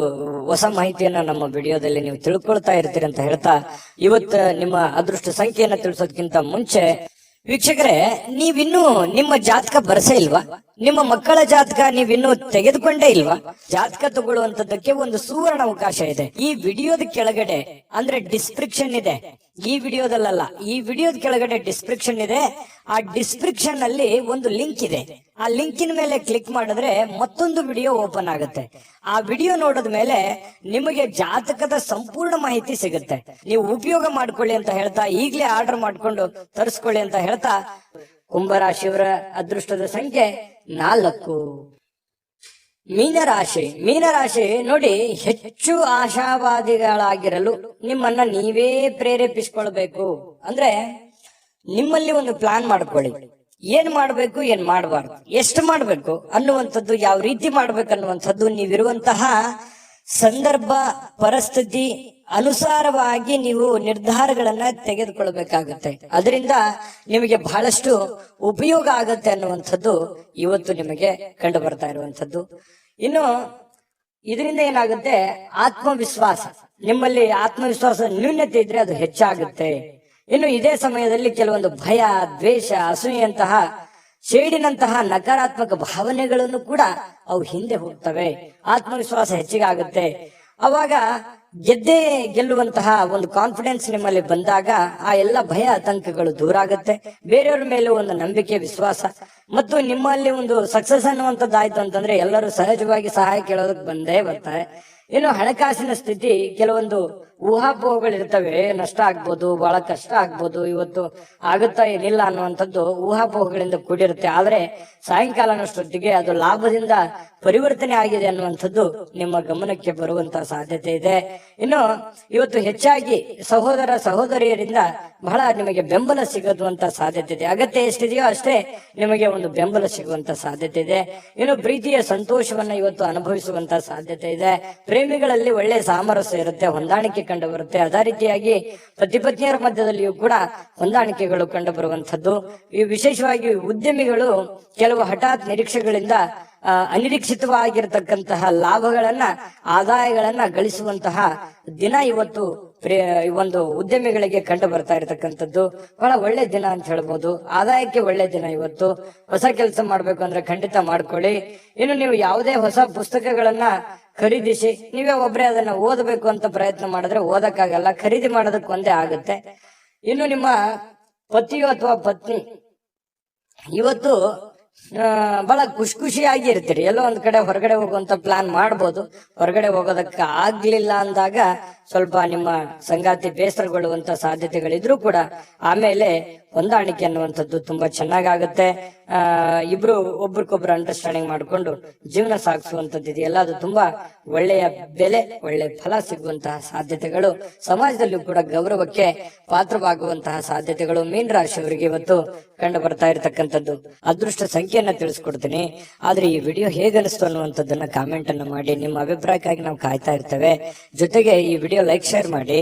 S1: ಹೊಸ ಮಾಹಿತಿಯನ್ನ ನಮ್ಮ ವಿಡಿಯೋದಲ್ಲಿ ನೀವು ತಿಳ್ಕೊಳ್ತಾ ಇರ್ತೀರಿ ಅಂತ ಹೇಳ್ತಾ, ಇವತ್ತು ನಿಮ್ಮ ಅದೃಷ್ಟ ಸಂಖ್ಯೆಯನ್ನ ತಿಳಿಸೋದಕ್ಕಿಂತ ಮುಂಚೆ ವೀಕ್ಷಕರೇ, ನೀವಿನ್ನೂ ನಿಮ್ಮ ಜಾತಕ ಬರಸೇ ಇಲ್ವಾ? ನಿಮ್ಮ ಮಕ್ಕಳ ಜಾತಕ ನೀವಿನ್ನೂ ತೆಗೆದುಕೊಂಡೇ ಇಲ್ವಾ? ಜಾತಕ ತಗೊಳ್ಳುವಂತದ್ದಕ್ಕೆ ಒಂದು ಸುವರ್ಣ ಅವಕಾಶ ಇದೆ. ಈ ವಿಡಿಯೋದ ಕೆಳಗಡೆ ಅಂದ್ರೆ ಡಿಸ್ಕ್ರಿಪ್ಷನ್ ಇದೆ. ಈ ವಿಡಿಯೋದಲ್ಲ, ಈ ವಿಡಿಯೋದ ಕೆಳಗಡೆ ಡಿಸ್ಕ್ರಿಪ್ಷನ್ ಇದೆ. ಆ ಡಿಸ್ಕ್ರಿಪ್ಷನ್ ಅಲ್ಲಿ ಒಂದು ಲಿಂಕ್ ಇದೆ. ಆ ಲಿಂಕಿನ ಮೇಲೆ ಕ್ಲಿಕ್ ಮಾಡಿದ್ರೆ ಮತ್ತೊಂದು ವಿಡಿಯೋ ಓಪನ್ ಆಗುತ್ತೆ. ಆ ವಿಡಿಯೋ ನೋಡಿದ ಮೇಲೆ ನಿಮಗೆ ಜಾತಕದ ಸಂಪೂರ್ಣ ಮಾಹಿತಿ ಸಿಗುತ್ತೆ. ನೀವು ಉಪಯೋಗ ಮಾಡ್ಕೊಳ್ಳಿ ಅಂತ ಹೇಳ್ತಾ, ಈಗಲೇ ಆರ್ಡರ್ ಮಾಡ್ಕೊಂಡು ತರಿಸ್ಕೊಳ್ಳಿ ಅಂತ ಹೇಳ್ತಾ, ಕುಂಭರಾಶಿಯವರ ಅದೃಷ್ಟದ ಸಂಖ್ಯೆ 4. ಮೀನರಾಶಿ ನೋಡಿ, ಹೆಚ್ಚು ಆಶಾವಾದಿಗಳಾಗಿರಲು ನಿಮ್ಮನ್ನ ನೀವೇ ಪ್ರೇರೇಪಿಸಿಕೊಳ್ಬೇಕು. ಅಂದ್ರೆ ನಿಮ್ಮಲ್ಲಿ ಒಂದು ಪ್ಲಾನ್ ಮಾಡ್ಕೊಳ್ಳಿ. ಏನ್ ಮಾಡ್ಬೇಕು, ಏನ್ ಮಾಡಬಾರ್ದು, ಎಷ್ಟು ಮಾಡ್ಬೇಕು ಅನ್ನುವಂಥದ್ದು, ಯಾವ ರೀತಿ ಮಾಡ್ಬೇಕು ಅನ್ನುವಂಥದ್ದು ನೀವಿರುವಂತಹ ಸಂದರ್ಭ ಪರಿಸ್ಥಿತಿ ಅನುಸಾರವಾಗಿ ನೀವು ನಿರ್ಧಾರಗಳನ್ನ ತೆಗೆದುಕೊಳ್ಬೇಕಾಗತ್ತೆ. ಅದರಿಂದ ನಿಮಗೆ ಬಹಳಷ್ಟು ಉಪಯೋಗ ಆಗತ್ತೆ ಅನ್ನುವಂಥದ್ದು ಇವತ್ತು ನಿಮಗೆ ಕಂಡು ಬರ್ತಾ ಇರುವಂತದ್ದು. ಇನ್ನು ಇದರಿಂದ ಏನಾಗುತ್ತೆ, ಆತ್ಮವಿಶ್ವಾಸ, ನಿಮ್ಮಲ್ಲಿ ಆತ್ಮವಿಶ್ವಾಸ ನ್ಯೂನ್ಯತೆ ಇದ್ರೆ ಅದು ಹೆಚ್ಚಾಗುತ್ತೆ. ಇನ್ನು ಇದೇ ಸಮಯದಲ್ಲಿ ಕೆಲವೊಂದು ಭಯ, ದ್ವೇಷ, ಅಸೂಯೆಯಂತಹ ಶೇಡಿನಂತಹ ನಕಾರಾತ್ಮಕ ಭಾವನೆಗಳನ್ನು ಕೂಡ ಅವು ಹಿಂದೆ ಹೋಗ್ತವೆ. ಆತ್ಮವಿಶ್ವಾಸ ಹೆಚ್ಚಿಗೆ ಆಗುತ್ತೆ. ಅವಾಗ ಗೆಲ್ಲುವಂತಹ ಒಂದು ಕಾನ್ಫಿಡೆನ್ಸ್ ನಿಮ್ಮಲ್ಲಿ ಬಂದಾಗ ಆ ಎಲ್ಲ ಭಯ ಆತಂಕಗಳು ದೂರ ಆಗುತ್ತೆ. ಬೇರೆಯವ್ರ ಮೇಲೆ ಒಂದು ನಂಬಿಕೆ, ವಿಶ್ವಾಸ ಮತ್ತು ನಿಮ್ಮಲ್ಲಿ ಒಂದು ಸಕ್ಸಸ್ ಅನ್ನುವಂಥದ್ದಾಯ್ತು ಅಂತಂದ್ರೆ ಎಲ್ಲರೂ ಸಹಜವಾಗಿ ಸಹಾಯ ಕೇಳೋದಕ್ಕೆ ಬಂದೇ ಬರ್ತಾರೆ. ಇನ್ನು ಹಣಕಾಸಿನ ಸ್ಥಿತಿ, ಕೆಲವೊಂದು ಊಹಾಪೋಹಗಳಿರ್ತವೆ. ನಷ್ಟ ಆಗ್ಬೋದು, ಬಹಳ ಕಷ್ಟ ಆಗ್ಬೋದು, ಇವತ್ತು ಆಗುತ್ತಾ ಏನಿಲ್ಲ ಅನ್ನುವಂಥದ್ದು ಊಹಾಪೋಹಗಳಿಂದ ಕೂಡಿರುತ್ತೆ. ಆದ್ರೆ ಸಾಯಂಕಾಲನಷ್ಟೊತ್ತಿಗೆ ಅದು ಲಾಭದಿಂದ ಪರಿವರ್ತನೆ ಆಗಿದೆ ಅನ್ನುವಂಥದ್ದು ನಿಮ್ಮ ಗಮನಕ್ಕೆ ಬರುವಂತಹ ಸಾಧ್ಯತೆ ಇದೆ. ಇನ್ನು ಇವತ್ತು ಹೆಚ್ಚಾಗಿ ಸಹೋದರ ಸಹೋದರಿಯರಿಂದ ಬಹಳ ನಿಮಗೆ ಬೆಂಬಲ ಸಿಗುವಂತ ಸಾಧ್ಯತೆ ಇದೆ. ಅಗತ್ಯ ಎಷ್ಟಿದೆಯೋ ಅಷ್ಟೇ ನಿಮಗೆ ಒಂದು ಬೆಂಬಲ ಸಿಗುವಂತ ಸಾಧ್ಯತೆ ಇದೆ. ಇನ್ನು ಪ್ರೀತಿಯ ಸಂತೋಷವನ್ನ ಇವತ್ತು ಅನುಭವಿಸುವಂತ ಸಾಧ್ಯತೆ ಇದೆ. ಪ್ರೇಮಿಗಳಲ್ಲಿ ಒಳ್ಳೆ ಸಾಮರಸ್ಯ ಇರುತ್ತೆ, ಹೊಂದಾಣಿಕೆ ಕಂಡು ಬರುತ್ತೆ. ಅದೇ ರೀತಿಯಾಗಿ ಪತಿ ಪತ್ನಿಯರ ಮಧ್ಯದಲ್ಲಿಯೂ ಕೂಡ ಹೊಂದಾಣಿಕೆಗಳು ಕಂಡು ಬರುವಂತದ್ದು. ಈ ವಿಶೇಷವಾಗಿ ಉದ್ಯಮಿಗಳು ಕೆಲವು ಹಠಾತ್ ನಿರೀಕ್ಷೆಗಳಿಂದ ಅನಿರೀಕ್ಷಿತವಾಗಿರತಕ್ಕಂತಹ ಲಾಭಗಳನ್ನ, ಆದಾಯಗಳನ್ನ ಗಳಿಸುವಂತಹ ದಿನ ಇವತ್ತು ಒಂದು ಉದ್ಯಮಿಗಳಿಗೆ ಕಂಡು ಬರ್ತಾ ಇರತಕ್ಕಂಥದ್ದು. ಬಹಳ ಒಳ್ಳೆ ದಿನ ಅಂತ ಹೇಳ್ಬೋದು. ಆದಾಯಕ್ಕೆ ಒಳ್ಳೆ ದಿನ ಇವತ್ತು. ಹೊಸ ಕೆಲಸ ಮಾಡ್ಬೇಕು ಅಂದ್ರೆ ಖಂಡಿತ ಮಾಡ್ಕೊಳ್ಳಿ. ಇನ್ನು ನೀವು ಯಾವುದೇ ಹೊಸ ಪುಸ್ತಕಗಳನ್ನ ಖರೀದಿಸಿ ನೀವೇ ಒಬ್ಬರೇ ಅದನ್ನ ಓದಬೇಕು ಅಂತ ಪ್ರಯತ್ನ ಮಾಡಿದ್ರೆ ಓದಕ್ಕಾಗಲ್ಲ, ಖರೀದಿ ಮಾಡೋದಕ್ಕೆ ಒಂದೇ ಆಗುತ್ತೆ. ಇನ್ನು ನಿಮ್ಮ ಪತಿಯೋ ಅಥವಾ ಪತ್ನಿ ಇವತ್ತು ಬಹಳ ಖುಷಿಯಾಗಿ ಇರ್ತೀರಿ. ಎಲ್ಲೋ ಒಂದ್ ಕಡೆ ಹೊರಗಡೆ ಹೋಗುವಂತ ಪ್ಲಾನ್ ಮಾಡ್ಬೋದು. ಹೊರಗಡೆ ಹೋಗೋದಕ್ಕೆ ಆಗ್ಲಿಲ್ಲ ಅಂದಾಗ ಸ್ವಲ್ಪ ನಿಮ್ಮ ಸಂಗಾತಿ ಬೇಸರಗೊಳ್ಳುವಂತ ಸಾಧ್ಯತೆಗಳಿದ್ರು ಕೂಡ ಆಮೇಲೆ ಹೊಂದಾಣಿಕೆ ಅನ್ನುವಂಥದ್ದು ತುಂಬಾ ಚೆನ್ನಾಗಾಗುತ್ತೆ. ಇಬ್ರು ಒಬ್ರಿಗೊಬ್ರು ಅಂಡರ್ಸ್ಟ್ಯಾಂಡಿಂಗ್ ಮಾಡ್ಕೊಂಡು ಜೀವನ ಸಾಗಿಸುವಂತದ್ದು ಇದೆಯಲ್ಲ, ಅದು ತುಂಬಾ ಒಳ್ಳೆಯ ಬೆಲೆ, ಒಳ್ಳೆ ಫಲ ಸಿಗುವಂತಹ ಸಾಧ್ಯತೆಗಳು, ಸಮಾಜದಲ್ಲೂ ಕೂಡ ಗೌರವಕ್ಕೆ ಪಾತ್ರವಾಗುವಂತಹ ಸಾಧ್ಯತೆಗಳು ಮೀನರಾಶಿಯವರಿಗೆ ಇವತ್ತು ಕಂಡು ಬರ್ತಾ ಇರತಕ್ಕಂಥದ್ದು. ಅದೃಷ್ಟ ಸಂಖ್ಯೆಯನ್ನ ತಿಳಿಸ್ಕೊಡ್ತೀನಿ. ಆದ್ರೆ ಈ ವಿಡಿಯೋ ಹೇಗನಿಸ್ತು ಅನ್ನುವಂಥದ್ದನ್ನ ಕಾಮೆಂಟ್ ಅನ್ನ ಮಾಡಿ. ನಿಮ್ಮ ಅಭಿಪ್ರಾಯಕ್ಕಾಗಿ ನಾವು ಕಾಯ್ತಾ ಇರ್ತೇವೆ. ಜೊತೆಗೆ ಈ ವಿಡಿಯೋ ಲೈಕ್ ಶೇರ್ ಮಾಡಿ.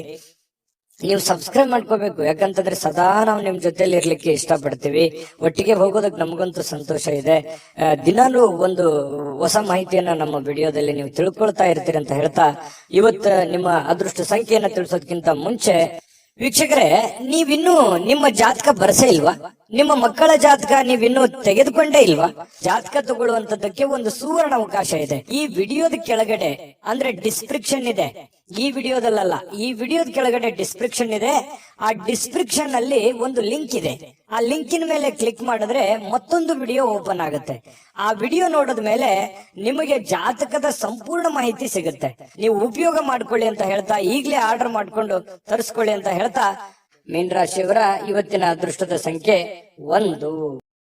S1: ನೀವು ಸಬ್ಸ್ಕ್ರೈಬ್ ಮಾಡ್ಕೋಬೇಕು, ಯಾಕಂತಂದ್ರೆ ಸದಾ ನಾವು ನಿಮ್ ಜೊತೆಲಿ ಇರ್ಲಿಕ್ಕೆ ಇಷ್ಟಪಡ್ತೀವಿ. ಒಟ್ಟಿಗೆ ಹೋಗೋದಕ್ಕೆ ನಮಗಂತೂ ಸಂತೋಷ ಇದೆ. ದಿನಾಲೂ ಒಂದು ಹೊಸ ಮಾಹಿತಿಯನ್ನ ನಮ್ಮ ವಿಡಿಯೋದಲ್ಲಿ ನೀವು ತಿಳ್ಕೊಳ್ತಾ ಇರ್ತೀರಿ ಅಂತ ಹೇಳ್ತಾ, ಇವತ್ತು ನಿಮ್ಮ ಅದೃಷ್ಟ ಸಂಖ್ಯೆಯನ್ನ ತಿಳಿಸೋದಕ್ಕಿಂತ ಮುಂಚೆ ವೀಕ್ಷಕರೇ, ನೀವಿನ್ನೂ ನಿಮ್ಮ ಜಾತಕ ಬರಸೇ ಇಲ್ವಾ? ನಿಮ್ಮ ಮಕ್ಕಳ ಜಾತಕ ನೀವಿನ್ನೂ ತೆಗೆದುಕೊಂಡೇ ಇಲ್ವಾ? ಜಾತಕ ತಗೊಳ್ಳುವಂತದ್ದಕ್ಕೆ ಒಂದು ಸುವರ್ಣ ಅವಕಾಶ ಇದೆ. ಈ ವಿಡಿಯೋದ ಕೆಳಗಡೆ ಅಂದ್ರೆ ಡಿಸ್ಕ್ರಿಪ್ಷನ್ ಇದೆ. ಈ ವಿಡಿಯೋದಲ್ಲ, ಈ ವಿಡಿಯೋದ ಕೆಳಗಡೆ ಡಿಸ್ಕ್ರಿಪ್ಷನ್ ಇದೆ. ಆ ಡಿಸ್ಕ್ರಿಪ್ಷನ್ ಅಲ್ಲಿ ಒಂದು ಲಿಂಕ್ ಇದೆ. ಆ ಲಿಂಕಿನ ಮೇಲೆ ಕ್ಲಿಕ್ ಮಾಡಿದ್ರೆ ಮತ್ತೊಂದು ವಿಡಿಯೋ ಓಪನ್ ಆಗುತ್ತೆ. ಆ ವಿಡಿಯೋ ನೋಡಿದ ಮೇಲೆ ನಿಮಗೆ ಜಾತಕದ ಸಂಪೂರ್ಣ ಮಾಹಿತಿ ಸಿಗುತ್ತೆ. ನೀವು ಉಪಯೋಗ ಮಾಡ್ಕೊಳ್ಳಿ ಅಂತ ಹೇಳ್ತಾ, ಈಗಲೇ ಆರ್ಡರ್ ಮಾಡ್ಕೊಂಡು ತರಿಸ್ಕೊಳ್ಳಿ ಅಂತ ಹೇಳ್ತಾ, ಮೀನರಾಶಿಯವರ ಇವತ್ತಿನ ಅದೃಷ್ಟದ ಸಂಖ್ಯೆ 1.